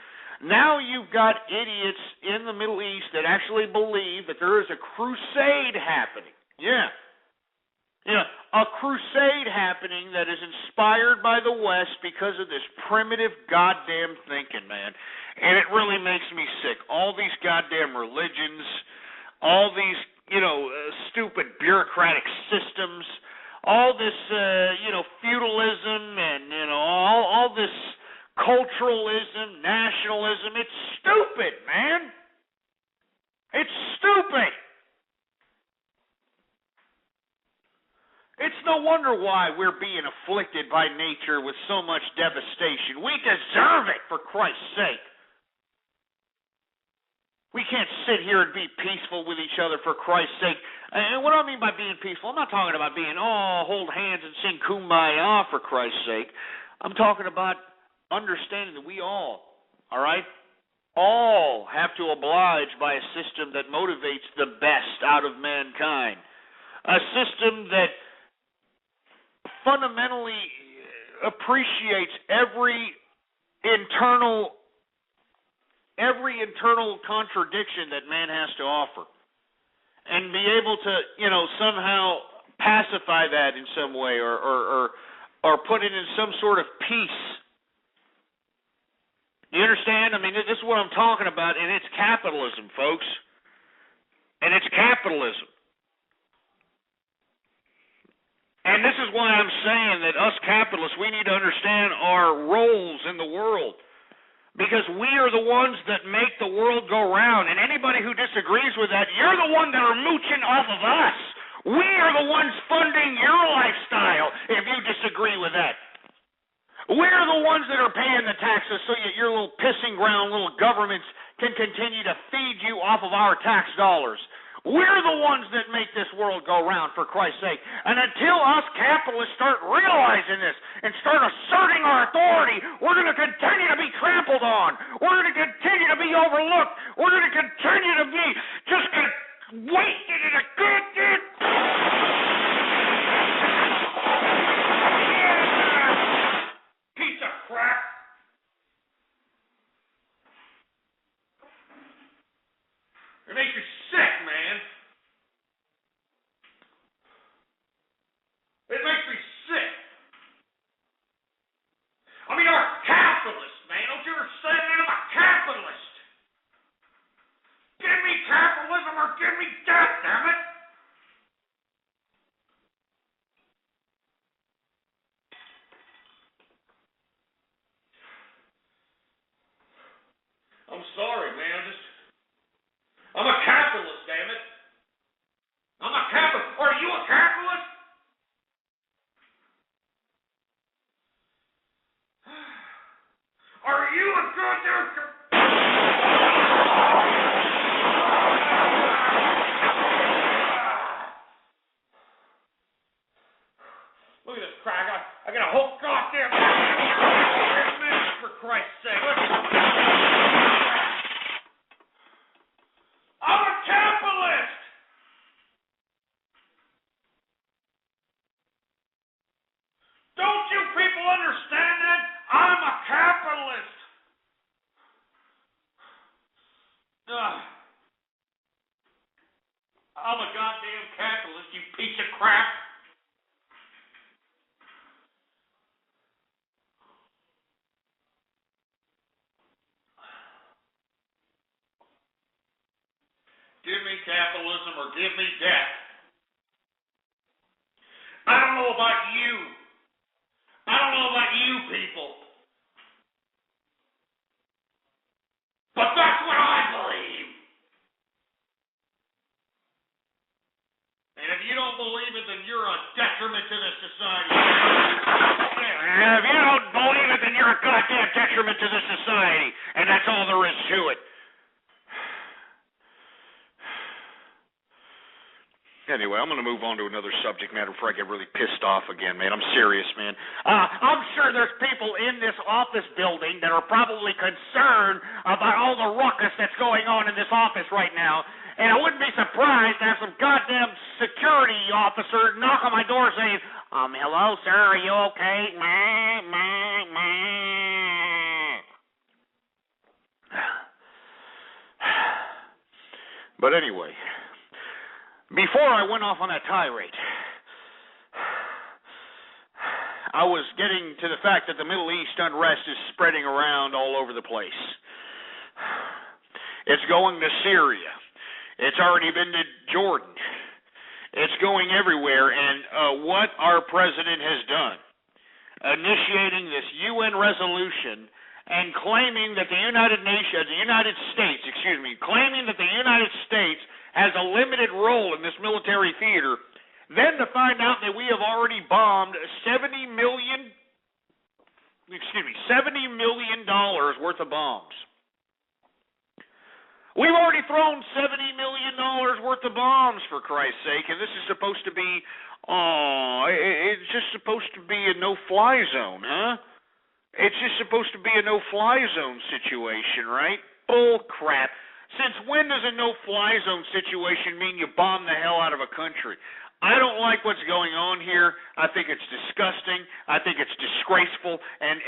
Speaker 5: now you've got idiots in the Middle East that actually believe that there is a crusade happening. Yeah. A crusade happening that is inspired by the West because of this primitive goddamn thinking, man. And it really makes me sick. All these goddamn religions, all these, stupid bureaucratic systems, all this, feudalism and, all this culturalism, nationalism. It's stupid, man. It's stupid. It's no wonder why we're being afflicted by nature with so much devastation. We deserve it, for Christ's sake. We can't sit here and be peaceful with each other, for Christ's sake. And what do I mean by being peaceful? I'm not talking about being, hold hands and sing Kumbaya, for Christ's sake. I'm talking about understanding that we all have to oblige by a system that motivates the best out of mankind. A system that fundamentally appreciates every internal contradiction that man has to offer, and be able to, somehow pacify that in some way, or put it in some sort of peace. You understand? I mean, this is what I'm talking about, and it's capitalism, folks. And it's capitalism. And this is why I'm saying that us capitalists, we need to understand our roles in the world. Because we are the ones that make the world go round. And anybody who disagrees with that, you're the one that are mooching off of us. We are the ones funding your lifestyle if you disagree with that. We're the ones that are paying the taxes so that your little pissing ground little governments can continue to feed you off of our tax dollars. We're the ones that make this world go round, for Christ's sake. And until us capitalists start realizing this and start asserting our authority, we're going to continue to be trampled on. We're going to continue to be overlooked. We're going to continue to be just wasted in a goddamn... piece of crap. It makes you sick, man. It makes me sick. I mean, I'm a capitalist, man. Don't you understand, man? I'm a capitalist. Give me capitalism or give me death, damn it. I'm sorry, man. I'm a capitalist, damn it. I'm a capitalist. Are you a capitalist? Are you a goddamn... Look at this crack. I got a whole goddamn minute, for Christ's sake. I'm a capitalist! Don't you people understand that? I'm a capitalist! I'm a goddamn capitalist, you piece of crap! Give me capitalism or give me death. I don't know about you. I don't know about you people. But that's what I believe. And if you don't believe it, then you're a detriment to this society. If you don't believe it, then you're a goddamn detriment to this society. And that's all there is to it. Anyway, I'm going to move on to another subject matter before I get really pissed off again, man. I'm serious, man. I'm sure there's people in this office building that are probably concerned about all the ruckus that's going on in this office right now. And I wouldn't be surprised to have some goddamn security officer knock on my door saying, hello, sir, are you okay? But anyway... before I went off on that tirade, I was getting to the fact that the Middle East unrest is spreading around all over the place. It's going to Syria. It's already been to Jordan. It's going everywhere. And what our president has done, initiating this UN resolution and claiming that the United States has a limited role in this military theater, then to find out that we have already bombed $70 million worth of bombs. We've already thrown $70 million worth of bombs, for Christ's sake, and this is supposed to be, it's just supposed to be a no-fly zone, huh? It's just supposed to be a no-fly zone situation, right? Bull crap. Since when does a no-fly zone situation mean you bomb the hell out of a country? I don't like what's going on here. I think it's disgusting. I think it's disgraceful. And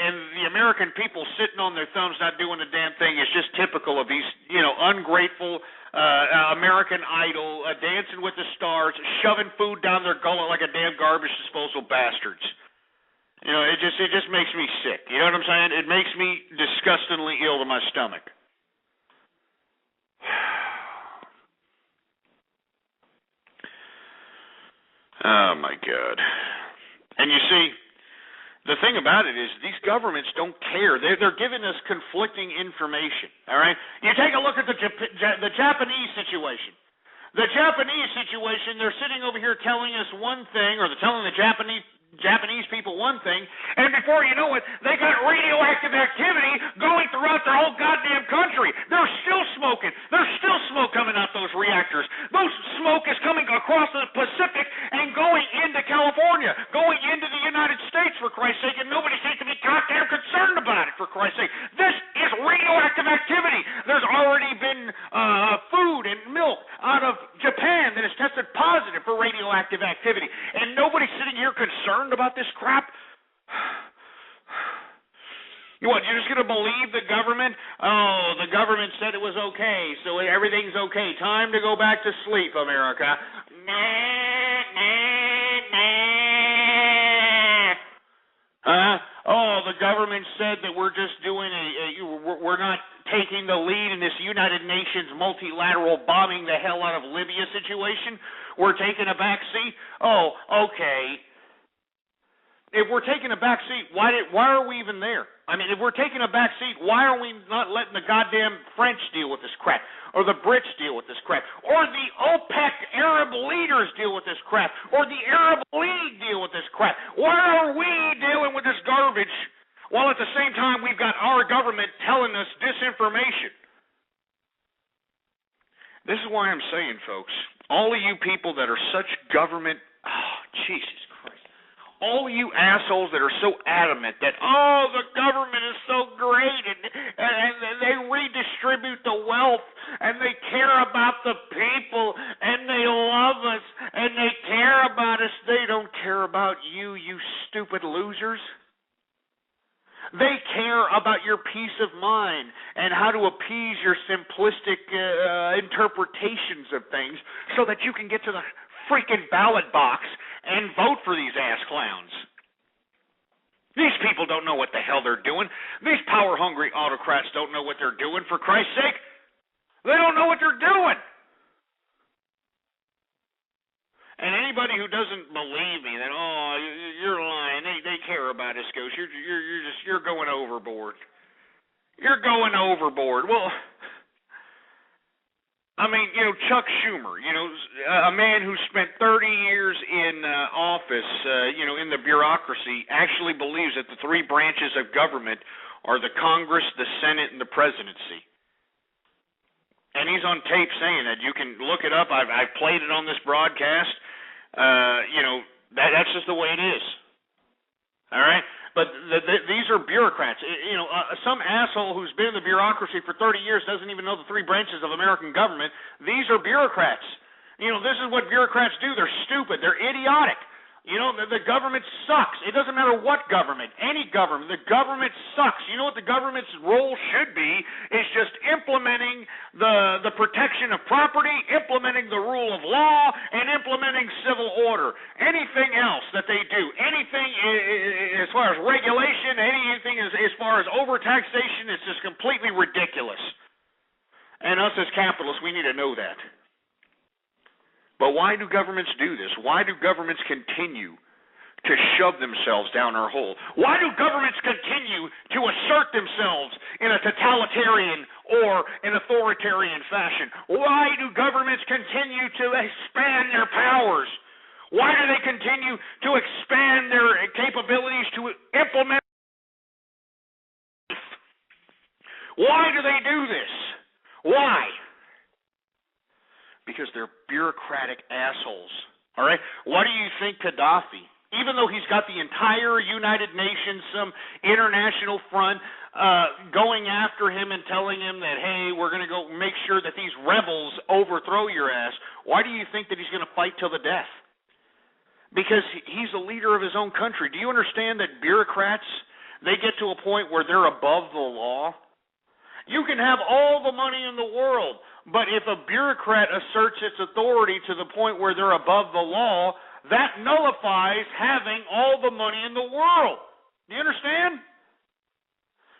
Speaker 5: the American people sitting on their thumbs not doing a damn thing is just typical of these, ungrateful American Idol, Dancing with the Stars, shoving food down their gullet like a damn garbage disposal bastards. It just makes me sick. You know what I'm saying? It makes me disgustingly ill to my stomach. Oh, my God. And you see, the thing about it is these governments don't care. They're giving us conflicting information, all right? You take a look at the Japanese situation. The Japanese situation, they're sitting over here telling us one thing, or they're telling the Japanese people one thing, and before you know it, they got radioactive activity going throughout their whole goddamn country. They're still smoking. There's still smoke coming out those reactors. Those smoke is coming across the Pacific and going into California, going into the United States, for Christ's sake, and nobody seems to be goddamn concerned about it, for Christ's sake. This is radioactive activity. There's already been food and milk out of Japan that has tested positive for radioactive activity, and nobody's sitting here concerned about this crap. What, you're just going to believe the government? Oh, the government said it was okay, so everything's okay. Time to go back to sleep, America. Oh, the government said that we're just doing we're not taking the lead in this United Nations multilateral bombing the hell out of Libya situation. We're taking a back seat. Oh, okay. If we're taking a back seat, why are we even there? I mean, if we're taking a back seat, why are we not letting the goddamn French deal with this crap, or the Brits deal with this crap, or the OPEC Arab leaders deal with this crap, or the Arab League deal with this crap? Why are we dealing with this garbage while at the same time we've got our government telling us disinformation? This is why I'm saying, folks, all of you people that are such government, Jesus Christ, all you assholes that are so adamant that, the government is so great and they redistribute the wealth and they care about the people and they love us and they care about us, they don't care about you, you stupid losers. They care about your peace of mind and how to appease your simplistic interpretations of things so that you can get to the freaking ballot box and vote for these ass clowns. These people don't know what the hell they're doing. These power-hungry autocrats don't know what they're doing, for Christ's sake. They don't know what they're doing. And anybody who doesn't believe me that, you're lying, they care about us, Ghost, you're going overboard. You're going overboard. Well, I mean, Chuck Schumer, a man who spent 30 years in office, in the bureaucracy, actually believes that the three branches of government are the Congress, the Senate, and the presidency. And he's on tape saying that. You can look it up. I've played it on this broadcast. That's just the way it is. All right? But these are bureaucrats. Some asshole who's been in the bureaucracy for 30 years doesn't even know the three branches of American government. These are bureaucrats. This is what bureaucrats do. They're stupid. They're idiotic. The government sucks. It doesn't matter what government, any government. The government sucks. You know what the government's role should be is just implementing the protection of property, implementing the rule of law, and implementing civil order. Anything else that they do, anything as far as regulation, anything as far as overtaxation, is just completely ridiculous. And us as capitalists, we need to know that. But why do governments do this? Why do governments continue to shove themselves down our hole? Why do governments continue to assert themselves in a totalitarian or an authoritarian fashion? Why do governments continue to expand their powers? Why do they continue to expand their capabilities to implement? Why do they do this? Why? Because they're bureaucratic assholes. All right? Why do you think Gaddafi even though he's got the entire United Nations, some international front, going after him and telling him that, hey, we're going to go make sure that these rebels overthrow your ass, why do you think that he's going to fight till the death? Because he's a leader of his own country. Do you understand that bureaucrats, they get to a point where they're above the law? You can have all the money in the world, but if a bureaucrat asserts its authority to the point where they're above the law, that nullifies having all the money in the world. Do you understand?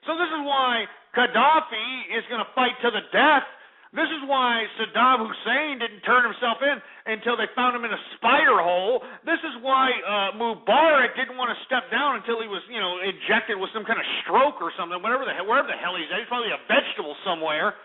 Speaker 5: So this is why Gaddafi is going to fight to the death. This is why Saddam Hussein didn't turn himself in until they found him in a spider hole. This is why Mubarak didn't want to step down until he was, injected with some kind of stroke or something, wherever the hell he's at. He's probably a vegetable somewhere.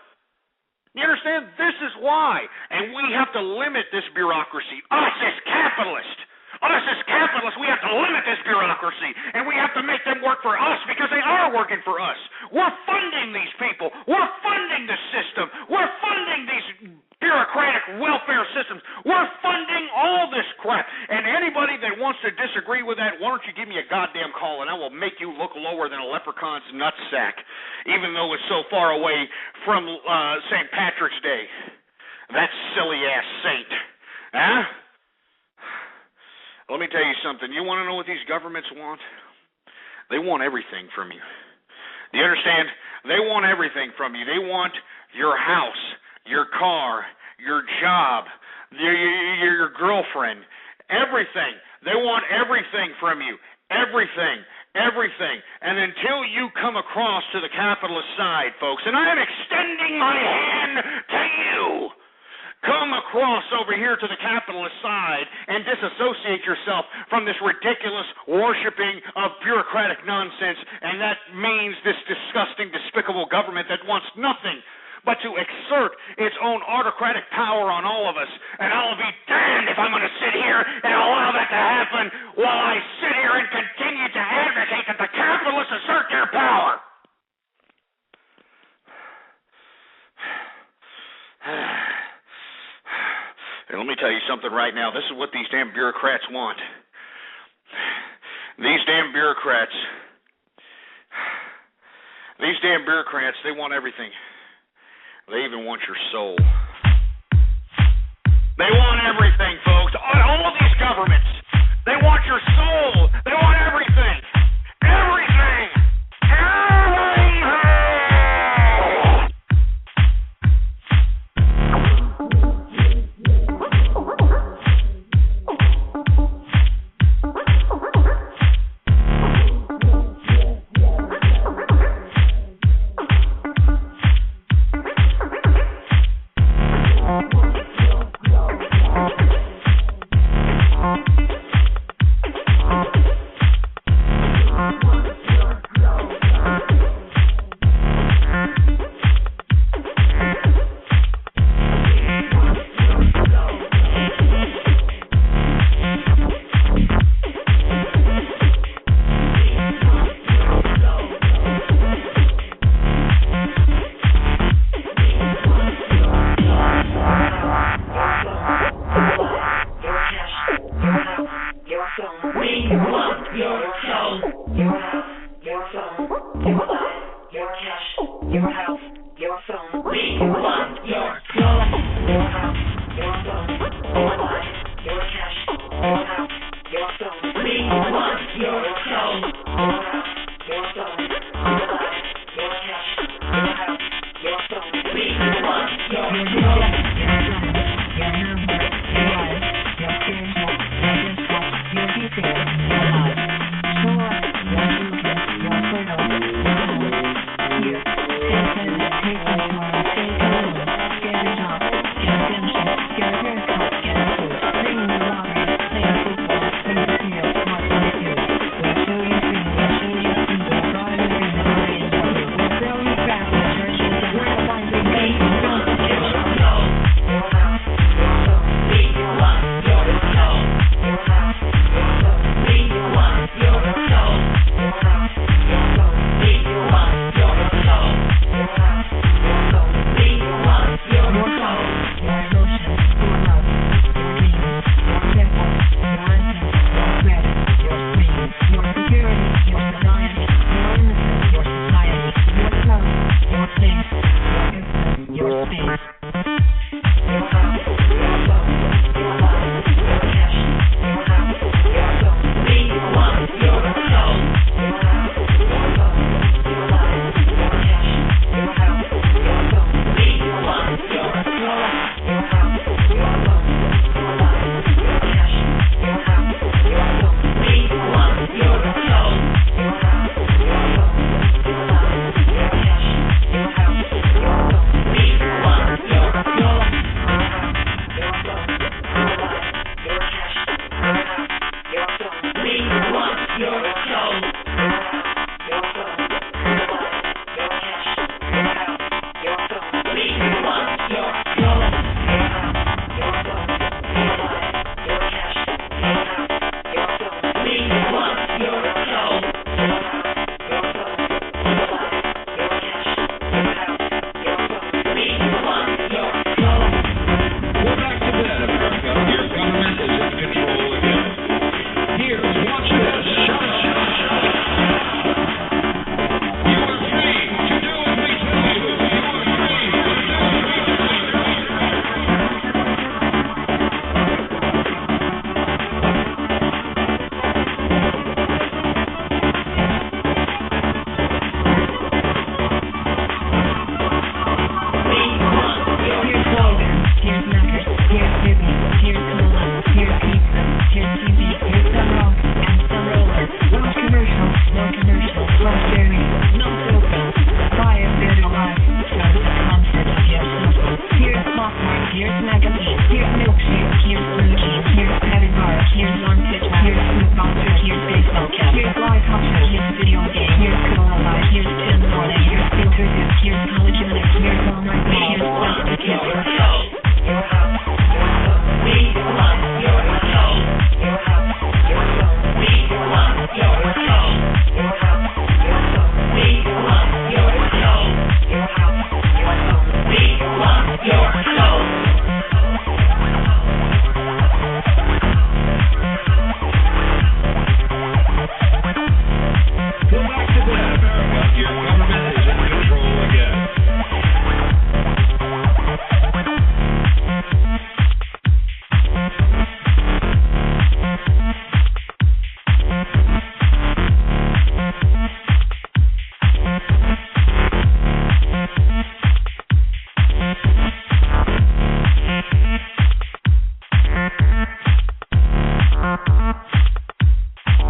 Speaker 5: You understand? This is why. And we have to limit this bureaucracy. Us as capitalists. Us as capitalists, we have to limit this bureaucracy, and we have to make them work for us because they are working for us. We're funding these people. We're funding the system. We're funding these bureaucratic welfare systems. We're funding all this crap. And anybody that wants to disagree with that, why don't you give me a goddamn call, and I will make you look lower than a leprechaun's nutsack, even though it's so far away from St. Patrick's Day. That silly-ass saint. Huh? Let me tell you something. You want to know what these governments want? They want everything from you. Do you understand? They want everything from you. They want your house, your car, your job, your girlfriend, everything. They want everything from you. Everything. Everything. And until you come across to the capitalist side, folks, and I am extending my hand to you, come across over here to the capitalist side and disassociate yourself from this ridiculous worshiping of bureaucratic nonsense, and that means this disgusting, despicable government that wants nothing but to exert its own autocratic power on all of us. And I'll be damned if I'm going to sit here and allow that to happen while I sit here and continue to advocate that the capitalists assert their power. And let me tell you something right now. This is what these damn bureaucrats want. These damn bureaucrats, they want everything. They even want your soul. They want everything, folks. All of these governments, they want your soul. They want everything. Everything.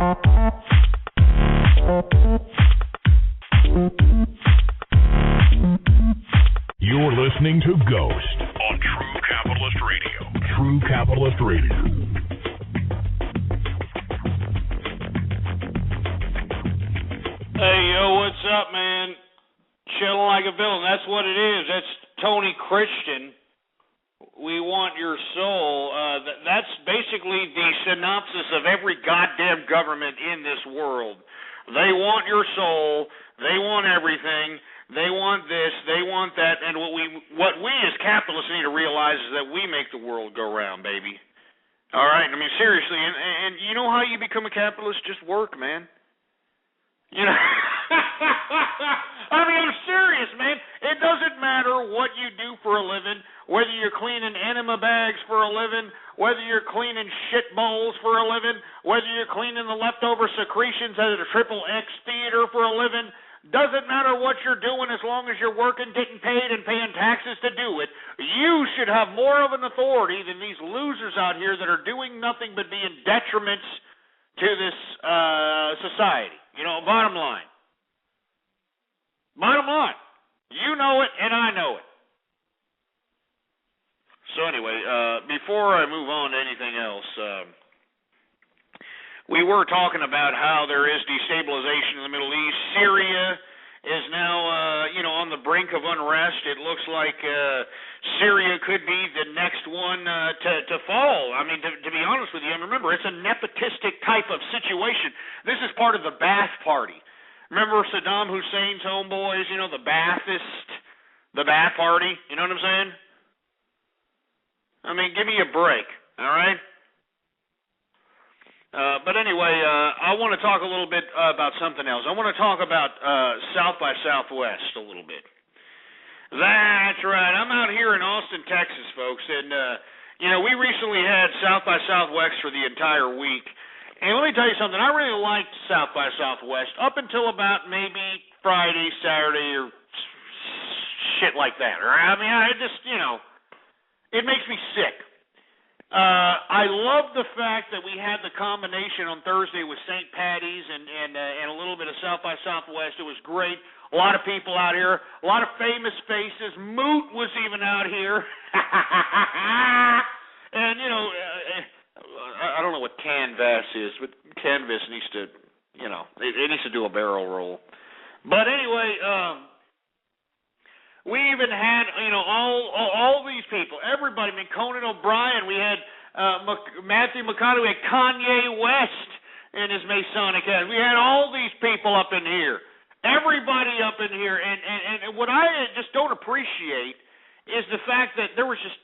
Speaker 4: You're listening to Ghost on True Capitalist Radio. True Capitalist Radio.
Speaker 5: Hey, yo, what's up, man? Chilling like a villain. That's what it is. That's Tony Christian. We want your soul. That's basically the synopsis of every goddamn government in this world. They want your soul. They want everything. They want this. They want that. And what we as capitalists need to realize is that we make the world go round, baby. All right? I mean, seriously. And you know how you become a capitalist? Just work, man. You know, I mean, I'm serious, man. It doesn't matter what you do for a living, whether you're cleaning enema bags for a living, whether you're cleaning shit bowls for a living, whether you're cleaning the leftover secretions at a XXX theater for a living. Doesn't matter what you're doing as long as you're working, getting paid, and paying taxes to do it. You should have more of an authority than these losers out here that are doing nothing but being detriments to this society. You know, bottom line. Bottom line. You know it, and I know it. So anyway, before I move on to anything else, we were talking about how there is destabilization in the Middle East. Syria is now, on the brink of unrest. It looks like Syria could be the next one to fall. I mean, to be honest with you, and remember, it's a nepotistic type of situation. This is part of the Ba'ath Party. Remember Saddam Hussein's homeboys, the Ba'ath Party? You know what I'm saying? I mean, give me a break, all right? But anyway, I want to talk a little bit about something else. I want to talk about South by Southwest a little bit. That's right. I'm out here in Austin, Texas, folks, and, we recently had South by Southwest for the entire week. And let me tell you something. I really liked South by Southwest up until about maybe Friday, Saturday, or shit like that. Or, I mean, I just, it makes me sick. I love the fact that we had the combination on Thursday with St. Patty's and a little bit of South by Southwest. It was great. A lot of people out here, a lot of famous faces. Moot was even out here. And, I don't know what Canvas is, but Canvas needs to, it needs to do a barrel roll. But anyway, we even had, all these people, everybody. I mean, Conan O'Brien. We had Matthew McConaughey. We had Kanye West and his Masonic head. We had all these people up in here. Everybody up in here. And what I just don't appreciate is the fact that there was just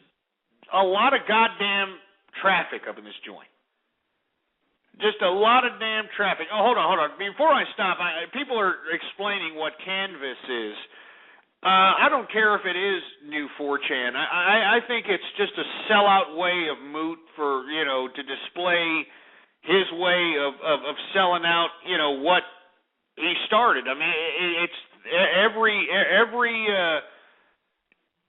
Speaker 5: a lot of goddamn traffic up in this joint. Just a lot of damn traffic. Oh, hold on. Before I stop, people are explaining what Canvas is. I don't care if it is new 4chan. I think it's just a sellout way of Moot for, to display his way of selling out, what he started. I mean, it's every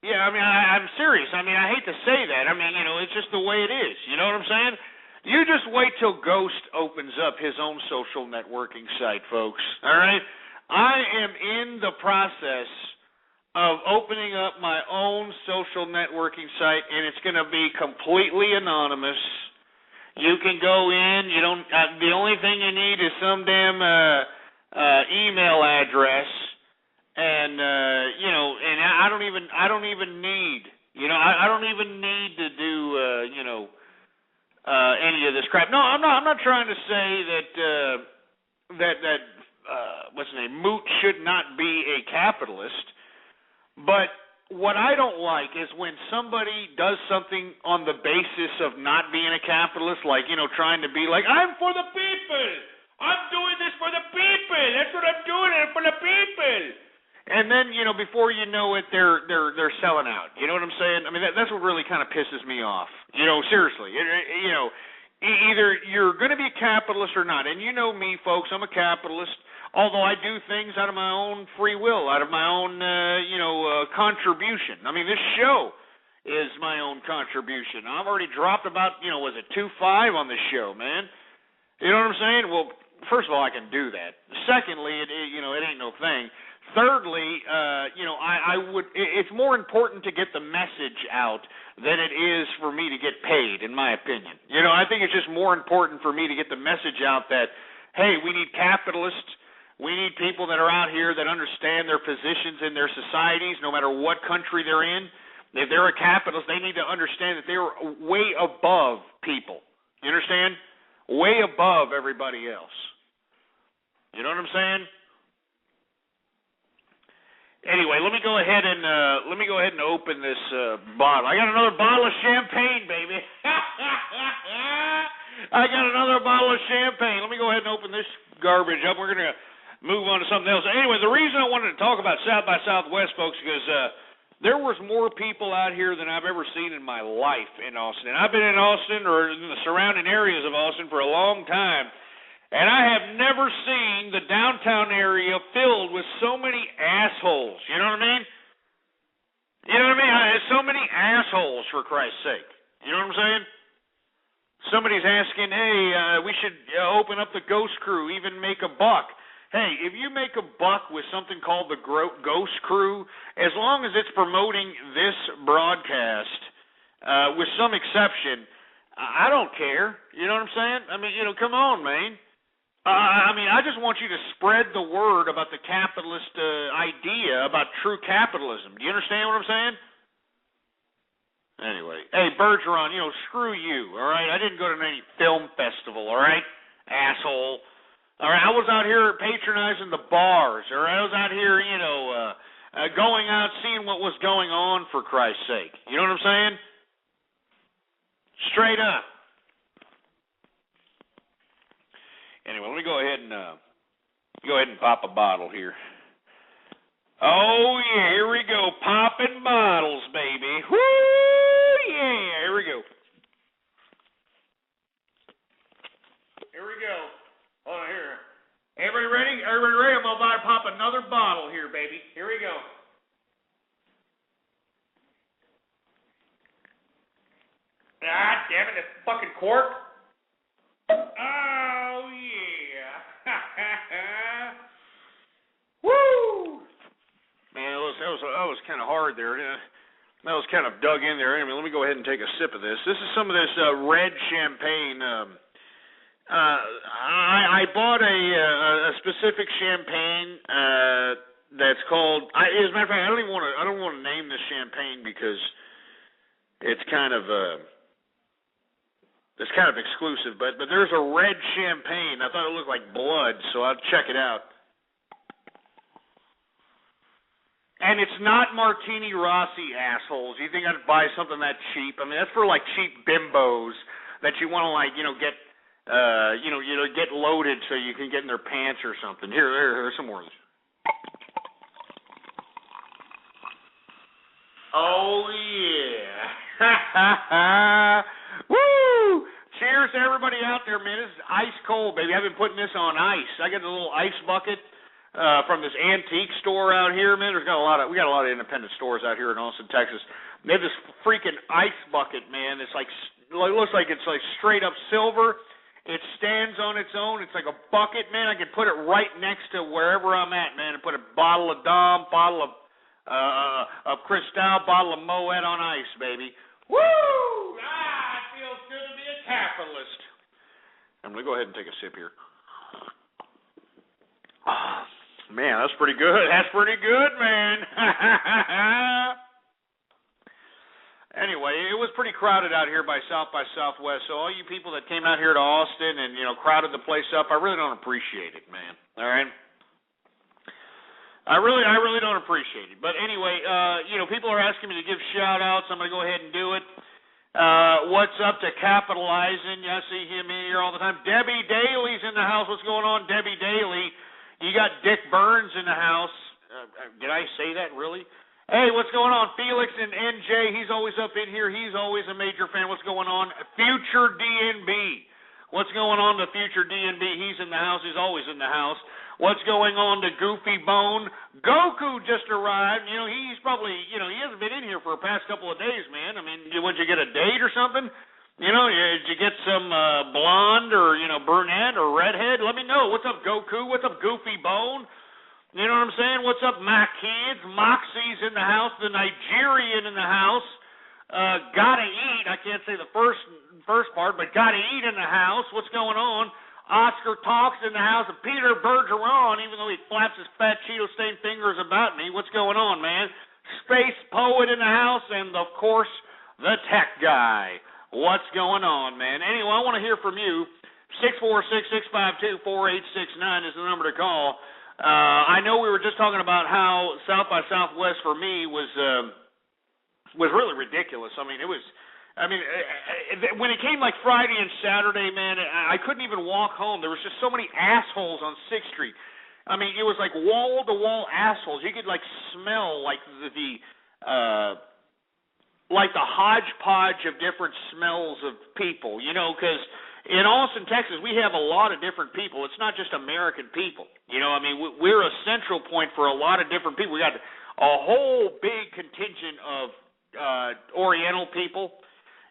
Speaker 5: I'm serious. I mean, I hate to say that. I mean, it's just the way it is. You know what I'm saying? You just wait till Ghost opens up his own social networking site, folks. All right? I am in the process of opening up my own social networking site, and it's going to be completely anonymous. You can go in. You don't. The only thing you need is some damn email address, and and I don't even need. I don't even need to do any of this crap. No, I'm not trying to say that what's the name? Moot should not be a capitalist. But what I don't like is when somebody does something on the basis of not being a capitalist, like, trying to be like, I'm for the people. I'm doing this for the people. That's what I'm doing, for the people. And then, before you know it, they're selling out. You know what I'm saying? I mean, that's what really kind of pisses me off. Seriously. Either you're going to be a capitalist or not. And you know me, folks, I'm a capitalist. Although I do things out of my own free will, out of my own, contribution. I mean, this show is my own contribution. I've already dropped about, was it 2.5 on this show, man? You know what I'm saying? Well, first of all, I can do that. Secondly, it ain't no thing. Thirdly, it's more important to get the message out than it is for me to get paid, in my opinion. I think it's just more important for me to get the message out that, hey, we need capitalists. We need people that are out here that understand their positions in their societies, no matter what country they're in. If they're a capitalist, they need to understand that they're way above people. You understand? Way above everybody else. You know what I'm saying? Anyway, let me go ahead and open this bottle. I got another bottle of champagne, baby. I got another bottle of champagne. Let me go ahead and open this garbage up. We're going to move on to something else. Anyway, the reason I wanted to talk about South by Southwest, folks, because there was more people out here than I've ever seen in my life in Austin. I've been in Austin or in the surrounding areas of Austin for a long time, and I have never seen the downtown area filled with so many assholes. You know what I mean? You know what I mean? So many assholes, for Christ's sake. You know what I'm saying? Somebody's asking, hey, we should open up the Ghost Crew, even make a buck. Hey, if you make a buck with something called the Ghost Crew, as long as it's promoting this broadcast, with some exception, I don't care. You know what I'm saying? I mean, come on, man. I just want you to spread the word about the capitalist idea, about true capitalism. Do you understand what I'm saying? Anyway, hey, Bergeron, screw you, all right? I didn't go to any film festival, all right? Asshole. All right, I was out here patronizing the bars, all right? I was out here, going out, seeing what was going on, for Christ's sake. You know what I'm saying? Straight up. Anyway, let me go ahead and pop a bottle here. Oh, yeah, here we go. Popping bottles, baby. Woo, yeah, here we go. Here we go. Oh, here. Everybody ready? Everybody ready? I'm about to pop another bottle here, baby. Here we go. Ah, damn it, this fucking cork. Oh, yeah. Woo! Man, that was kind of hard there. That was kind of dug in there. Anyway, let me go ahead and take a sip of this. This is some of this red champagne. I bought a specific champagne that's called. As a matter of fact, I don't want to name this champagne because it's kind of exclusive. But there's a red champagne. I thought it looked like blood, so I'll check it out. And it's not Martini Rossi, assholes. You think I'd buy something that cheap? I mean, that's for like cheap bimbos that you want to get loaded so you can get in their pants or something. Here's some more of this. Oh yeah. Woo! Cheers to everybody out there, man. This is ice cold, baby. I've been putting this on ice. I got a little ice bucket from this antique store out here, man. We got a lot of independent stores out here in Austin, Texas. They have this freaking ice bucket, man. It looks like it's like straight up silver. It stands on its own. It's like a bucket, man. I can put it right next to wherever I'm at, man, and put a bottle of Dom, bottle of Cristal, bottle of Moet on ice, baby. Woo! It feels good to be a capitalist. I'm going to go ahead and take a sip here. Oh, man, that's pretty good. That's pretty good, man. Anyway, it was pretty crowded out here by Southwest, so all you people that came out here to Austin and, crowded the place up, I really don't appreciate it, man. All right? I really don't appreciate it. But anyway, people are asking me to give shout-outs. I'm going to go ahead and do it. What's up to Capitalizing? I see him in here all the time. Debbie Daly's in the house. What's going on, Debbie Daly? You got Dick Burns in the house. Did I say that, really? Hey, what's going on? Felix and NJ, he's always up in here. He's always a major fan. What's going on? Future DNB. What's going on to Future DNB? He's in the house. He's always in the house. What's going on to Goofy Bone? Goku just arrived. He's probably, he hasn't been in here for the past couple of days, man. I mean, would you get a date or something? You know, did you get some blonde or, brunette or redhead? Let me know. What's up, Goku? What's up, Goofy Bone? You know what I'm saying? What's up, Mac Kids? Moxie's in the house. The Nigerian in the house. Gotta eat. I can't say the first part, but gotta eat in the house. What's going on? Oscar Talks in the house. And Peter Bergeron, even though he flaps his fat Cheeto-stained fingers about me. What's going on, man? Space Poet in the house. And, of course, the Tech Guy. What's going on, man? Anyway, I want to hear from you. 646-652-4869 is the number to call. I know we were just talking about how South by Southwest for me was really ridiculous. When it came like Friday and Saturday, man, I couldn't even walk home. There was just so many assholes on 6th Street. I mean, it was like wall-to-wall assholes. You could like smell like the hodgepodge of different smells of people, because in Austin, Texas, we have a lot of different people. It's not just American people. We're a central point for a lot of different people. We got a whole big contingent of Oriental people.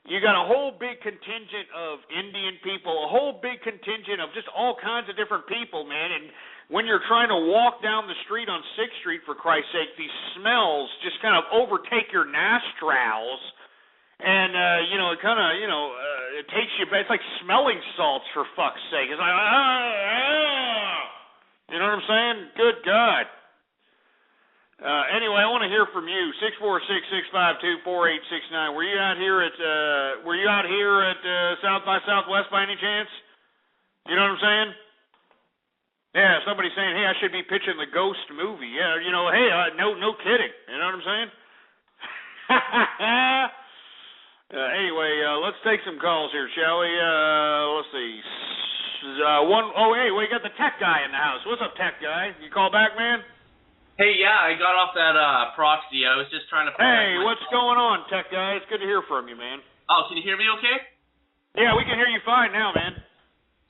Speaker 5: You got a whole big contingent of Indian people, a whole big contingent of just all kinds of different people, man. And when you're trying to walk down the street on 6th Street, for Christ's sake, these smells just kind of overtake your nostrils. And, it kind of, it takes you back. It's like smelling salts, for fuck's sake. It's like, you know what I'm saying? Good God. Anyway, I want to hear from you. 646-652-4869. Were you out here at South by Southwest by any chance? You know what I'm saying? Yeah, somebody's saying, hey, I should be pitching the Ghost movie. Yeah, hey, no kidding. You know what I'm saying? Anyway, let's take some calls here, shall we? Let's see. Hey, we got the Tech Guy in the house. What's up, Tech Guy? You call back, man?
Speaker 10: Hey, yeah, I got off that proxy. I was just trying to...
Speaker 5: Hey, what's going on, Tech Guy? It's good to hear from you, man.
Speaker 10: Oh, can you hear me okay?
Speaker 5: Yeah, we can hear you fine now, man.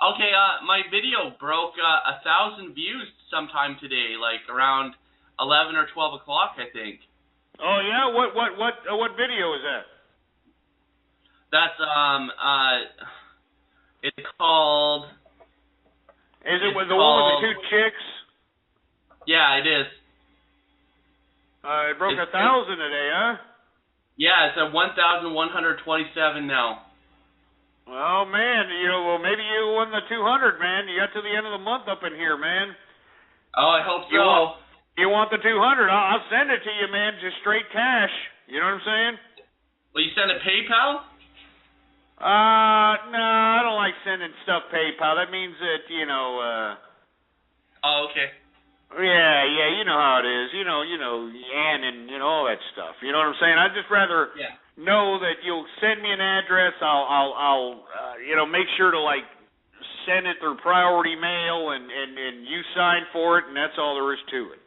Speaker 10: Okay, my video broke 1,000 views sometime today, like around 11 or 12 o'clock, I think.
Speaker 5: Oh, yeah? What video is that?
Speaker 10: That's, it's called...
Speaker 5: Is it with the one with the two chicks?
Speaker 10: Yeah, it is.
Speaker 5: It broke 1,000 today, huh?
Speaker 10: Yeah, it's at 1,127 now.
Speaker 5: Oh, man, maybe you won the 200, man. You got to the end of the month up in here, man.
Speaker 10: Oh, I hope so.
Speaker 5: You want the 200? I'll send it to you, man, just straight cash. You know what I'm saying?
Speaker 10: Will you send it PayPal?
Speaker 5: No, I don't like sending stuff PayPal. That means that,
Speaker 10: Oh, okay.
Speaker 5: Yeah, you know how it is. Yan and, all that stuff. You know what I'm saying? I'd just rather know that you'll send me an address. I'll make sure to, send it through priority mail and you sign for it, and that's all there is to it.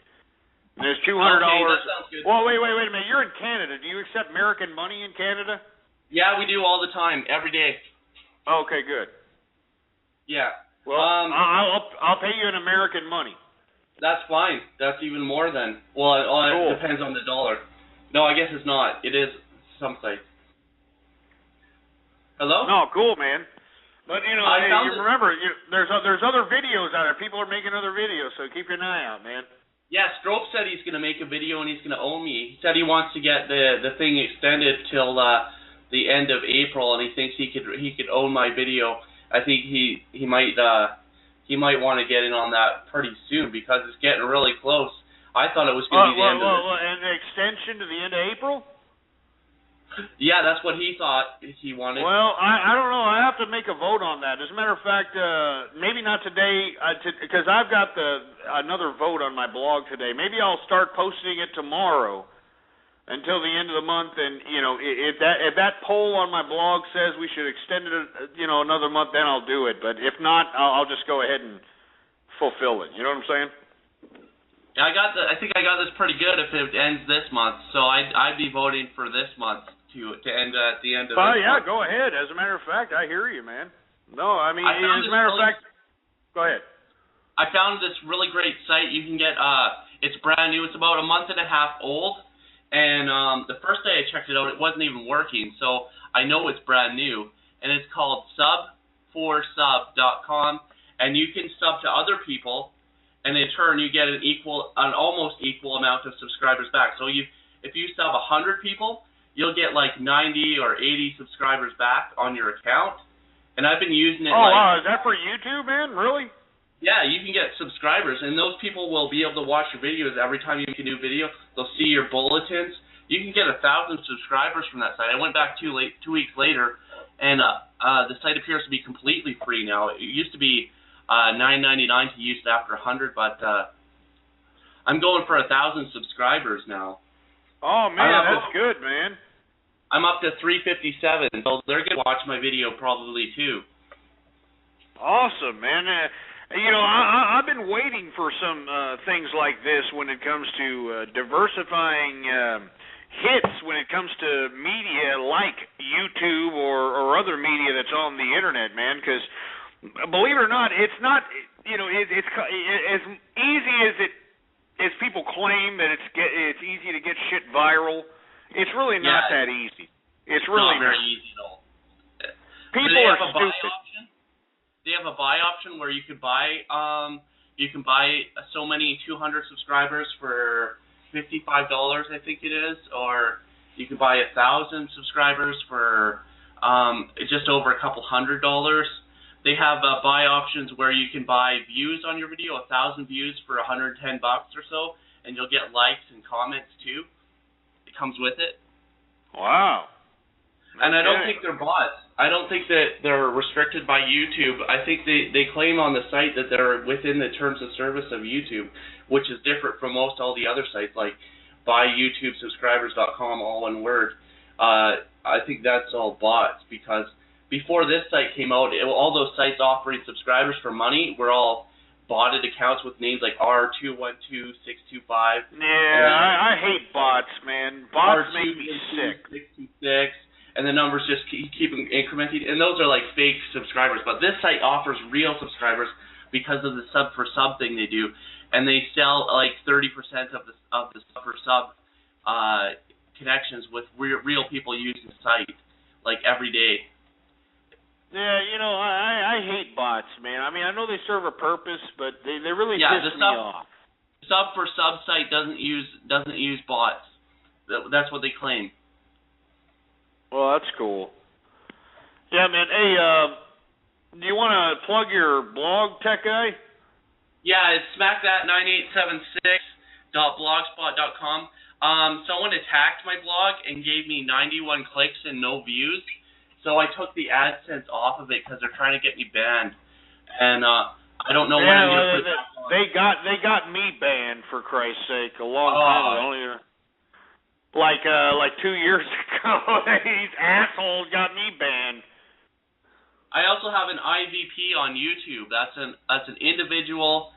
Speaker 5: And there's $200.
Speaker 10: Okay, that sounds good.
Speaker 5: Well, wait a minute. You're in Canada. Do you accept American money in Canada?
Speaker 10: Yeah, we do all the time, every day.
Speaker 5: Okay, good.
Speaker 10: Yeah.
Speaker 5: Well, I'll pay you in American money.
Speaker 10: That's fine. That's even more then. Well,
Speaker 5: cool.
Speaker 10: It depends on the dollar. No, I guess it's not. It is some sites. Hello?
Speaker 5: No, cool, man. But, remember, there's other videos out there. People are making other videos, so keep an eye out, man.
Speaker 10: Yeah, Strope said he's going to make a video and he's going to own me. He said he wants to get the thing extended till the end of April, and he thinks he could own my video. I think he might want to get in on that pretty soon because it's getting really close. I thought it was going to be the end of this.
Speaker 5: And the extension to the end of April?
Speaker 10: Yeah, that's what he thought he wanted.
Speaker 5: Well, I don't know. I have to make a vote on that. As a matter of fact, maybe not today, because I've got another vote on my blog today. Maybe I'll start posting it tomorrow until the end of the month. And if that poll on my blog says we should extend it, another month, then I'll do it. But if not, I'll just go ahead and fulfill it. You know what I'm saying?
Speaker 10: I think I got this pretty good if it ends this month. So I'd be voting for this month to end at the end of this month.
Speaker 5: Go ahead. As a matter of fact, I hear you, man. No, I mean, as a matter of fact, go ahead.
Speaker 10: I found this really great site. You can get, it's brand new. It's about a month and a half old. And the first day I checked it out, it wasn't even working. So I know it's brand new. and it's called sub4sub.com, and you can sub to other people, and in turn you get an almost equal amount of subscribers back. So if you sub 100 people, you'll get like 90 or 80 subscribers back on your account. And I've been using it.
Speaker 5: Oh, wow, is that for YouTube, man? Really?
Speaker 10: Yeah, you can get subscribers, and those people will be able to watch your videos every time you make a new video. They'll see your bulletins. You can get 1,000 subscribers from that site. I went back 2 weeks later, and the site appears to be completely free now. It used to be $9.99 to use it after 100, but I'm going for 1,000 subscribers now.
Speaker 5: Oh man, that's good, man.
Speaker 10: I'm up to 357, so they're gonna watch my video probably too.
Speaker 5: Awesome, man. I've been waiting for some things like this when it comes to diversifying hits when it comes to media like YouTube or other media that's on the internet, man. Because believe it or not, it's not. It's as easy as people claim that it's easy to get shit viral. It's really not that easy. It's really
Speaker 10: not very easy at all.
Speaker 5: People are stupid.
Speaker 10: They have a buy option where you could buy so many 200 subscribers for $55, I think it is, or you can buy 1,000 subscribers for just over a couple $100. They have buy options where you can buy views on your video, 1,000 views for $110 or so, and you'll get likes and comments too. It comes with it.
Speaker 5: Wow.
Speaker 10: And I don't think they're bots. I don't think that they're restricted by YouTube. I think they claim on the site that they're within the terms of service of YouTube, which is different from most all the other sites, like buyyoutubesubscribers.com, all one word. I think that's all bots, because before this site came out, all those sites offering subscribers for money were all botted accounts with names like R212625.
Speaker 5: Yeah, I hate bots, man. Bots make me sick.
Speaker 10: 626, and the numbers just keep incrementing, and those are like fake subscribers. But this site offers real subscribers because of the sub for sub thing they do, and they sell like 30% of the sub for sub connections with real people using the site like every day.
Speaker 5: Yeah, I hate bots, man. I mean, I know they serve a purpose, but they really piss me off.
Speaker 10: Sub for sub site doesn't use bots. That's what they claim.
Speaker 5: Well, that's cool. Yeah, man. Hey, do you want to plug your blog, Tech Guy?
Speaker 10: Yeah, it's smackthat9876.blogspot.com. Someone attacked my blog and gave me 91 clicks and no views. So I took the AdSense off of it because they're trying to get me banned, and I don't know when I'm going to put that on.
Speaker 5: They got me banned, for Christ's sake, a long time ago. Like 2 years ago, these assholes got me banned.
Speaker 10: I also have an IVP on YouTube. That's an individual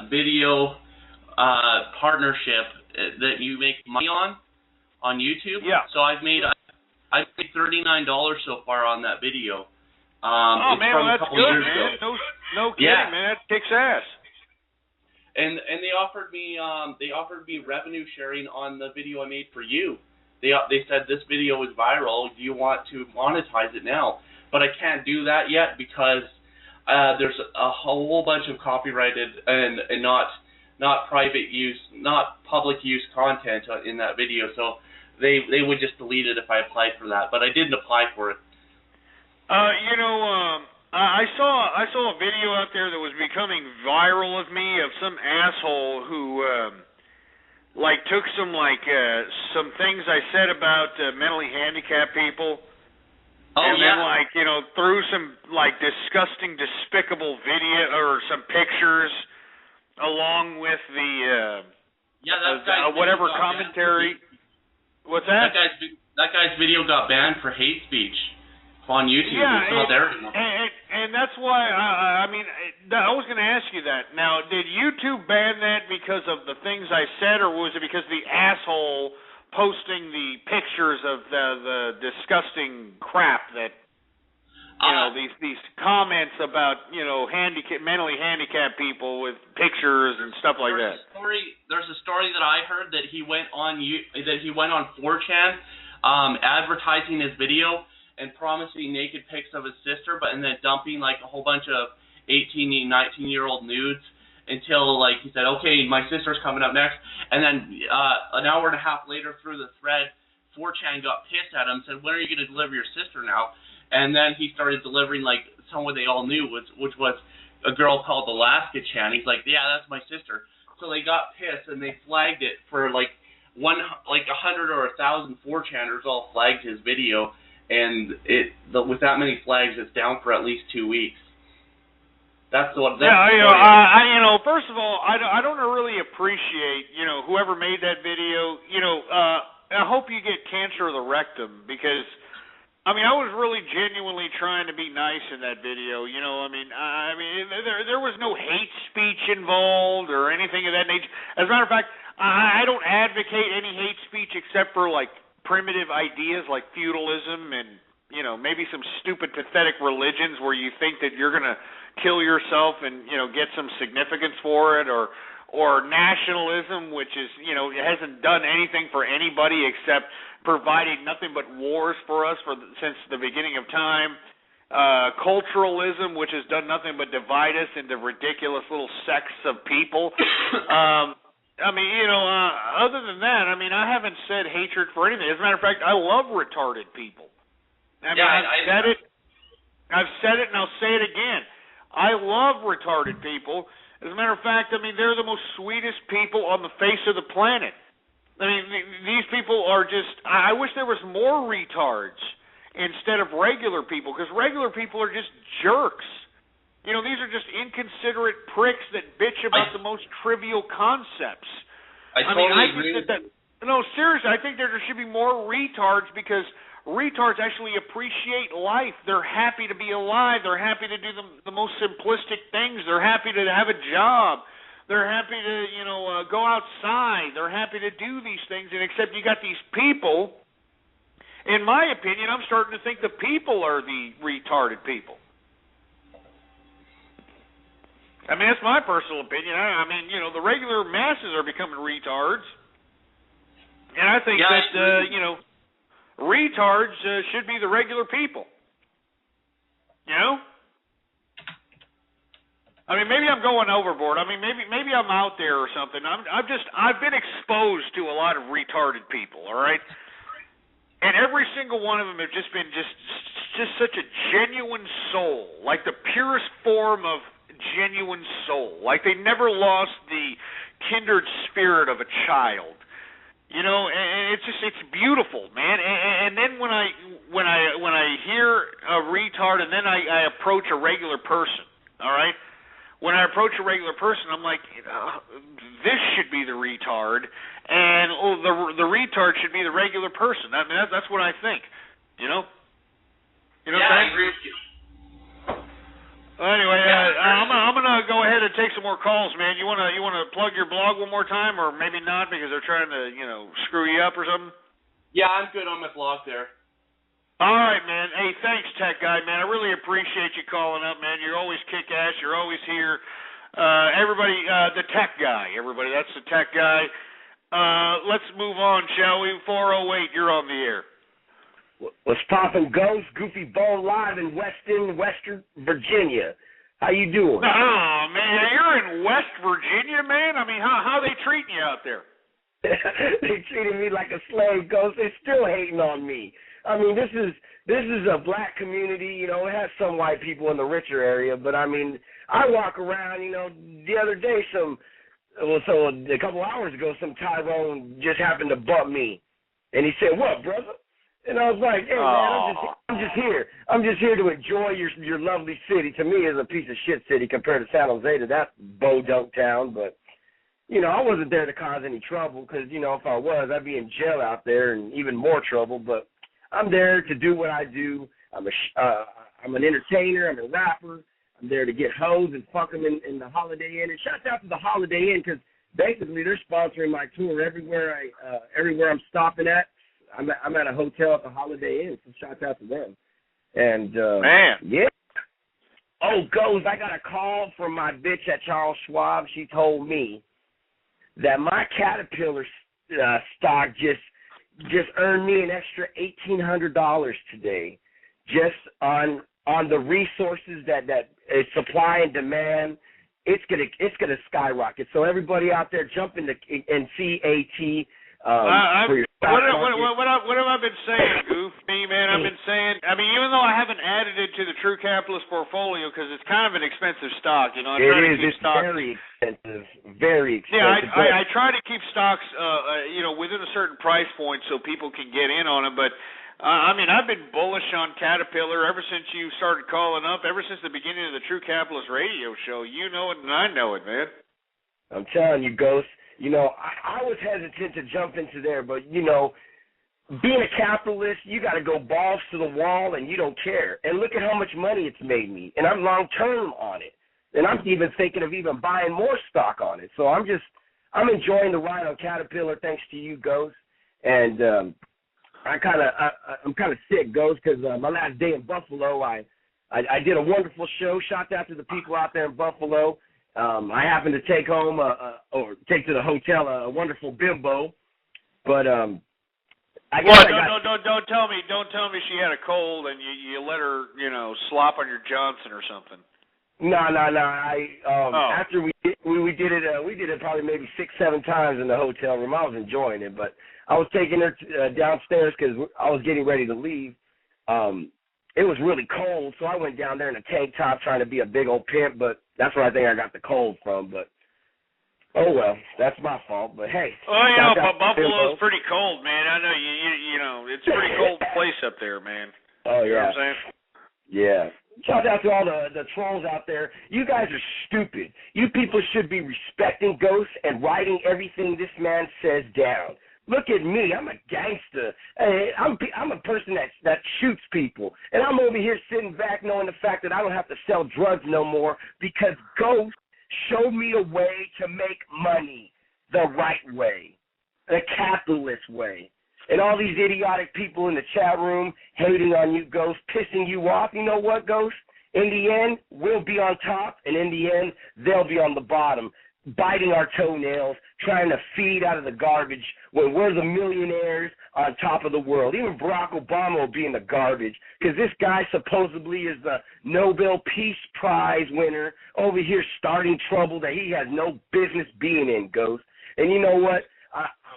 Speaker 10: video partnership that you make money on YouTube.
Speaker 5: Yeah.
Speaker 10: So I've paid $39 so far on that video.
Speaker 5: Oh
Speaker 10: it's
Speaker 5: man,
Speaker 10: from
Speaker 5: well,
Speaker 10: a
Speaker 5: that's
Speaker 10: couple
Speaker 5: good,
Speaker 10: years
Speaker 5: man.
Speaker 10: ago.
Speaker 5: No kidding, man. That kicks ass.
Speaker 10: And they offered me revenue sharing on the video I made for you. They said this video was viral. Do you want to monetize it now? But I can't do that yet because there's a whole bunch of copyrighted and not private use, not public use content in that video. So they would just delete it if I applied for that. But I didn't apply for it.
Speaker 5: I saw a video out there that was becoming viral of me of some asshole who took some things I said about mentally handicapped people. Then threw some disgusting, despicable video or some pictures along with the whatever commentary. What's that?
Speaker 10: That guy's video got banned for hate speech on YouTube.
Speaker 5: Yeah,
Speaker 10: it's not there anymore.
Speaker 5: And that's why I was going to ask you that. Now, did YouTube ban that because of the things I said, or was it because the asshole posting the pictures of the disgusting crap that these comments about mentally handicapped people with pictures and stuff like that?
Speaker 10: There's a story that I heard that he went on 4chan advertising his video, and promising naked pics of his sister, and then dumping like a whole bunch of 18, 19-year-old nudes until like he said, okay, my sister's coming up next, and then an hour and a half later through the thread, 4chan got pissed at him, said, when are you going to deliver your sister now? And then he started delivering like someone they all knew, which was a girl called Alaska Chan. He's like, yeah, that's my sister. So they got pissed and they flagged it for like 100 or 1,000 4chaners all flagged his video, and with that many flags, it's down for at least 2 weeks. That's the one.
Speaker 5: First of all, I don't really appreciate, whoever made that video. I hope you get cancer of the rectum, because, I was really genuinely trying to be nice in that video. There was no hate speech involved or anything of that nature. As a matter of fact, I don't advocate any hate speech except for like primitive ideas like feudalism and maybe some stupid pathetic religions where you think that you're gonna kill yourself and get some significance for it, or nationalism, which is it hasn't done anything for anybody except providing nothing but wars for us since the beginning of time. Culturalism, which has done nothing but divide us into ridiculous little sects of people. Other than that, I haven't said hatred for anything. As a matter of fact, I love retarded people. I've said it and I'll say it again. I love retarded people. As a matter of fact, they're the most sweetest people on the face of the planet. These people are just, I wish there was more retards instead of regular people, because regular people are just jerks. These are just inconsiderate pricks that bitch about the most trivial concepts.
Speaker 10: I totally agree.
Speaker 5: No, seriously, I think there should be more retards, because retards actually appreciate life. They're happy to be alive. They're happy to do the most simplistic things. They're happy to have a job. They're happy to, go outside. They're happy to do these things. And except you got these people, in my opinion, I'm starting to think the people are the retarded people. That's my personal opinion. The regular masses are becoming retards. And I think retards should be the regular people. Maybe I'm going overboard. Maybe I'm out there or something. I've been exposed to a lot of retarded people, all right? And every single one of them have just been just such a genuine soul, like the purest form of genuine soul. Like they never lost the kindred spirit of a child. And it's beautiful, man. And then when I hear a retard, and then I approach a regular person, all right? When I approach a regular person, I'm like, this should be the retard, and the retard should be the regular person. That's what I think.
Speaker 10: I agree with you.
Speaker 5: Well, anyway, I'm gonna go ahead and take some more calls, man. You wanna plug your blog one more time, or maybe not because they're trying to screw you up or something?
Speaker 10: Yeah, I'm good on my blog there.
Speaker 5: All right, man. Hey, thanks, Tech Guy, man. I really appreciate you calling up, man. You're always kick-ass. You're always here. Everybody, the Tech Guy. Everybody, that's the Tech Guy. Let's move on, shall we? 408, you're on the air.
Speaker 11: What's poppin', Ghost? Goofy Bo live in Western Virginia. How you doing?
Speaker 5: Oh, man, you're in West Virginia, man? How they treating you out there?
Speaker 11: They treated me like a slave, Ghost. They're still hating on me. This is a black community, it has some white people in the richer area, but I walk around, the other day a couple hours ago, some Tyrone just happened to bump me, and he said, "What, brother?" And I was like, "Hey, man, I'm just here to enjoy your lovely city. To me, it's a piece of shit city compared to San Jose, to that Bodunk town, but I wasn't there to cause any trouble, because if I was, I'd be in jail out there and even more trouble, but I'm there to do what I do. I'm an entertainer. I'm a rapper. I'm there to get hoes and fuck them in the Holiday Inn. And shouts out to the Holiday Inn, because basically they're sponsoring my tour everywhere I'm stopping at. I'm at a hotel at the Holiday Inn, so shouts out to them. And
Speaker 5: man,
Speaker 11: yeah. Oh, Ghost, I got a call from my bitch at Charles Schwab. She told me that my Caterpillar stock just earned me an extra $1,800 today. just on the resources that is supply and demand, it's gonna skyrocket. So everybody out there, jump into NCAT. For your stock market.
Speaker 5: What have I been saying, Goof? Man, I've been saying. I mean, even though I haven't added it to the True Capitalist portfolio because it's kind of an expensive stock, you know.
Speaker 11: It's very expensive, very expensive.
Speaker 5: Yeah, I try to keep stocks, within a certain price point so people can get in on them. But I mean, I've been bullish on Caterpillar ever since you started calling up. Ever since the beginning of the True Capitalist radio show, you know it and I know it, man.
Speaker 11: I'm telling you, Ghost. You know, I was hesitant to jump into there, but, you know, being a capitalist, you got to go balls to the wall and you don't care. And look at how much money it's made me. And I'm long-term on it. And I'm even thinking of even buying more stock on it. So I'm enjoying the ride on Caterpillar thanks to you, Ghost. And I'm kind of sick, Ghost, because my last day in Buffalo, I did a wonderful show. Shout out to the people out there in Buffalo. I happened to take home or take to the hotel a wonderful bimbo, but don't
Speaker 5: tell me she had a cold and you let her slop on your Johnson or something.
Speaker 11: No. After we did it probably maybe 6-7 times in the hotel room. I was enjoying it, but I was taking her downstairs because I was getting ready to leave. It was really cold, so I went down there in a tank top trying to be a big old pimp, but that's where I think I got the cold from. But, oh, well, that's my fault. But, hey.
Speaker 5: Oh, yeah, but Buffalo's pretty cold, man. I know, you know, it's a pretty cold place up there, man.
Speaker 11: Oh, yeah.
Speaker 5: You know what I'm saying?
Speaker 11: Yeah. Shout out to all the trolls out there. You guys are stupid. You people should be respecting Ghosts and writing everything this man says down. Look at me. I'm a gangster. I'm a person that shoots people. And I'm over here sitting back knowing the fact that I don't have to sell drugs no more because Ghost showed me a way to make money the right way, the capitalist way. And all these idiotic people in the chat room hating on you, Ghost, pissing you off. You know what, Ghost? In the end, we'll be on top, and in the end, they'll be on the bottom, biting our toenails, trying to feed out of the garbage when we're the millionaires on top of the world. Even Barack Obama will be in the garbage because this guy supposedly is the Nobel Peace Prize winner over here starting trouble that he has no business being in, Ghost. And you know what?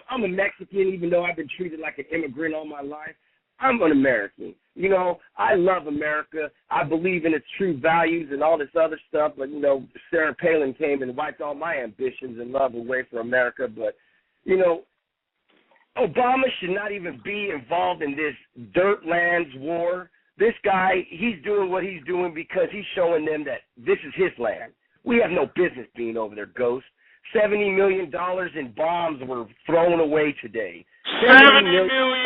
Speaker 11: I'm a Mexican, even though I've been treated like an immigrant all my life. I'm an American. You know, I love America. I believe in its true values and all this other stuff. But, you know, Sarah Palin came and wiped all my ambitions and love away for America. But, you know, Obama should not even be involved in this dirt lands war. This guy, he's doing what he's doing because he's showing them that this is his land. We have no business being over there, Ghost. $70 million in bombs were thrown away today.
Speaker 5: $70 million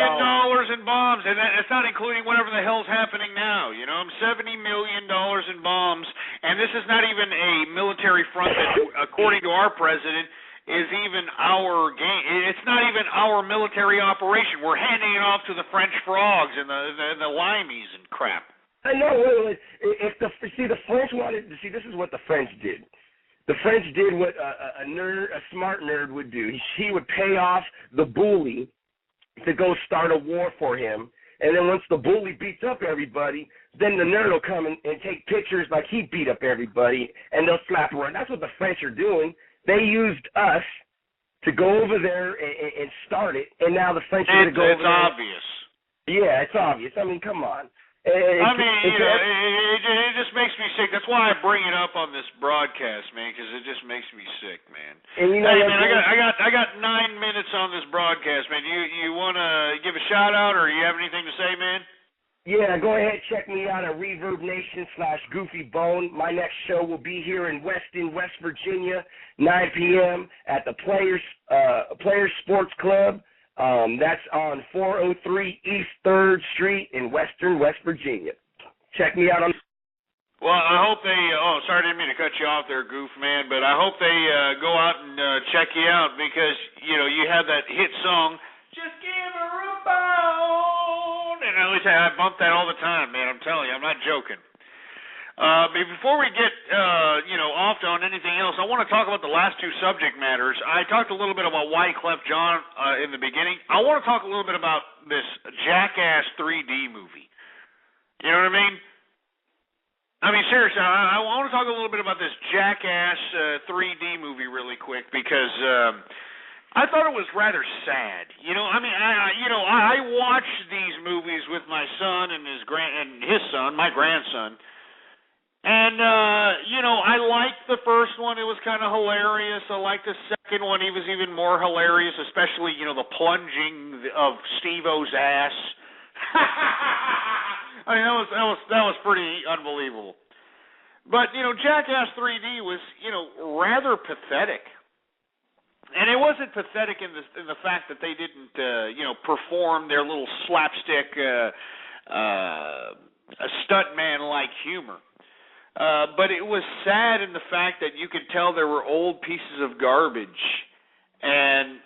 Speaker 5: in bombs, and that's not including whatever the hell's happening now. You know, $70 million in bombs, and this is not even a military front that, according to our president, is even our game. It's not even our military operation. We're handing it off to the French frogs and the limeys and crap.
Speaker 11: I know. The French wanted to see. This is what the French did. The French did what a smart nerd would do. He would pay off the bully to go start a war for him, and then once the bully beats up everybody, then the nerd will come and take pictures like he beat up everybody, and they'll slap around. That's what the French are doing. They used us to go over there and start it, and now the French are going to go over there.
Speaker 5: It's obvious.
Speaker 11: Yeah, it's obvious. I mean, come on.
Speaker 5: It just makes me sick. That's why I bring it up on this broadcast, man, because it just makes me sick, man.
Speaker 11: And you know,
Speaker 5: hey, man, I got 9 minutes on this broadcast, man. You want to give a shout out, or you have anything to say, man?
Speaker 11: Yeah, go ahead, check me out at ReverbNation/GoofyBone. My next show will be here in Weston, West Virginia, 9 p.m. at the Players Sports Club. That's on 403 East 3rd Street in Western West Virginia. Check me out on...
Speaker 5: Well, I hope they... Oh, sorry, I didn't mean to cut you off there, Goof, man, but I hope they go out and check you out because, you know, you have that hit song, Just Give Her a Bone, and I bump that all the time, man. I'm telling you, I'm not joking. Before we get, off on anything else, I want to talk about the last two subject matters. I talked a little bit about Wyclef Jean in the beginning. I want to talk a little bit about this Jackass 3D movie. You know what I mean? I mean, seriously, I want to talk a little bit about this Jackass 3D movie really quick because I thought it was rather sad. You know, I mean, I watch these movies with my son and his son, my grandson, and I liked the first one. It was kind of hilarious. I liked the second one. He was even more hilarious, especially the plunging of Steve-O's ass. I mean, that was pretty unbelievable. But Jackass 3D was rather pathetic, and it wasn't pathetic in the fact that they didn't perform their little slapstick stuntman-like humor. But it was sad in the fact that you could tell there were old pieces of garbage. And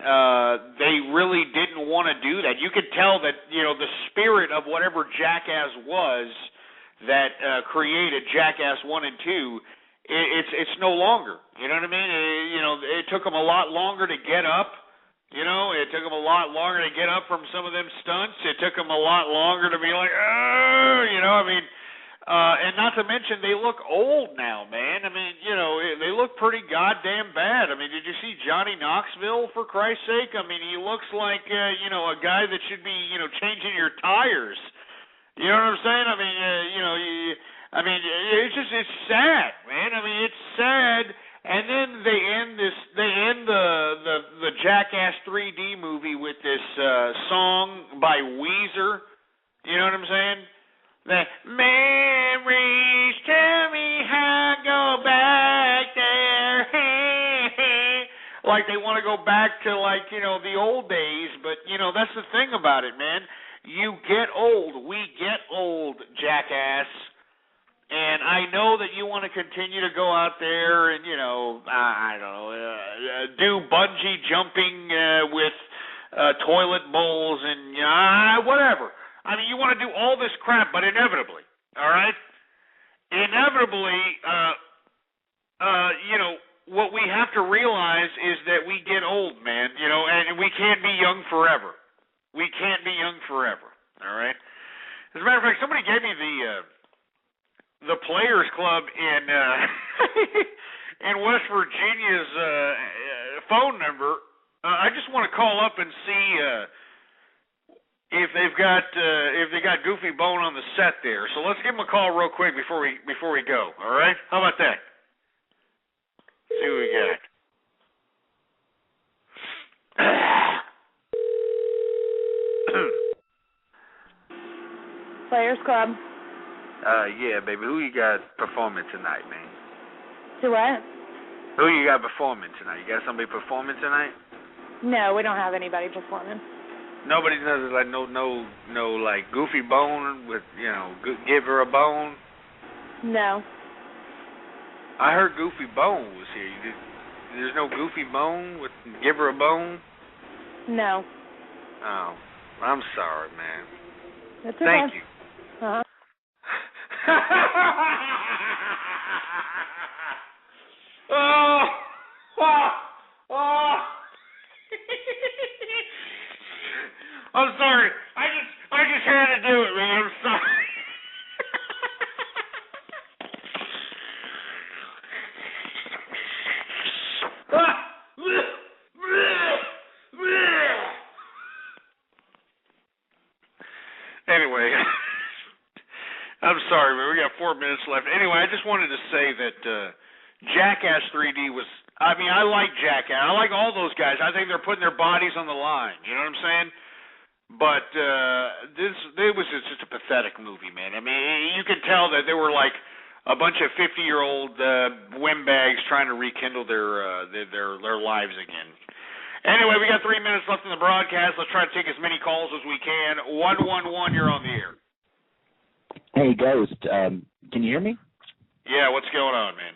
Speaker 5: they really didn't want to do that. You could tell that, the spirit of whatever Jackass was that created Jackass 1 and 2, it's no longer. You know what I mean? It took them a lot longer to get up. It took them a lot longer to get up from some of them stunts. It took them a lot longer to be like, and not to mention, they look old now, man. I mean, they look pretty goddamn bad. I mean, did you see Johnny Knoxville, for Christ's sake? I mean, he looks like, a guy that should be, changing your tires. You know what I'm saying? I mean, it's sad, man. I mean, it's sad. And then they end the Jackass 3D movie with this song by Weezer. You know what I'm saying? The memories tell me how to go back there. Like they want to go back to the old days, but that's the thing about it, man. You get old. We get old, Jackass. And I know that you want to continue to go out there and do bungee jumping with toilet bowls and whatever. I mean, you want to do all this crap, but inevitably, all right? Inevitably, what we have to realize is that we get old, man, and we can't be young forever. We can't be young forever, all right? As a matter of fact, somebody gave me the Players Club in in West Virginia's phone number. I just want to call up and see if they got Goofy Bone on the set there. So let's give him a call real quick before we go. All right? How about that? See what we got.
Speaker 12: Players Club.
Speaker 13: Yeah, baby. Who you got performing tonight, man?
Speaker 12: To what?
Speaker 13: Who you got performing tonight? You got somebody performing tonight?
Speaker 12: No, we don't have anybody performing.
Speaker 13: Nobody does no like Goofy Bone with give her a bone.
Speaker 12: No.
Speaker 13: I heard Goofy Bone was here. There's no Goofy Bone with give her a bone.
Speaker 12: No.
Speaker 13: Oh, I'm sorry, man.
Speaker 12: That's okay.
Speaker 13: Thank you.
Speaker 12: Uh-huh.
Speaker 5: I'm sorry. I just had to do it, man. I'm sorry. Anyway, I'm sorry, man. We got 4 minutes left. Anyway, I just wanted to say that Jackass 3D was. I mean, I like Jackass. I like all those guys. I think they're putting their bodies on the line. You know what I'm saying? But it was just a pathetic movie, man. I mean, you could tell that they were like a bunch of 50-year-old windbags trying to rekindle their lives again. Anyway, we got 3 minutes left in the broadcast. Let's try to take as many calls as we can. 111, you're on the air.
Speaker 14: Hey, Ghost. Can you hear me?
Speaker 5: Yeah, what's going on, man?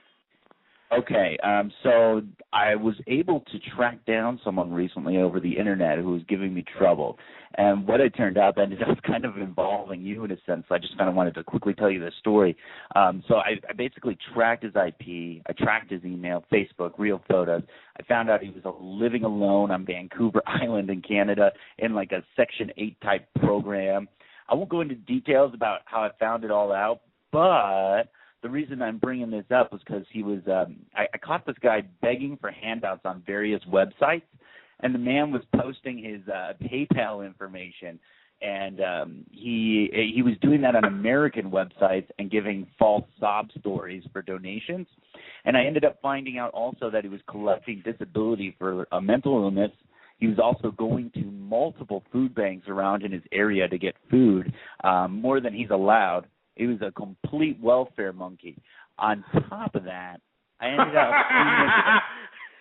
Speaker 14: Okay, so I was able to track down someone recently over the internet who was giving me trouble, and what it turned out that ended up kind of involving you in a sense. I just kind of wanted to quickly tell you this story. So I basically tracked his IP, I tracked his email, Facebook, real photos. I found out he was living alone on Vancouver Island in Canada in like a Section 8 type program. I won't go into details about how I found it all out, but the reason I'm bringing this up was because he was I caught this guy begging for handouts on various websites, and the man was posting his PayPal information, and he was doing that on American websites and giving false sob stories for donations. And I ended up finding out also that he was collecting disability for a mental illness. He was also going to multiple food banks around in his area to get food, more than he's allowed. He was a complete welfare monkey. On top of that, I ended up...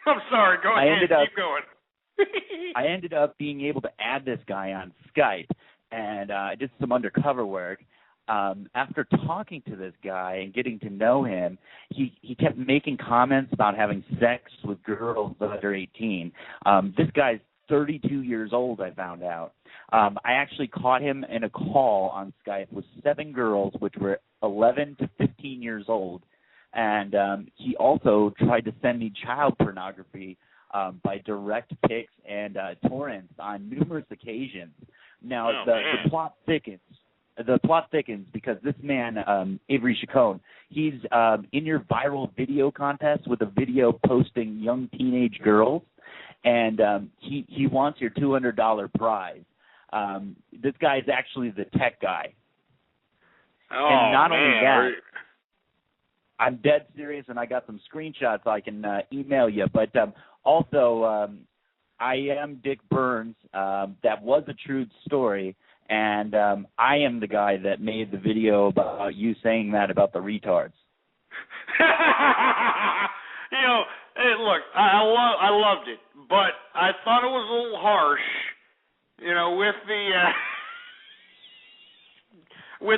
Speaker 13: I'm sorry, go ahead, keep going.
Speaker 14: I ended up being able to add this guy on Skype, and I did some undercover work. After talking to this guy and getting to know him, he kept making comments about having sex with girls under 18. This guy's 32 years old, I found out. I actually caught him in a call on Skype with 7 girls, which were 11 to 15 years old. And he also tried to send me child pornography by direct pics and torrents on numerous occasions. Now, the plot thickens. The plot thickens because this man, Avery Chacon, he's in your viral video contest with a video posting young teenage girls, and he wants your $200 prize. This guy is actually the tech guy.
Speaker 13: Oh,
Speaker 14: and not
Speaker 13: man.
Speaker 14: only that, I'm dead serious, and I got some screenshots I can email you. But also, I am Dick Burns. That was a true story. And I am the guy that made the video about you saying that about the retards.
Speaker 5: You know, hey, look, I loved it, but I thought it was a little harsh, you know, with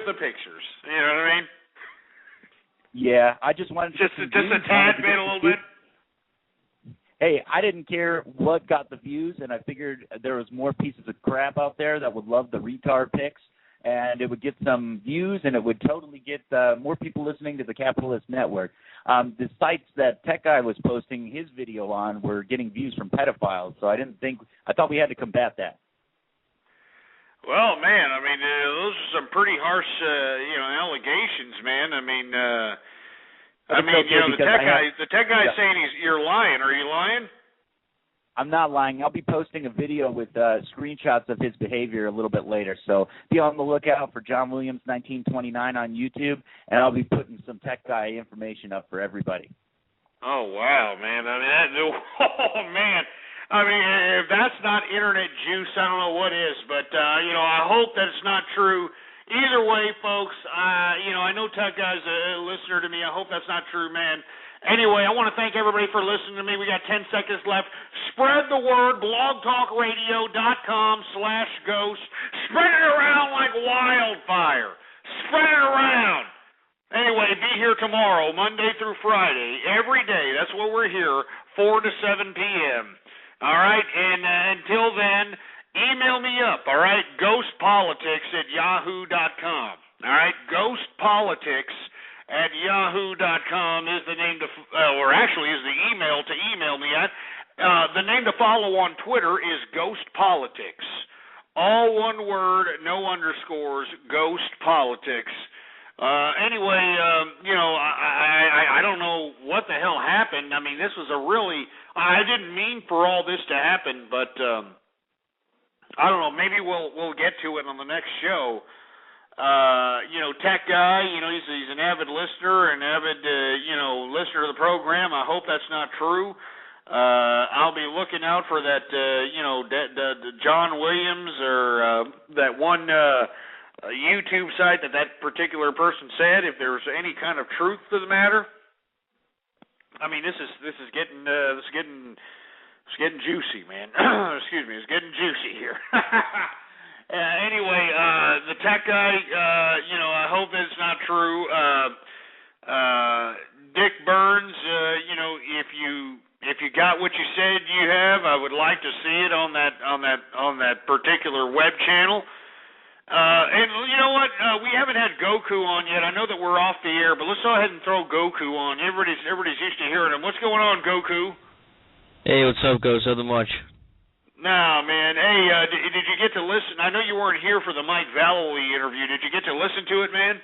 Speaker 5: the pictures. You know what I mean?
Speaker 14: Yeah, I just wanted
Speaker 5: just a tad bit, a little bit.
Speaker 14: Hey, I didn't care what got the views, and I figured there was more pieces of crap out there that would love the retard pics, and it would get some views, and it would totally get more people listening to the Capitalist Network. The sites that Tech Guy was posting his video on were getting views from pedophiles, so I thought we had to combat that.
Speaker 5: Well, man, I mean, those are some pretty harsh, allegations, man. I mean, the tech guy is saying you're lying. Are you lying?
Speaker 14: I'm not lying. I'll be posting a video with screenshots of his behavior a little bit later. So be on the lookout for John Williams 1929 on YouTube, and I'll be putting some tech guy information up for everybody.
Speaker 5: Oh, wow, man. I mean, oh, man. I mean, if that's not internet juice, I don't know what is. But, I hope that it's not true. Either way, folks, I know Tech Guy's a listener to me. I hope that's not true, man. Anyway, I want to thank everybody for listening to me. We got 10 seconds left. Spread the word, blogtalkradio.com/ghost. Spread it around like wildfire. Spread it around. Anyway, be here tomorrow, Monday through Friday, every day. That's what we're here, 4 to 7 p.m. All right, and until then, email me up, all right, ghostpolitics@yahoo.com. All right, ghostpolitics@yahoo.com is the name to, is the email to email me at. The name to follow on Twitter is Ghost Politics. All one word, no underscores, Ghost Politics. Anyway, I don't know what the hell happened. I mean, this was I didn't mean for all this to happen, but I don't know. Maybe we'll get to it on the next show. Tech Guy, he's an avid listener, an avid, listener to the program. I hope that's not true. I'll be looking out for that, the John Williams or that one YouTube site that particular person said. If there's any kind of truth to the matter, I mean, this is getting juicy, man. Excuse me, it's getting juicy here. Anyway, the Tech Guy, I hope that's not true. Dick Burns, if you got what you said you have, I would like to see it on that particular web channel. And you know what? We haven't had Goku on yet. I know that we're off the air, but let's go ahead and throw Goku on. Everybody's used to hearing him. What's going on, Goku?
Speaker 15: Hey, what's up, Ghost? Nothing much.
Speaker 5: No, man. Hey, did you get to listen? I know you weren't here for the Mike Vallely interview. Did you get to listen to it, man?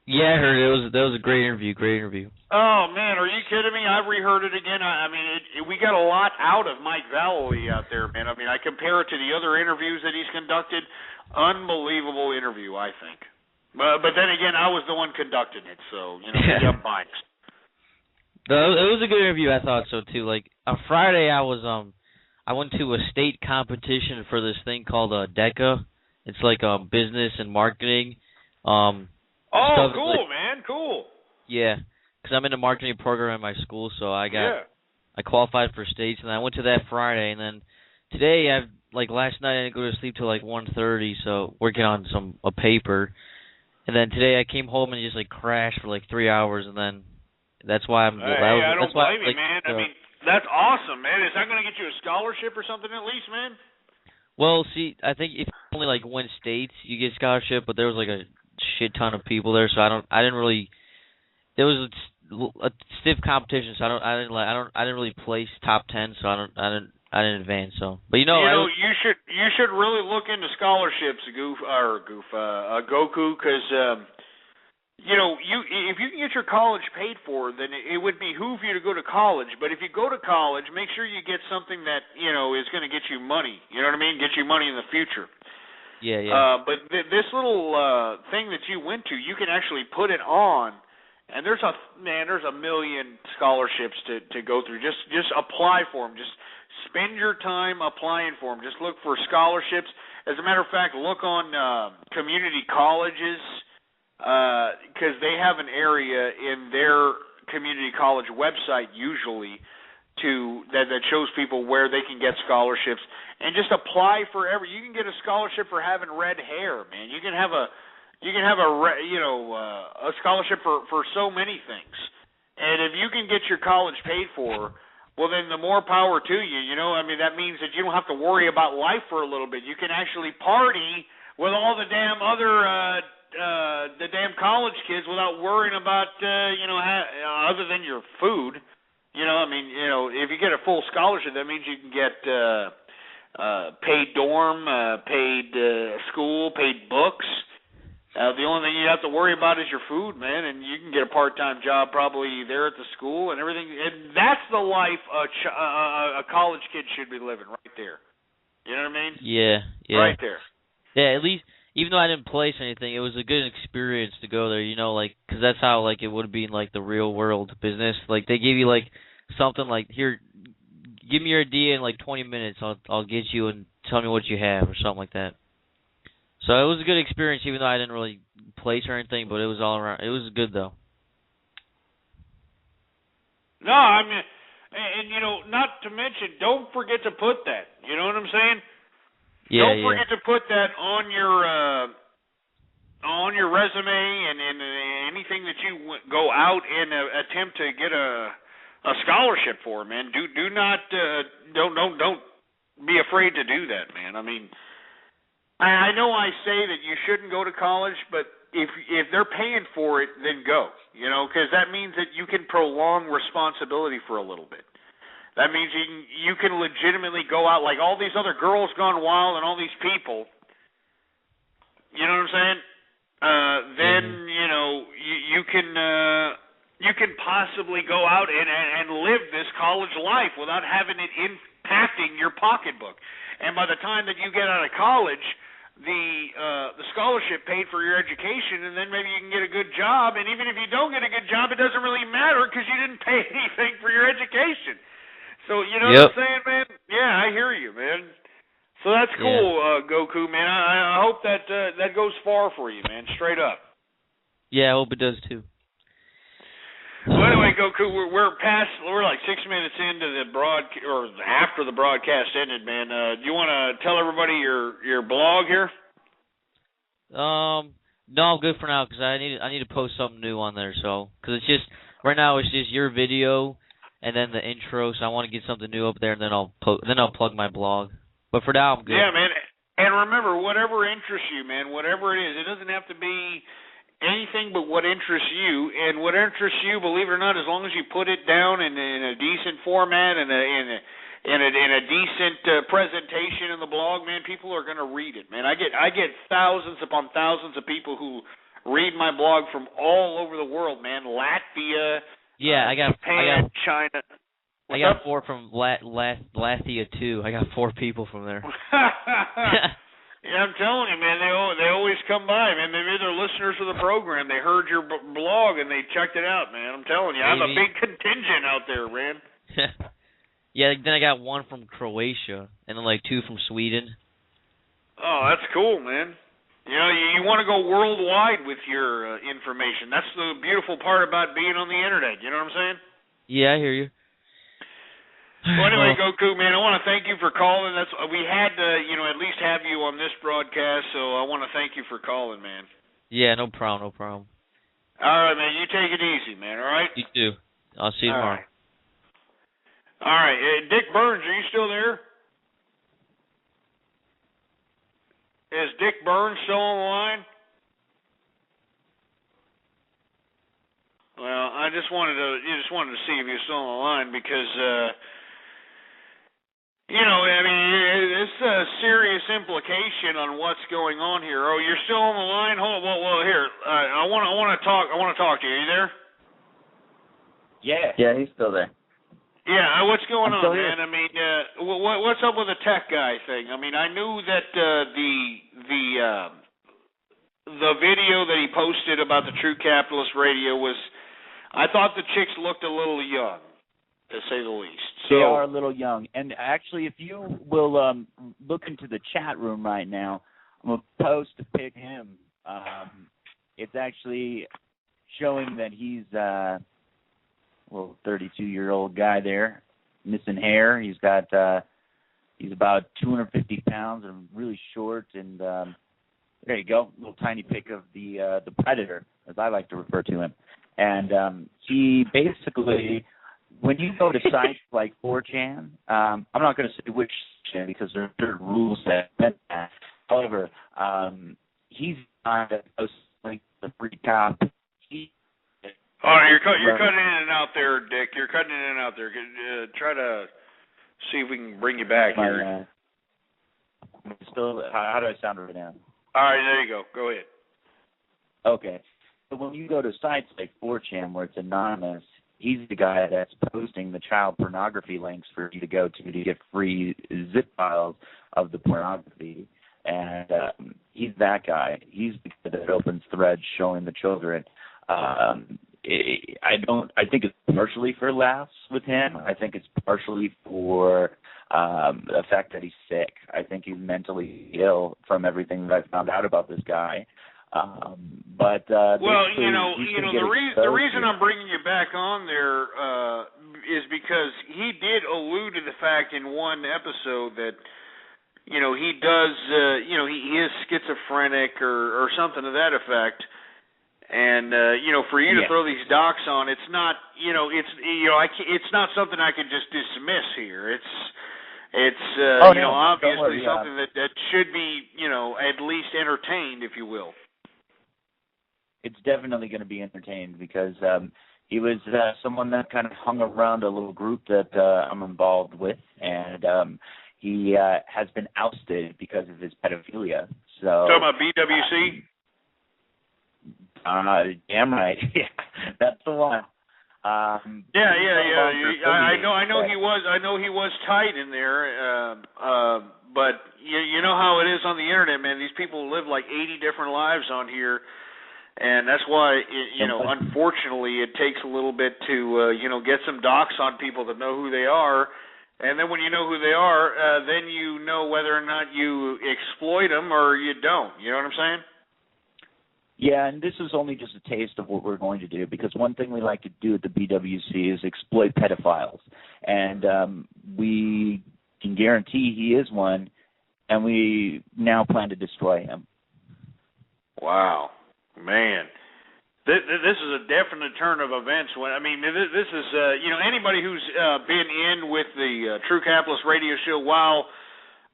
Speaker 15: Yeah, I heard it. That was a great interview. Great interview.
Speaker 5: Oh man, are you kidding me? I've reheard it again. I mean, we got a lot out of Mike Vallely out there, man. I mean, I compare it to the other interviews that he's conducted. Unbelievable interview, I think. But then again, I was the one conducting it, so maybe I'm biased.
Speaker 15: It was a good interview. I thought so too. Like on Friday, I went to a state competition for this thing called DECA. It's like business and marketing.
Speaker 5: Oh, cool, man, cool.
Speaker 15: Yeah, because I'm in the marketing program at my school, so I qualified for states, and I went to that Friday, and then today last night I didn't go to sleep till like 1:30, so working on a paper, and then today I came home and just crashed for 3 hours, and then that's why I'm.
Speaker 5: I don't blame you, man. I mean, that's awesome, man. Is that going to get you a scholarship or something at least, man?
Speaker 15: Well, see, I think if you only win states, you get scholarship, but there was a shit ton of people there, so I didn't really. There was a stiff competition, so I didn't really place top 10, so I didn't advance. So, but you
Speaker 5: should really look into scholarships, Goku, because if you can get your college paid for, then it would behoove you to go to college. But if you go to college, make sure you get something that is going to get you money. You know what I mean? Get you money in the future.
Speaker 15: Yeah.
Speaker 5: But this little thing that you went to, you can actually put it on, and there's a million scholarships to go through. Just apply for them. Just spend your time applying for them. Just look for scholarships. As a matter of fact, look on community colleges, because they have an area in their community college website usually that shows people where they can get scholarships, and just apply for you can get a scholarship for having red hair, man. You can have a scholarship for so many things, and if you can get your college paid for, well then the more power to you. I mean, that means that you don't have to worry about life for a little bit. You can actually party with all the damn other the damn college kids without worrying about other than your food. If you get a full scholarship, that means you can get paid dorm, paid school, paid books. The only thing you have to worry about is your food, man, and you can get a part-time job probably there at the school and everything. And that's the life a college kid should be living right there. You know what I mean?
Speaker 15: Yeah.
Speaker 5: Right there.
Speaker 15: Yeah, at least, even though I didn't place anything, it was a good experience to go there, because that's how, it would be in, the real world business. They give you, something here, give me your idea in, 20 minutes, I'll get you and tell me what you have or something like that. So it was a good experience, even though I didn't really place or anything, but it was all around. It was good, though.
Speaker 5: No, I mean, and, not to mention, don't forget to put that. You know what I'm saying?
Speaker 15: Yeah,
Speaker 5: don't forget to put that on your resume and anything that you go out and attempt to get a scholarship for, man. Do not don't be afraid to do that, man. I mean, I know I say that you shouldn't go to college, but if they're paying for it, then go. Because that means that you can prolong responsibility for a little bit. That means you can legitimately go out like all these other girls gone wild and all these people. You know what I'm saying? Then you can possibly go out and live this college life without having it impacting your pocketbook. And by the time that you get out of college, the scholarship paid for your education, and then maybe you can get a good job. And even if you don't get a good job, it doesn't really matter because you didn't pay anything for your education. So, you know what I'm saying, man? Yeah, I hear you, man. So that's cool, Goku, man. I hope that goes far for you, man, straight up.
Speaker 15: Yeah, I hope it does, too.
Speaker 5: Well, anyway, Goku, we're like 6 minutes into the or after the broadcast ended, man. Do you want to tell everybody your blog here?
Speaker 15: No, I'm good for now because I need to post something new on there. So, because it's just right now it's just your video and then the intro. So I want to get something new up there, and then I'll plug my blog. But for now, I'm good.
Speaker 5: Yeah, man. And remember, whatever interests you, man, whatever it is, it doesn't have to be anything but what interests you. And what interests you, believe it or not, as long as you put it down in a decent format and in a decent presentation in the blog, man, people are going to read it, man. I get thousands upon thousands of people who read my blog from all over the world, man. Latvia, Japan, China.
Speaker 15: I got 4 from Latvia too. I got 4 people from there.
Speaker 5: Yeah, I'm telling you, man. They always come by, man. Maybe they're listeners of the program. They heard your blog and they checked it out, man. I'm telling you, I have a big contingent out there, man.
Speaker 15: Yeah, then I got 1 from Croatia and then like 2 from Sweden.
Speaker 5: Oh, that's cool, man. You know, you want to go worldwide with your information. That's the beautiful part about being on the internet. You know what I'm saying?
Speaker 15: Yeah, I hear you.
Speaker 5: Well, anyway, Goku, man, I want to thank you for calling. We had to, at least have you on this broadcast, so I want to thank you for calling, man.
Speaker 15: Yeah, no problem.
Speaker 5: All right, man, you take it easy, man, all right?
Speaker 15: You too. I'll see you tomorrow.
Speaker 5: All right. Dick Burns, are you still there? Is Dick Burns still on the line? Well, I just wanted to see if you're still on the line because it's a serious implication on what's going on here. Oh, you're still on the line? Hold on. Well, here. I want to talk. I want to talk to you. Are you there?
Speaker 14: Yeah, he's still there.
Speaker 5: Yeah, what's going on,
Speaker 14: here.
Speaker 5: man? I mean, what's up with the tech guy thing? I mean, I knew that the video that he posted about the True Capitalist Radio was. I thought the chicks looked a little young, to say the least.
Speaker 14: They are a little young. And actually, if you will look into the chat room right now, I'm going to post a pic of him. It's actually showing that he's a 32-year-old guy there, missing hair. He's got he's about 250 pounds and really short. And there you go, little tiny pic of the Predator, as I like to refer to him. And he basically, when you go to sites like 4chan, I'm not going to say which channel because there are rules that meant that. However, he's not posting the free cop.
Speaker 5: You're cutting in and out there, Dick. You're cutting in and out there. Try to see if we can bring you back here.
Speaker 14: Still, how do I sound right now?
Speaker 5: All right, there you go. Go ahead.
Speaker 14: Okay. So when you go to sites like 4chan where it's anonymous, he's the guy that's posting the child pornography links for you to go to get free zip files of the pornography. And he's that guy. He's the guy that opens threads showing the children. I think it's partially for laughs with him. I think it's partially for the fact that he's sick. I think he's mentally ill from everything that I found out about this guy. The
Speaker 5: reason I'm bringing you back on there is because he did allude to the fact in one episode that he does he is schizophrenic or something to that effect. And for you to throw these docs on, it's not it's not something I can just dismiss here. It's obviously something that should be at least entertained, if you will.
Speaker 14: It's definitely going to be entertained because he was someone that kind of hung around a little group that I'm involved with, and he has been ousted because of his pedophilia. So
Speaker 5: talking about BWC.
Speaker 14: Damn right. Yeah, that's the one.
Speaker 5: I know he was tight in there, but you know how it is on the internet, man. These people live like 80 different lives on here, and that's why unfortunately it takes a little bit to get some docs on people that know who they are, and then when you know who they are, then you know whether or not you exploit them or you don't. You know what I'm saying?
Speaker 14: Yeah, and this is only just a taste of what we're going to do, because one thing we like to do at the BWC is exploit pedophiles. And we can guarantee he is one, and we now plan to destroy him.
Speaker 5: Wow. Man. This is a definite turn of events. This is, anybody who's been in with the True Capitalist Radio Show while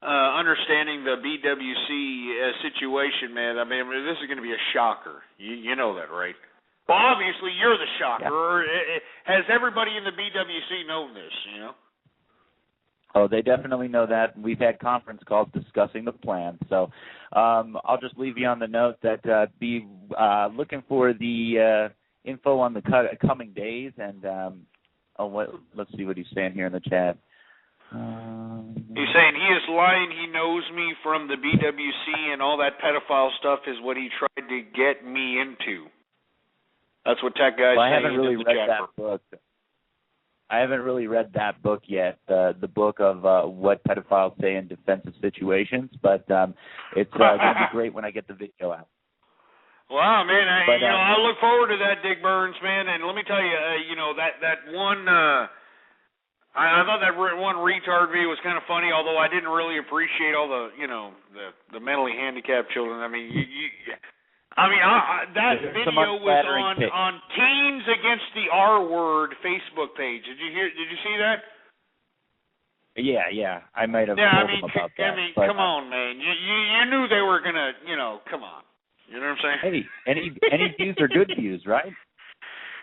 Speaker 5: understanding the BWC situation, man. This is going to be a shocker. You know that, right? Well, obviously you're the shocker. Yeah. Has everybody in the BWC known this?
Speaker 14: Oh, they definitely know that. We've had conference calls discussing the plan. So I'll just leave you on the note that be looking for the info on the coming days. And let's see what he's saying here in the chat.
Speaker 13: He's saying he is lying. He knows me from the BWC, and all that pedophile stuff is what he tried to get me into. That's what Tech Guy's saying.
Speaker 14: I haven't really read that book. I haven't really read that book yet, the book of what pedophiles say in defensive situations, but it's going to be great when I get the video out.
Speaker 13: Wow, man, I look forward to that, Dick Burns, man, and let me tell you, that one, I thought that one retard video was kind of funny, although I didn't really appreciate all the mentally handicapped children. I mean, that video was on Teens Against the R Word Facebook page. Did you see that?
Speaker 14: Yeah. I might have told them about that.
Speaker 13: Come on, man. You knew they were gonna, come on. You know what I'm saying?
Speaker 14: Hey, any views are good views, right?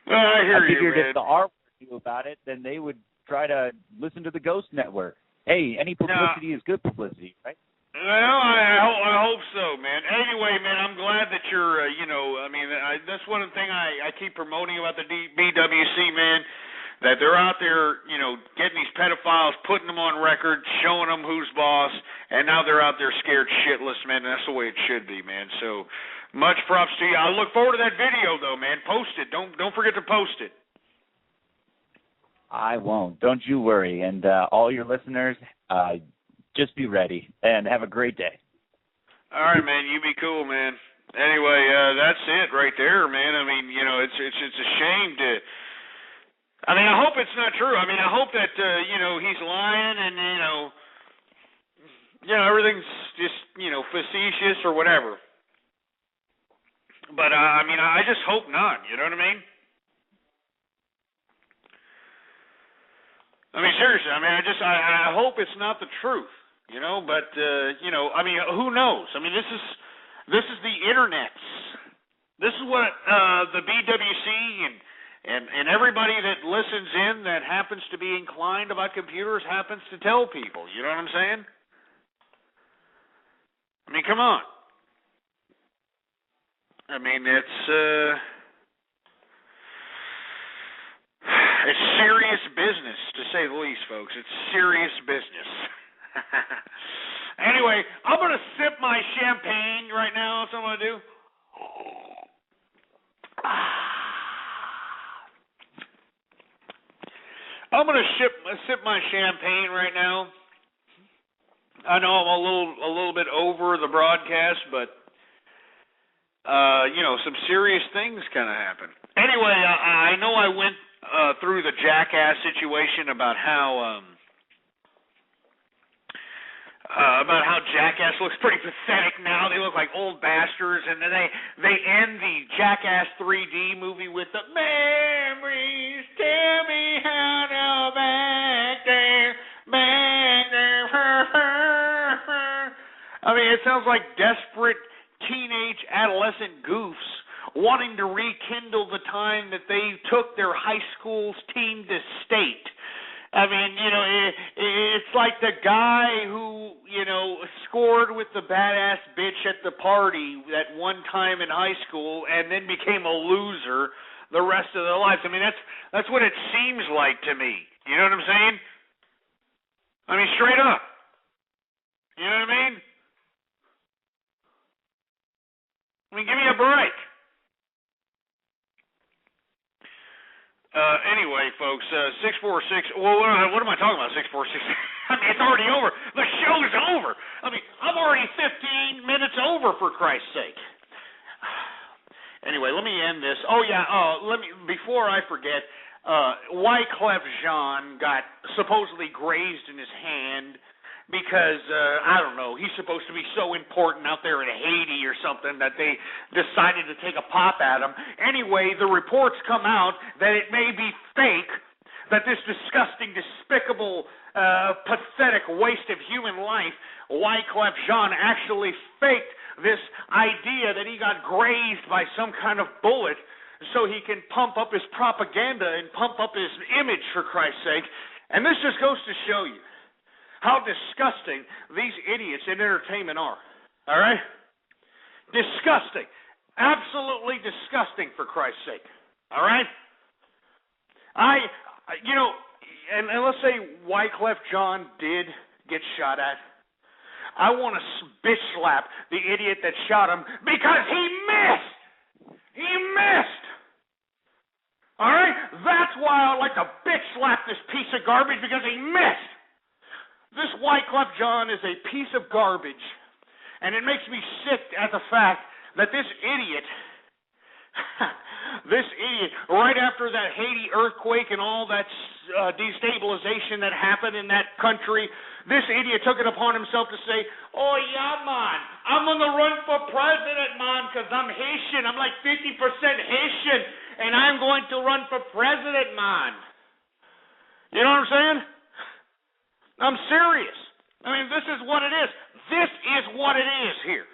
Speaker 13: Well, I hear you,
Speaker 14: figured
Speaker 13: man.
Speaker 14: If the R Word knew about it, then they would try to listen to the Ghost Network. Hey, any publicity is good publicity, right?
Speaker 13: Well, I hope so, man. Anyway, man, I'm glad that you're, that's one thing I keep promoting about the BWC, man, that they're out there, getting these pedophiles, putting them on record, showing them who's boss, and now they're out there scared shitless, man, and that's the way it should be, man. So much props to you. I look forward to that video, though, man. Post it. Don't forget to post it.
Speaker 14: I won't. Don't you worry. And all your listeners, just be ready and have a great day.
Speaker 13: All right, man. You be cool, man. Anyway, that's it right there, man. I mean, it's a shame to. I mean, I hope it's not true. I mean, I hope that he's lying and everything's just facetious or whatever. But I just hope not. You know what I mean? I mean, seriously. I mean, I hope it's not the truth. But who knows? I mean, this is the internet. This is what the BWC and everybody that listens in that happens to be inclined about computers happens to tell people. You know what I'm saying? I mean, come on. I mean, it's serious business, to say the least, folks. It's serious business. Anyway, I'm going to sip my champagne right now. That's what I'm going to do. I'm going to sip my champagne right now. I know I'm a little bit over the broadcast, but some serious things kind of happen. Anyway, I know I went through the Jackass situation about how Jackass looks pretty pathetic now. They look like old bastards, and then they end the Jackass 3D movie with the memories. Tell me how to back there. I mean, it sounds like desperate teenage adolescent goofs wanting to rekindle the time that they took their high school's team to state. I mean, it's like the guy who, scored with the badass bitch at the party that one time in high school and then became a loser the rest of their lives. I mean, that's what it seems like to me. You know what I'm saying? I mean, straight up. You know what I mean? Give me a break. Anyway, folks, 646. Well, what am I talking about? 646. I mean, it's already over. The show's over. I mean, I'm already 15 minutes over, for Christ's sake. Anyway, let me end this. Oh yeah. Before I forget, Wyclef Jean got supposedly grazed in his hand because I don't know. He's supposed to be so important out there in Haiti or something that they decided to take a pop at him. Anyway, the reports come out that it may be fake, that this disgusting, despicable, pathetic waste of human life, Wyclef Jean actually faked this idea that he got grazed by some kind of bullet so he can pump up his propaganda and pump up his image, for Christ's sake. And this just goes to show you how disgusting these idiots in entertainment are. All right? Disgusting. Absolutely disgusting, for Christ's sake. All right? And let's say Wyclef Jean did get shot at. I want to bitch slap the idiot that shot him because he missed. He missed. All right? That's why I like to bitch slap this piece of garbage, because he missed. This Wyclef Jean is a piece of garbage, and it makes me sick at the fact that this idiot, right after that Haiti earthquake and all that destabilization that happened in that country, this idiot took it upon himself to say, "Oh, yeah, man, I'm going to run for president, man, because I'm Haitian. I'm like 50% Haitian, and I'm going to run for president, man." You know what I'm saying? I'm serious. I mean, this is what it is. This is what it is here.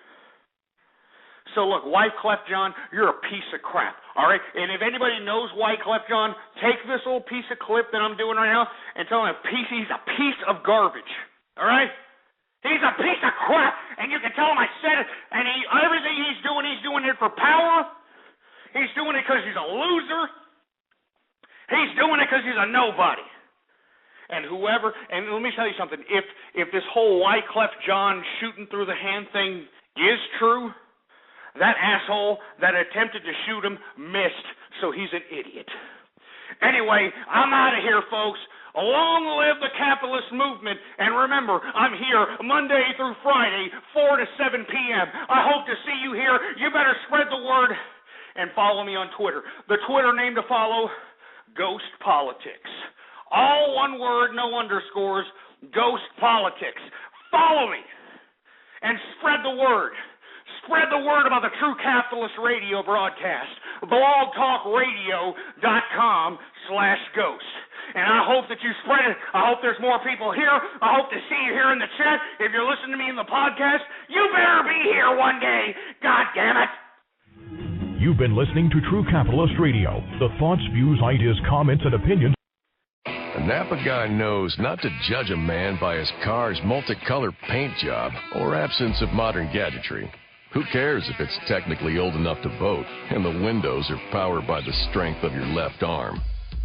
Speaker 13: So look, Wyclef Jean, you're a piece of crap, all right? And if anybody knows Wyclef Jean, take this little piece of clip that I'm doing right now and tell him he's a piece of garbage, all right? He's a piece of crap, and you can tell him I said it, and everything he's doing it for power. He's doing it because he's a loser. He's doing it because he's a nobody. And let me tell you something, if this whole Wyclef Jean shooting through the hand thing is true, that asshole that attempted to shoot him missed, so he's an idiot. Anyway, I'm out of here, folks. Long live the capitalist movement. And remember, I'm here Monday through Friday, 4 to 7 p.m. I hope to see you here. You better spread the word and follow me on Twitter. The Twitter name to follow, Ghost Politics. All one word, no underscores, Ghost Politics. Follow me and spread the word. Spread the word about the True Capitalist Radio broadcast. blogtalkradio.com/ghost. And I hope that you spread it. I hope there's more people here. I hope to see you here in the chat. If you're listening to me in the podcast, you better be here one day. God damn it.
Speaker 4: You've been listening to True Capitalist Radio. The thoughts, views, ideas, comments, and opinions.
Speaker 16: A Napa guy knows not to judge a man by his car's multicolored paint job or absence of modern gadgetry. Who cares if it's technically old enough to vote and the windows are powered by the strength of your left arm?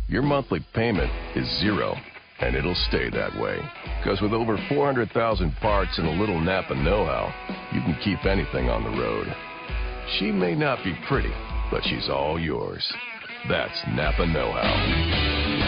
Speaker 16: Your monthly payment is zero, and it'll stay that way. Because with over 400,000 parts and a little Napa know-how, you can keep anything on the road. She may not be pretty, but she's all yours. That's Napa know-how.